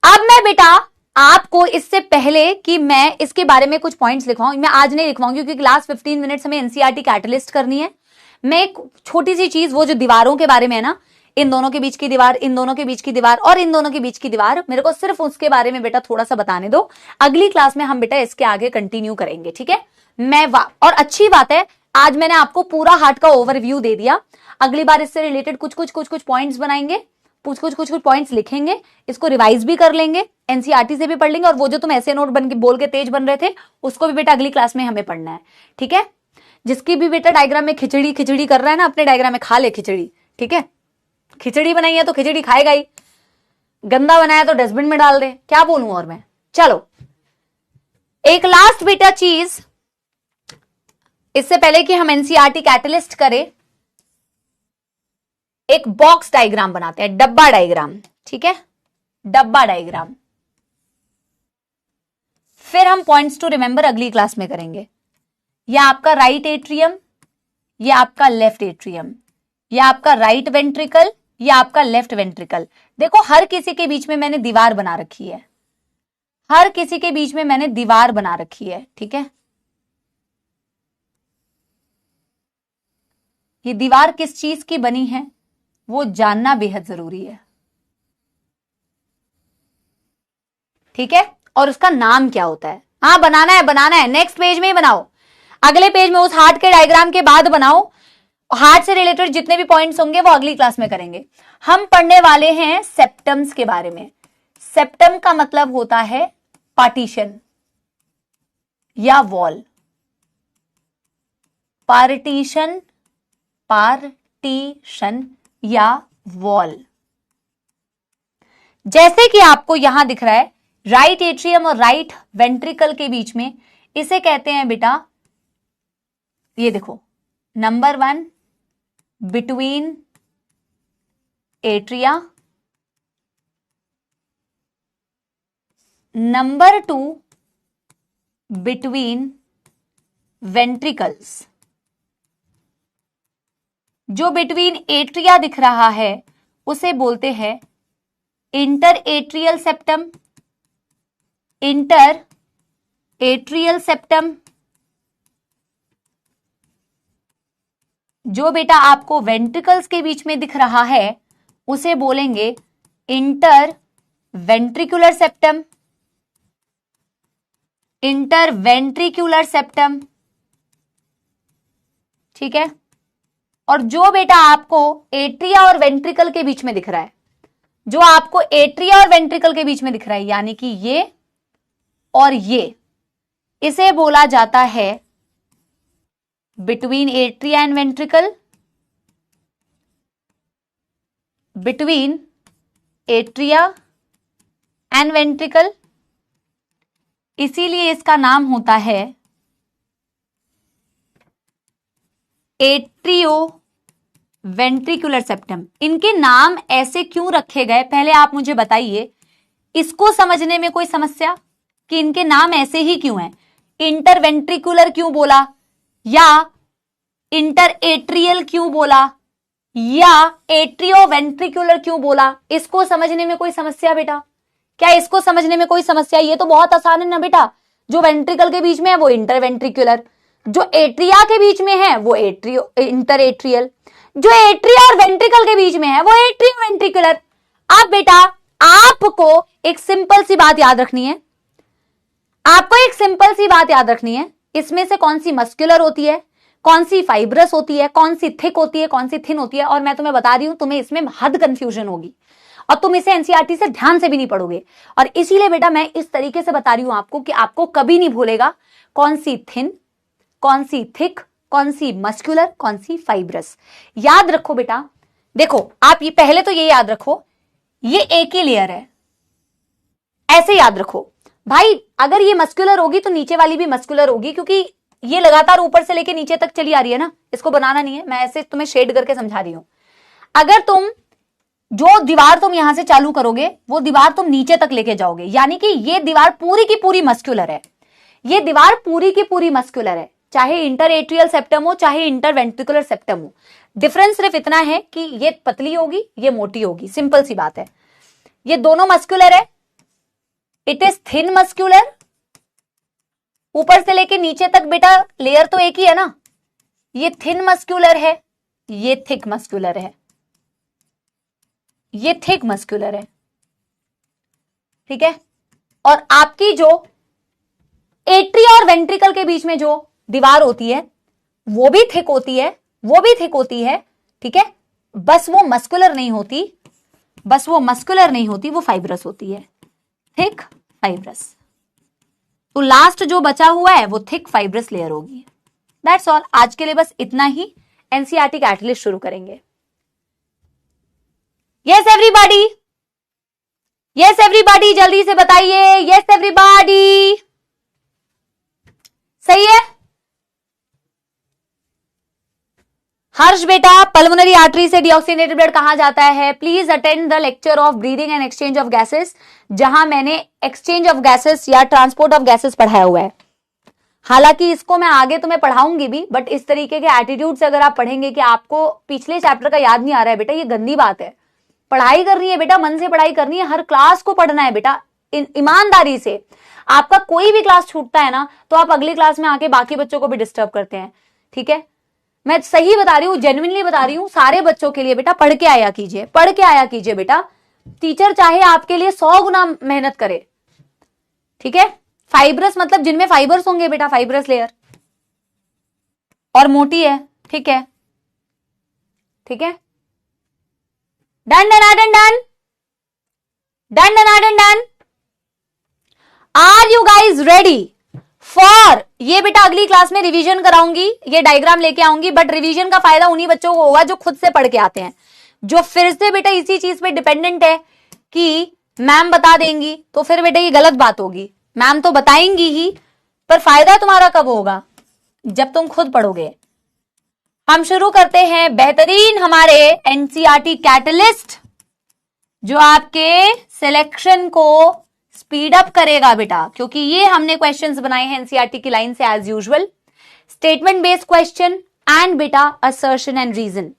अब मैं बेटा आपको, इससे पहले कि मैं इसके बारे में कुछ पॉइंट्स लिखवाऊं, मैं आज नहीं लिखवाऊंगी क्योंकि लास्ट 15 मिनट्स हमें एनसीईआरटी कैटलिस्ट करनी है। मैं एक छोटी सी चीज, वो जो दीवारों के बारे में है ना, इन दोनों के बीच की दीवार, इन दोनों के बीच की दीवार और इन दोनों के बीच की दीवार, मेरे को सिर्फ उसके बारे में बेटा थोड़ा सा बताने दो। अगली क्लास में हम बेटा इसके आगे कंटिन्यू करेंगे, ठीक है? और अच्छी बात है, आज मैंने आपको पूरा हार्ट का ओवरव्यू दे दिया। अगली बार इससे रिलेटेड कुछ कुछ पॉइंट्स बनाएंगे, कुछ पॉइंट्स लिखेंगे, इसको रिवाइज भी कर लेंगे, एनसीईआरटी से भी पढ़ लेंगे, और वो जो तुम ऐसे नोट बन के बोल के तेज बन रहे थे, उसको भी बेटा अगली क्लास में हमें पढ़ना है, ठीक है? जिसकी भी बेटा डायग्राम में खिचड़ी खिचड़ी कर रहा है ना, अपने डायग्राम में खा ले खिचड़ी, ठीक है? खिचड़ी बनाई है तो खिचड़ी खाएगा ही, गंदा बनाया तो डस्टबिन में डाल दे, क्या बोलूं और मैं। चलो, एक लास्ट बेटा चीज, इससे पहले कि हम एनसीईआरटी कैटलिस्ट करें, एक बॉक्स डायग्राम बनाते हैं, डब्बा डायग्राम, ठीक है? डब्बा डायग्राम। फिर हम पॉइंट्स टू रिमेंबर अगली क्लास में करेंगे। यह आपका राइट एट्रियम, यह आपका लेफ्ट एट्रियम, यह आपका राइट वेंट्रिकल, यह आपका लेफ्ट वेंट्रिकल। देखो, हर किसी के बीच में मैंने दीवार बना रखी है, हर किसी के बीच में मैंने दीवार बना रखी है, ठीक है? ये दीवार किस चीज की बनी है वो जानना बेहद जरूरी है, ठीक है? और उसका नाम क्या होता है? हाँ, बनाना है, बनाना है, नेक्स्ट पेज में ही बनाओ, अगले पेज में उस हार्ट के डायग्राम के बाद बनाओ। हार्ट से रिलेटेड जितने भी पॉइंट्स होंगे वो अगली क्लास में करेंगे। हम पढ़ने वाले हैं सेप्टम्स के बारे में। सेप्टम का मतलब होता है पार्टीशन या वॉल। पार्टीशन, पार्टीशन या वॉल। जैसे कि आपको यहां दिख रहा है, राइट एट्रियम और राइट वेंट्रिकल के बीच में, इसे कहते हैं बेटा, ये देखो, number 1 between atria, number 2 between ventricles. जो बिटवीन एट्रिया दिख रहा है उसे बोलते हैं inter atrial septum, inter atrial septum. जो बेटा आपको वेंट्रिकल्स के बीच में दिख रहा है उसे बोलेंगे inter ventricular septum, inter ventricular septum, ठीक है? और जो बेटा आपको एट्रिया और वेंट्रिकल के बीच में दिख रहा है, जो आपको एट्रिया और वेंट्रिकल के बीच में दिख रहा है, यानी कि ये और ये, इसे बोला जाता है between atria and ventricle, between atria and ventricle. इसीलिए इसका नाम होता है एट्रियो वेंट्रिकुलर सेप्टम। इनके नाम ऐसे क्यों रखे गए, पहले आप मुझे बताइए। इसको समझने में कोई समस्या कि इनके नाम ऐसे ही क्यों हैं? इंटरवेंट्रिकुलर क्यों बोला, या इंटर एट्रियल क्यों बोला, या एट्रियो वेंट्रिकुलर क्यों बोला? इसको समझने में कोई समस्या बेटा? क्या इसको समझने में कोई समस्या? ये तो बहुत आसान है ना बेटा। जो वेंट्रिकल के बीच में है वो इंटरवेंट्रिकुलर, जो एट्रिया के बीच में है वो इंटर एट्रियल, जो एट्रिया और वेंट्रिकल के बीच में है वो एट्रियो वेंट्रिकुलर। अब बेटा आपको एक सिंपल सी बात याद रखनी है, आपको एक सिंपल सी बात याद रखनी है, इसमें से कौन सी मस्कुलर होती है, कौन सी फाइब्रस होती है, कौन सी थिक होती है, कौन सी थिन होती है। और मैं तुम्हें बता रही हूं, तुम्हें इसमें हद कंफ्यूजन होगी और तुम इसे एनसीईआरटी से ध्यान से भी नहीं पढ़ोगे। और इसीलिए बेटा मैं इस तरीके से बता रही हूं आपको कि आपको कभी नहीं भूलेगा कौन सी थिन, कौन सी थिक, कौन सी मस्कुलर, कौन सी फाइब्रस। याद रखो बेटा, देखो आप ये पहले तो ये याद रखो, ये एक ही लेयर है, ऐसे याद रखो भाई। अगर ये मस्कुलर होगी तो नीचे वाली भी मस्कुलर होगी, क्योंकि ये लगातार ऊपर से लेके नीचे तक चली आ रही है ना, इसको बनाना नहीं है, मैं ऐसे तुम्हें शेड करके समझा रही हूं। अगर तुम जो दीवार तुम यहां से चालू करोगे वो दीवार तुम नीचे तक लेके जाओगे, यानी कि ये दीवार पूरी की पूरी मस्कुलर है, ये दीवार पूरी की पूरी मस्कुलर है, चाहे इंटर एट्रियल सेप्टम हो चाहे इंटर वेंट्रिकुलर सेप्टम हो। डिफरेंस सिर्फ इतना है कि ये पतली होगी ये मोटी होगी, सिंपल सी बात है। ये दोनों मस्कुलर है, इट इज थिन मस्कुलर, ऊपर से लेके नीचे तक बेटा लेयर तो एक ही है ना। ये थिन मस्कुलर है, ये थिक मस्कुलर है, ये थिक मस्कुलर है, ठीक है। और आपकी जो एट्रिया और वेंट्रिकल के बीच में जो दीवार होती है वो भी थिक होती है, वो भी थिक होती है, ठीक है। बस वो मस्कुलर नहीं होती, बस वो मस्कुलर नहीं होती, वो फाइब्रस होती है, थिक फाइब्रस। तो लास्ट जो बचा हुआ है वो थिक फाइब्रस लेयर होगी। दैट्स ऑल, आज के लिए बस इतना ही। एनसीईआरटी कैटलिस्ट शुरू करेंगे। यस एवरीबॉडी, यस एवरीबॉडी, जल्दी से बताइए यस एवरीबॉडी, सही है। हर्ष बेटा, पल्मोनरी आर्टरी से डीऑक्सीनेटेड ब्लड कहां जाता है? Please attend the lecture of breathing and exchange of gases, जहां मैंने एक्सचेंज ऑफ गैसेस या ट्रांसपोर्ट ऑफ गैसेस पढ़ाया हुआ है। हालांकि इसको मैं आगे तुम्हें पढ़ाऊंगी भी, बट इस तरीके के एटीट्यूड से अगर आप पढ़ेंगे कि आपको पिछले चैप्टर का याद नहीं आ रहा है, बेटा ये गंदी बात है। पढ़ाई करनी है बेटा, मन से पढ़ाई करनी है, हर क्लास को पढ़ना है बेटा ईमानदारी से। आपका कोई भी क्लास छूटता है ना तो आप अगली क्लास में आके बाकी बच्चों को भी डिस्टर्ब करते हैं, ठीक है। मैं सही बता रही हूँ, जेन्युइनली बता रही हूँ, सारे बच्चों के लिए बेटा पढ़ के आया कीजिए, पढ़ के आया कीजिए बेटा। टीचर चाहे आपके लिए 100 गुना मेहनत करे, ठीक है। फाइब्रस मतलब जिनमें फाइबर्स होंगे बेटा, फाइब्रस लेयर, और मोटी है, ठीक है, ठीक है। Done done done done done done done done. Are you guys ready for? ये बेटा अगली क्लास में रिवीजन कराऊंगी, ये डायग्राम लेके आऊंगी, बट रिवीजन का फायदा उन्हीं बच्चों को होगा जो खुद से पढ़ के आते हैं। जो फिर से बेटा इसी चीज पे डिपेंडेंट है कि मैम बता देंगी, तो फिर बेटा ये गलत बात होगी। मैम तो बताएंगी ही, पर फायदा तुम्हारा कब होगा? जब तुम खुद पढ़ोगे। हम शुरू करते हैं बेहतरीन हमारे एनसीईआरटी कैटलिस्ट, जो आपके सिलेक्शन को स्पीड अप करेगा बेटा, क्योंकि ये हमने क्वेश्चंस बनाए हैं एनसीईआरटी की लाइन से as usual, statement based question and बेटा असर्शन एंड रीजन।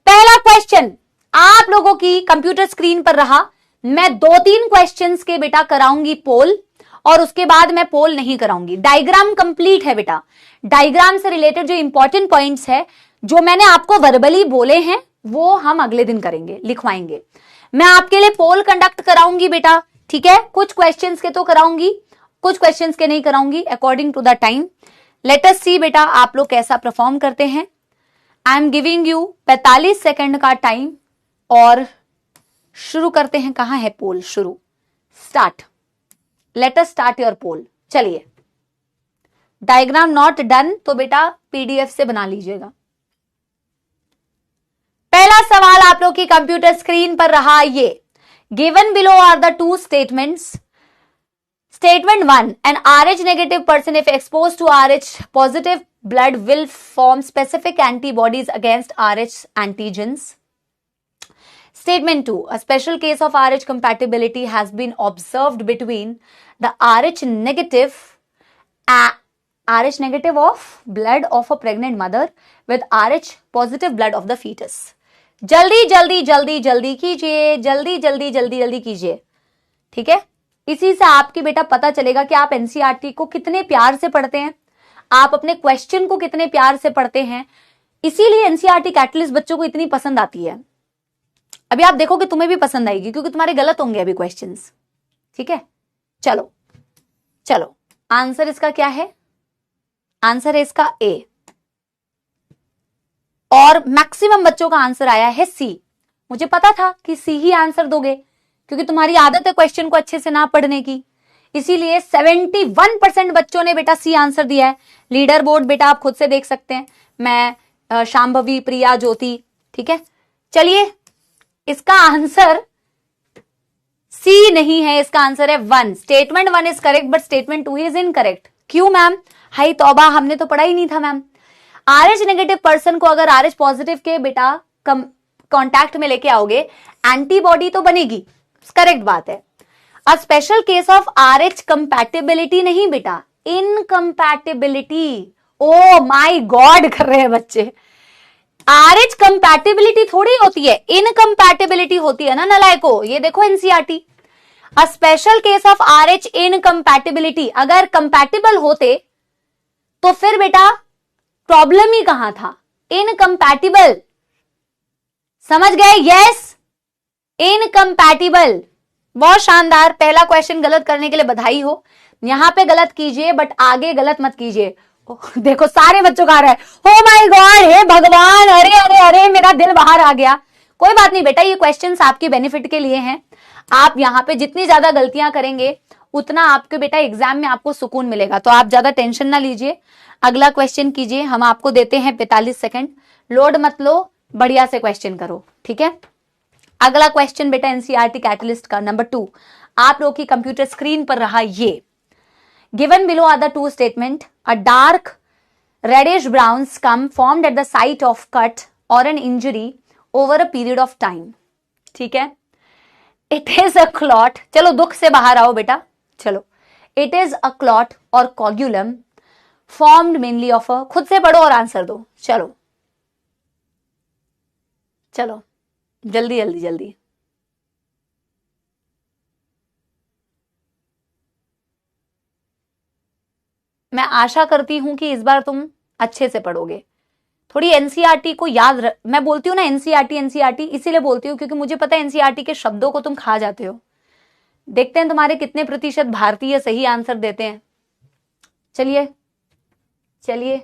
पहला क्वेश्चन आप लोगों की कंप्यूटर स्क्रीन पर रहा। मैं 2-3 क्वेश्चंस के बेटा कराऊंगी पोल, और उसके बाद मैं पोल नहीं कराऊंगी। डायग्राम कंप्लीट है बेटा, डायग्राम से रिलेटेड जो इंपॉर्टेंट पॉइंट्स है जो मैंने आपको वर्बली बोले हैं वो हम अगले दिन करेंगे, लिखवाएंगे। मैं आपके लिए पोल कंडक्ट कराऊंगी बेटा, ठीक है। कुछ क्वेश्चंस के तो कराऊंगी, कुछ क्वेश्चंस के नहीं कराऊंगी, according to the time. Let us see बेटा आप लोग कैसा परफॉर्म करते हैं। I am giving you 45 second का टाइम, और शुरू करते हैं। कहां है पोल? शुरू, start. Let us start your poll. चलिए, डायग्राम नॉट डन तो बेटा पीडीएफ से बना लीजिएगा। पहला सवाल आप लोग की कंप्यूटर स्क्रीन पर रहा ये, given below are the two statements. Statement 1, an Rh negative person if exposed to Rh positive blood will form specific antibodies against Rh antigens. Statement 2, a special case of Rh compatibility has been observed between the Rh negative of blood of a pregnant mother with Rh positive blood of the fetus. जल्दी जल्दी जल्दी जल्दी कीजिए, जल्दी जल्दी जल्दी जल्दी कीजिए, ठीक है। इसी से आपकी बेटा पता चलेगा कि आप एनसीईआरटी को कितने प्यार से पढ़ते हैं, आप अपने क्वेश्चन को कितने प्यार से पढ़ते हैं। इसीलिए एनसीईआरटी कैटलिस्ट बच्चों को इतनी पसंद आती है। अभी आप देखो कि तुम्हें भी पसंद आएगी, क्योंकि तुम्हारे गलत होंगे अभी क्वेश्चंस, ठीक है। चलो चलो आंसर इसका क्या है? आंसर है इसका ए, और मैक्सिमम बच्चों का आंसर आया है सी। मुझे पता था कि सी ही आंसर दोगे, क्योंकि तुम्हारी आदत है क्वेश्चन को अच्छे से ना पढ़ने की, इसीलिए 71% बच्चों ने बेटा सी आंसर दिया है। लीडर बोर्ड बेटा आप खुद से देख सकते हैं, मैं, शांभवी, प्रिया, ज्योति, ठीक है। चलिए, इसका आंसर सी नहीं है, इसका आंसर है 1। Statement 1 is correct but statement 2 is incorrect. क्यों मैम? हाई तौबा, हमने तो पढ़ा ही नहीं था मैम। RH नेगेटिव पर्सन को अगर RH पॉजिटिव के बेटा कांटेक्ट में लेके आओगे, एंटीबॉडी तो बनेगी, करेक्ट बात है। A special case of RH compatibility नहीं बेटा, इनकंपैटिबिलिटी। ओ माय गॉड कर रहे हैं बच्चे। RH कंपैटिबिलिटी थोड़ी होती है, इनकंपैटिबिलिटी होती है ना नलायको। ये देखो NCERT, a special case of RH इनकंपैटिबिलिटी। अगर कंपैटिबल होते तो फिर बेटा प्रॉब्लम ही कहां था? इनकंपैटिबल, समझ गए? यस, इनकंपैटिबल। बहुत शानदार, पहला क्वेश्चन गलत करने के लिए बधाई हो। यहां पे गलत कीजिए बट आगे गलत मत कीजिए। देखो सारे बच्चों का आ रहा है, हो माय गॉड, हे भगवान, अरे अरे अरे मेरा दिल बाहर आ गया। कोई बात नहीं बेटा, ये क्वेश्चंस आपके बेनिफिट के लिए हैं। आप यहां पे जितनी ज्यादा गलतियां करेंगे उतना आपके बेटा एग्जाम में आपको सुकून मिलेगा, तो आप ज्यादा टेंशन ना लीजिए। अगला क्वेश्चन कीजिए, हम आपको देते हैं 45 सेकंड। लोड मत लो, बढ़िया से क्वेश्चन करो, ठीक है। अगला क्वेश्चन बेटा एनसीईआरटी कैटलिस्ट का नंबर 2 आप लोग की कंप्यूटर स्क्रीन पर रहा। ये given below are the 2 statement, a dark reddish brown scum formed at the site of cut और an injury over a period of time, ठीक है। इट इज अ क्लॉट, चलो दुख से बाहर आओ बेटा, चलो। इट इज अ क्लॉट और कोगुलम फॉर्म्ड मेनली ऑफ अ, खुद से पढ़ो और आंसर दो, चलो चलो जल्दी जल्दी जल्दी। मैं आशा करती हूं कि इस बार तुम अच्छे से पढ़ोगे। थोड़ी एनसीईआरटी को याद मैं बोलती हूं ना एनसीईआरटी एनसीईआरटी इसीलिए बोलती हूं क्योंकि मुझे पता है एनसीईआरटी के शब्दों को तुम खा जाते हो। देखते हैं तुम्हारे कितने प्रतिशत भारतीय सही आंसर देते हैं। चलिए चलिए,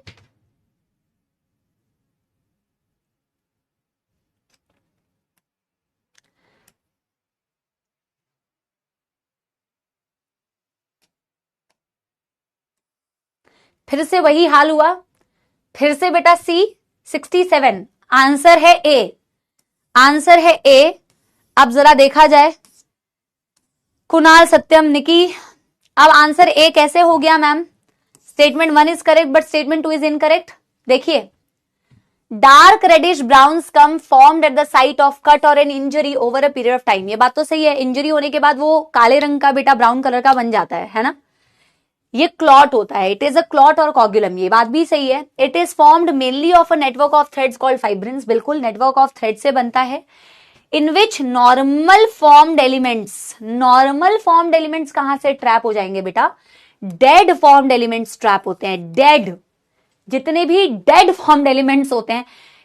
फिर से वही हाल हुआ, फिर से बेटा सी 67, आंसर है ए, आंसर है ए। अब जरा देखा जाए, कुणाल, सत्यम, निकी, अब आंसर ए कैसे हो गया ma'am? Statement 1 is correct but statement 2 is incorrect. देखिए, dark reddish brown scum formed at the site of cut और an injury over a period of time. ये बात तो सही है, इंजरी होने के बाद वो काले रंग का बेटा ब्राउन कलर का बन जाता है ना, ये क्लॉट होता है। इट इज अ क्लॉट और कोगुलम, ये बात भी सही है। It is formed mainly of a network of threads called fibrins, बिल्कुल नेटवर्क ऑफ थ्रेड से बनता है। In which normal formed elements, normal formed elements कहां से ट्रैप हो जाएंगे बेटा? डेड फॉर्म्ड एलिमेंट्स ट्रैप होते हैं, डेड, जितने भी डेड फॉर्म्ड एलिमेंट्स होते हैं।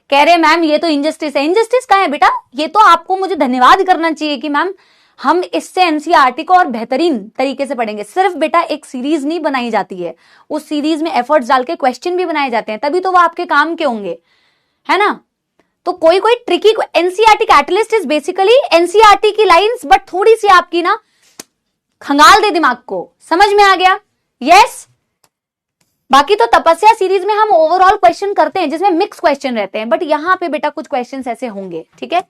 कह रहे मैम ये तो इनजस्टिस है, इनजस्टिस कहां है बेटा? ये तो आपको मुझे धन्यवाद करना चाहिए कि मैम हम इससे एनसीईआरटी को और बेहतरीन तरीके से पढ़ेंगे। सिर्फ बेटा एक सीरीज नहीं बनाई जाती है, उस सीरीज में एफर्ट्स डाल के क्वेश्चन भी बनाए जाते हैं, तभी तो वो आपके काम के होंगे, है ना। तो कोई कोई tricky, NCERT catalyst is basically NCERT की लाइंस बट थोड़ी सी आपकी ना खंगाल दे दिमाग को, समझ में आ गया? यस। बाकी तो तपस्या सीरीज में हम ओवरऑल क्वेश्चन करते हैं जिसमें मिक्स क्वेश्चन रहते हैं, बट यहां पे बेटा कुछ क्वेश्चन ऐसे होंगे, ठीक है।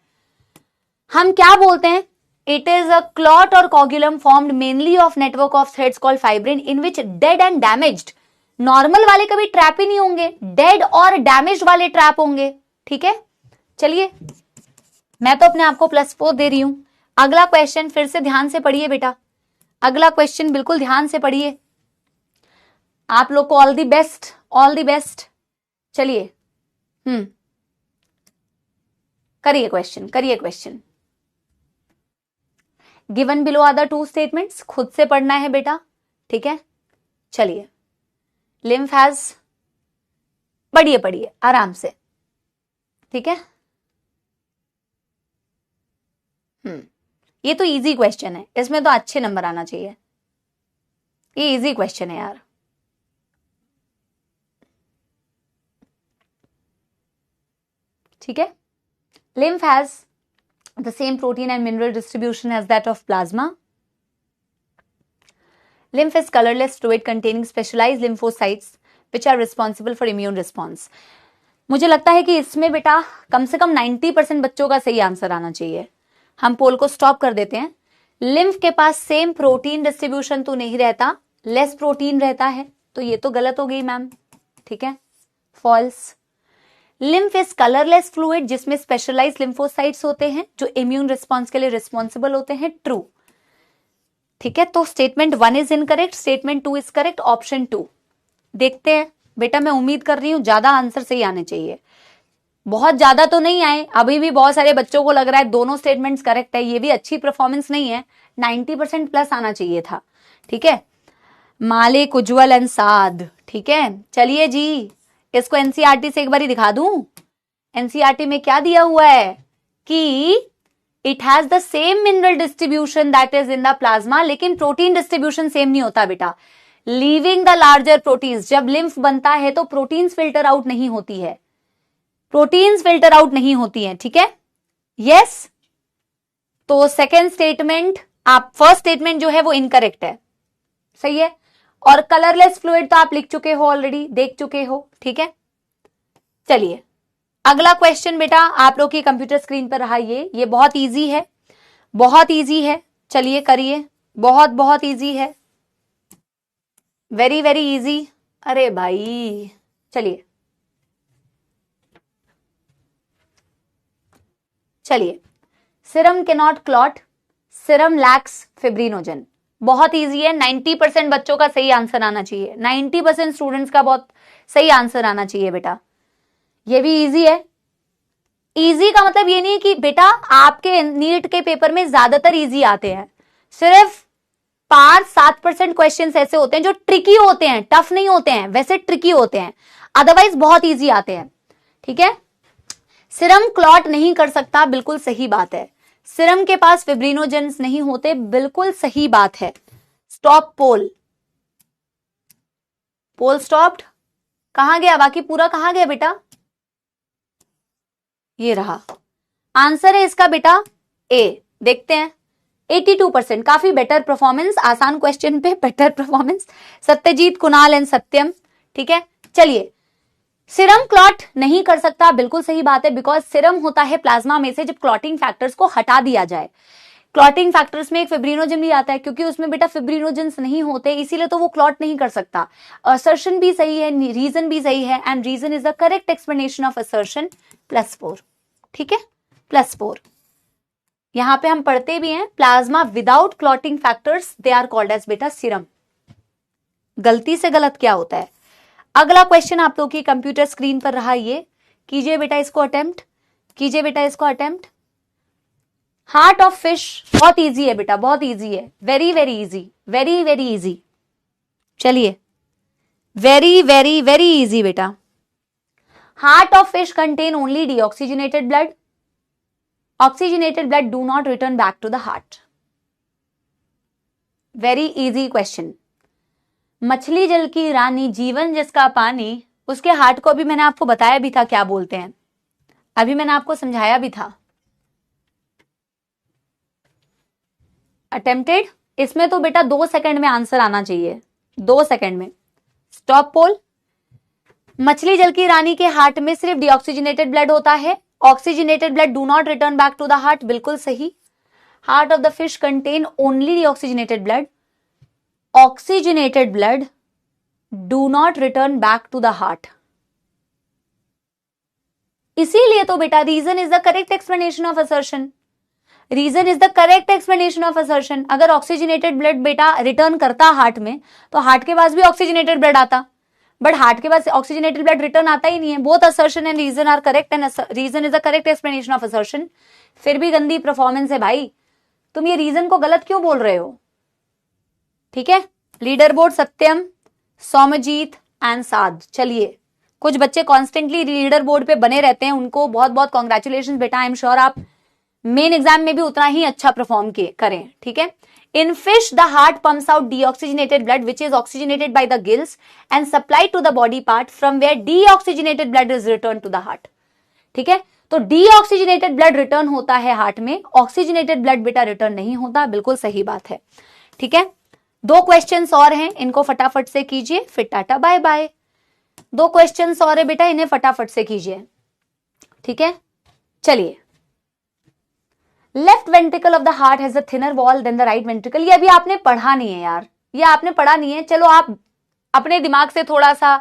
हम क्या बोलते हैं? इट इज अ क्लॉट और coagulum formed mainly of network of threads called fibrin in which dead and damaged, normal वाले कभी ट्रैप ही नहीं होंगे, डेड और डैमेज वाले ट्रैप होंगे, ठीक है। चलिए, मैं तो अपने आप को +4 दे रही हूं। अगला क्वेश्चन फिर से ध्यान से पढ़िए बेटा, अगला क्वेश्चन बिल्कुल ध्यान से पढ़िए। आप लोग को all the best, all the best. चलिए, करिए क्वेश्चन, करिए question. Given below are the 2 statements, खुद से पढ़ना है बेटा, ठीक है। चलिए, लिम्फ हैज, पढ़िए पढ़िए आराम से, ठीक है। ये तो इजी क्वेश्चन है, इसमें तो अच्छे नंबर आना चाहिए। ये इजी क्वेश्चन है यार। ठीक है। lymph has the same protein and mineral distribution as that of plasma. Lymph is colorless fluid containing specialized lymphocytes which are responsible for immune response. मुझे लगता है कि इसमें बेटा कम से कम 90% बच्चों का सही आंसर आना चाहिए। हम पोल को स्टॉप कर देते हैं। लिम्फ के पास सेम प्रोटीन डिस्ट्रीब्यूशन तो नहीं रहता, लेस प्रोटीन रहता है, तो ये तो गलत हो गई मैम। ठीक है, false. Lymph is colourless fluid जिसमें स्पेशलाइज्ड लिम्फोसाइट्स होते हैं जो इम्यून रिस्पॉन्स के लिए रिस्पॉन्सिबल होते हैं, ट्रू। ठीक है, तो statement 1 is incorrect, statement 2 is correct, option 2। देखते हैं बेटा, मैं उम्मीद कर रही हूं ज्यादा आंसर सही आने चाहिए। बहुत ज्यादा तो नहीं आए, अभी भी बहुत सारे बच्चों को लग रहा है दोनों स्टेटमेंट्स करेक्ट है, ये भी अच्छी परफॉर्मेंस नहीं है, 90% प्लस आना चाहिए था। ठीक है, मालिक, उज्जवल एंड साद। ठीक है, चलिए जी, इसको एनसीईआरटी से एक बार दिखा दूं। एनसीईआरटी में क्या दिया हुआ है कि it has the same mineral distribution that is in the plasma, लेकिन प्रोटीन डिस्ट्रीब्यूशन सेम नहीं होता बेटा। लीविंग द लार्जर प्रोटीन्स, जब लिम्फ बनता है तो प्रोटीन्स फिल्टर आउट नहीं होती है, प्रोटीन्स फिल्टर आउट नहीं होती है। ठीक है, यस। तो सेकेंड स्टेटमेंट, आप फर्स्ट स्टेटमेंट जो है वो इनकरेक्ट है, सही है। और कलरलेस फ्लूइड तो आप लिख चुके हो ऑलरेडी, देख चुके हो। ठीक है, चलिए अगला क्वेश्चन बेटा आप लोग की कंप्यूटर स्क्रीन पर रहा, ये बहुत इजी है, बहुत इजी है। चलिए करिए, बहुत बहुत इजी है, वेरी वेरी इजी। अरे भाई चलिए चलिए, serum can not clot, serum lakhs fibrinogen. बहुत इजी है, 90% बच्चों का सही आंसर आना चाहिए, 90% स्टूडेंट्स का बहुत सही आंसर आना चाहिए बेटा। ये भी इजी है। इजी का मतलब ये नहीं कि बेटा आपके नीट के पेपर में ज्यादातर इजी आते हैं, सिर्फ 5-7% क्वेश्चन ऐसे होते हैं जो ट्रिकी होते हैं, टफ नहीं होते हैं, वैसे ट्रिकी होते हैं, अदरवाइज बहुत इजी आते हैं। ठीक है, सीरम क्लॉट नहीं कर सकता, बिल्कुल सही बात है। सीरम के पास फिब्रिनोजेंस नहीं होते, बिल्कुल सही बात है। स्टॉप पोल, पोल स्टॉप्ड। कहां गया बाकी पूरा, कहां गया बेटा, ये रहा। आंसर है इसका बेटा ए। देखते हैं, 82%, काफी बेटर परफॉर्मेंस, आसान क्वेश्चन पे better performance. Satyajit, Kunal and Satyam. ठीक है, चलिए, सीरम क्लॉट नहीं कर सकता, बिल्कुल सही बात है, बिकॉज सीरम होता है प्लाज्मा में से जब क्लॉटिंग फैक्टर्स को हटा दिया जाए। क्लॉटिंग फैक्टर्स में एक फिब्रिनोजन भी आता है, क्योंकि उसमें बेटा फिब्रिनोजेंस नहीं होते, इसीलिए तो वो क्लॉट नहीं कर सकता। असर्शन भी सही है, रीजन भी सही है, and reason is the correct explanation of assertion, +4। ठीक है, +4। यहां पे हम पढ़ते भी हैं, plasma without clotting factors they are called as बेटा सीरम। गलती से गलत क्या होता है। अगला क्वेश्चन आप लोग की कंप्यूटर स्क्रीन पर रहा, ये कीजिए बेटा इसको अटेम्प्ट, कीजिए बेटा इसको अटेम्प्ट। हार्ट ऑफ फिश, बहुत इजी है बेटा, बहुत इजी है, very very easy, very very easy. चलिए, वेरी वेरी वेरी इजी बेटा। Heart of fish contain only deoxygenated blood, oxygenated blood do not return back to the heart. Very easy question. मछली जल की रानी, जीवन जिसका पानी, उसके हार्ट को अभी मैंने आपको बताया भी था क्या बोलते हैं, अभी मैंने आपको समझाया भी था। अटेम्प्टेड, इसमें तो बेटा 2 सेकंड में आंसर आना चाहिए, 2 सेकंड में। स्टॉप पोल। मछली जल की रानी के हार्ट में सिर्फ डीऑक्सीजनेटेड ब्लड होता है, oxygenated blood do not return back to the heart, बिल्कुल सही। Heart of the fish contain only deoxygenated blood, oxygenated blood do not return back to the heart। इसीलिए तो बेटा reason is the correct explanation of assertion, reason is the correct explanation of assertion. अगर oxygenated blood बेटा return करता heart में, तो heart के पास भी ऑक्सीजनेटेड ब्लड आता, बट हार्ट के पास ऑक्सीजनेटेड ब्लड रिटर्न आता ही नहीं है। Both assertion and reason are correct, and reason is the correct explanation of assertion. फिर भी गंदी परफॉर्मेंस है भाई, तुम ये रीजन को गलत क्यों बोल रहे हो। ठीक है, लीडर बोर्ड सत्यम, सौमजीत एंड साध। चलिए, कुछ बच्चे कॉन्स्टेंटली लीडर बोर्ड पे बने रहते हैं, उनको बहुत बहुत कॉन्ग्रेचुलेशन बेटा। आई एम श्योर आप मेन एग्जाम में भी उतना ही अच्छा परफॉर्म करें। ठीक है, In fish, the heart pumps out deoxygenated blood, which is oxygenated by the gills and supplied to the body part, from where deoxygenated blood is returned to the heart. ठीक है, तो deoxygenated blood रिटर्न होता है heart में, oxygenated blood बेटा return नहीं होता. बिल्कुल सही बात है. ठीक है, 2 क्वेश्चंस और हैं, इनको फटाफट से कीजिए, फिर टाटा बाय बाय. 2 क्वेश्चंस और है बेटा, इन्हें फटाफट से कीजिए. ठीक है, चलिए. Left ventricle of the heart has a thinner wall than the right ventricle. ये अभी आपने पढ़ा नहीं है यार, ये आपने पढ़ा नहीं है. चलो आप अपने दिमाग से थोड़ा सा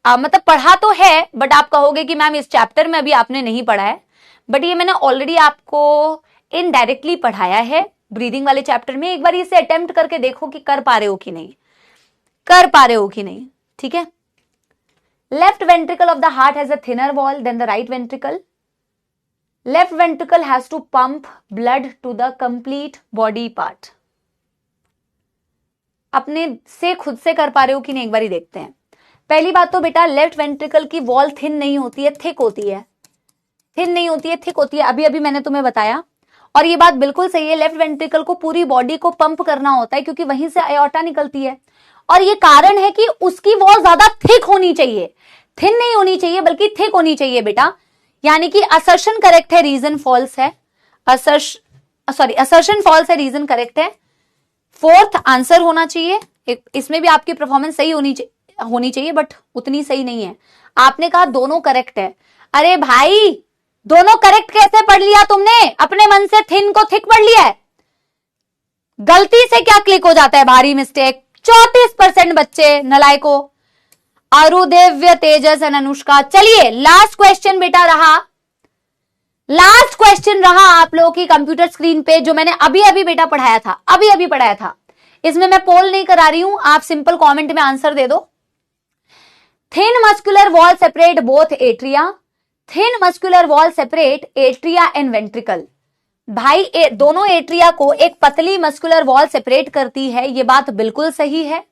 मतलब पढ़ा तो है, बट आप कहोगे कि मैम इस चैप्टर में अभी आपने नहीं पढ़ा है, बट ये मैंने ऑलरेडी आपको इनडायरेक्टली पढ़ाया है ब्रीदिंग वाले चैप्टर में. एक बार इसे अटेम्प्ट करके देखो कि कर पा रहे हो कि नहीं, कर पा रहे हो कि नहीं. ठीक है, left ventricle of the heart has a thinner wall than the right ventricle. Left ventricle has to pump blood to the complete body part. अपने से खुद से कर पा रहे हो कि नहीं, एक बार ही देखते हैं. पहली बात तो बेटा लेफ्ट वेंट्रिकल की वॉल थिन नहीं होती है, थिक होती है. थिन नहीं होती है, थिक होती है. अभी अभी मैंने तुम्हें बताया, और ये बात बिल्कुल सही है. लेफ्ट वेंट्रिकल को पूरी बॉडी को पंप करना होता है, क्योंकि वहीं से आयोटा निकलती है, और ये कारण है कि उसकी वॉल ज्यादा थिक होनी चाहिए, थिन नहीं होनी चाहिए, बल्कि थिक होनी चाहिए बेटा. यानी कि असर्शन करेक्ट है, रीजन फॉल्स है. असर्शन फॉल्स है, रीजन करेक्ट है. 4th आंसर होना चाहिए. इसमें भी आपकी परफॉर्मेंस सही होनी चाहिए, बट उतनी सही नहीं है. आपने कहा दोनों करेक्ट है. अरे भाई, दोनों करेक्ट कैसे पढ़ लिया तुमने? अपने मन से थिन को थिक पढ़ लिया है. गलती से क्या क्लिक हो जाता है, भारी मिस्टेक. 34% बच्चे नलायको. अरुदेव्य, तेजस एंड अनुष्का. चलिए लास्ट क्वेश्चन बेटा रहा, लास्ट क्वेश्चन रहा आप लोगों की कंप्यूटर स्क्रीन पे, जो मैंने अभी अभी बेटा पढ़ाया था, अभी अभी पढ़ाया था. इसमें मैं पोल नहीं करा रही हूं, आप सिंपल कमेंट में आंसर दे दो. Thin muscular wall separate both atria. Thin muscular wall separate atria and ventricle. भाई दोनों एट्रिया को एक पतली मस्कुलर वॉल सेपरेट करती है, ये बात बिल्कुल सही है.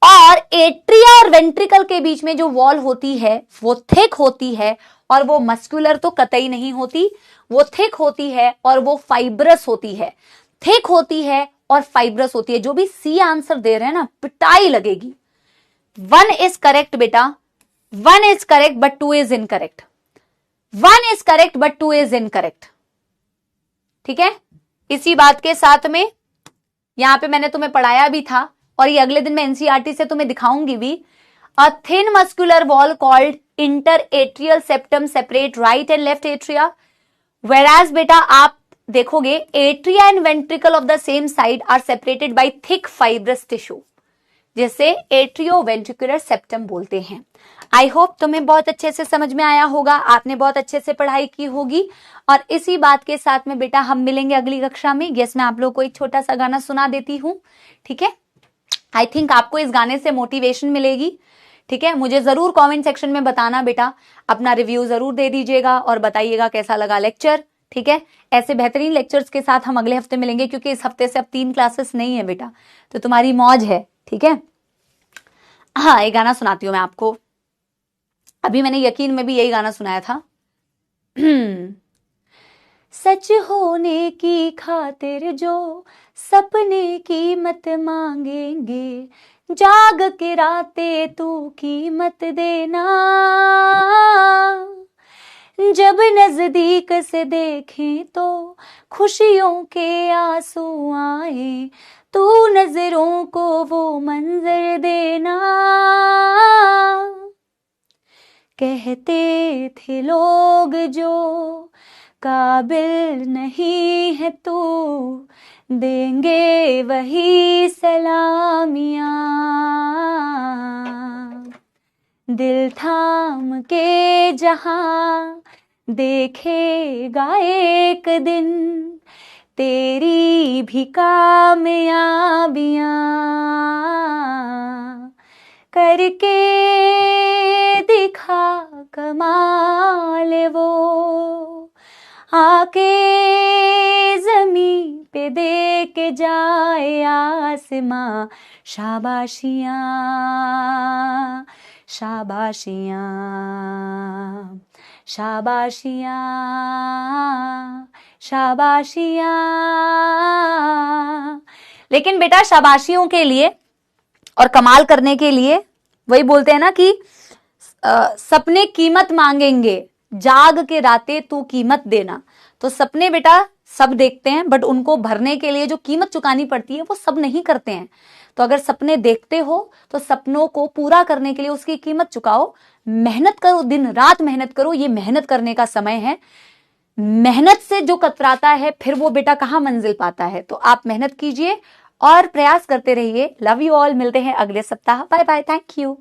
और एट्रिया और वेंट्रिकल के बीच में जो वॉल होती है वो थिक होती है, और वो मस्कुलर तो कतई नहीं होती, वो थिक होती है और वो फाइब्रस होती है. थिक होती है और फाइब्रस होती है. जो भी सी आंसर दे रहे हैं ना, पिटाई लगेगी. 1 इज करेक्ट बेटा, 1 is correct but 2 is incorrect. 1 is correct but 2 is incorrect. ठीक है, इसी बात के साथ में यहां पे मैंने तुम्हें पढ़ाया भी था, और ये अगले दिन मैं एनसीईआरटी से तुम्हें दिखाऊंगी भी. A thin muscular wall called inter atrial septum separate right and left atria. Veraj बेटा आप देखोगे atria and ventricle of the same side are separated by thick fibrous tissue, जिसे एट्रियो वेंट्रिकुलर सेप्टम बोलते हैं. आई होप तुम्हें बहुत अच्छे से समझ में आया होगा, आपने बहुत अच्छे से पढ़ाई की होगी. और इसी बात के साथ में बेटा हम मिलेंगे अगली कक्षा में. यस, मैं आप लोगों को एक छोटा सा गाना सुना देती हूँ. ठीक है, आई थिंक आपको इस गाने से मोटिवेशन मिलेगी. ठीक है, मुझे जरूर कमेंट सेक्शन में बताना बेटा, अपना रिव्यू जरूर दे दीजिएगा और बताइएगा कैसा लगा लेक्चर. ठीक है, ऐसे बेहतरीन लेक्चर्स के साथ हम अगले हफ्ते मिलेंगे, क्योंकि इस हफ्ते से अब 3 क्लासेस नहीं है बेटा, तो तुम्हारी मौज है. ठीक है, हाँ एक गाना सुनाती हूँ मैं आपको. अभी मैंने यकीन में भी यही गाना सुनाया था. सच होने की खातिर जो सपने कीमत मांगेंगे, जाग के रातें तू कीमत देना. जब नजदीक से देखें तो खुशियों के आंसू आए, तू नजरों को वो मंजर देना. कहते थे लोग जो काबिल नहीं है तू, देंगे वही सलामियां. दिल थाम के जहां देखेगा एक दिन तेरी भी कामयाबियां. करके दिखा कमाल वो, आके जमीन पे दे के जाए आसमां शाबाशियां. शाबाशियां शाबाशियां शाबाशियां. लेकिन बेटा शाबाशियों के लिए और कमाल करने के लिए वही बोलते हैं ना कि सपने कीमत मांगेंगे, जाग के रातें तू कीमत देना। तो सपने बेटा सब देखते हैं, बट उनको भरने के लिए जो कीमत चुकानी पड़ती है वो सब नहीं करते हैं। तो अगर सपने देखते हो तो सपनों को पूरा करने के लिए उसकी कीमत चुकाओ, मेहनत करो, दिन रात मेहनत करो। ये मेहनत करने का समय है। मेहनत से जो कतराता है फिर वो बेटा कहां मंजिल पाता है। तो आप मेहनत कीजिए और प्रयास करते रहिए। लव यू ऑल, मिलते हैं अगले सप्ताह। Bye bye, thank you.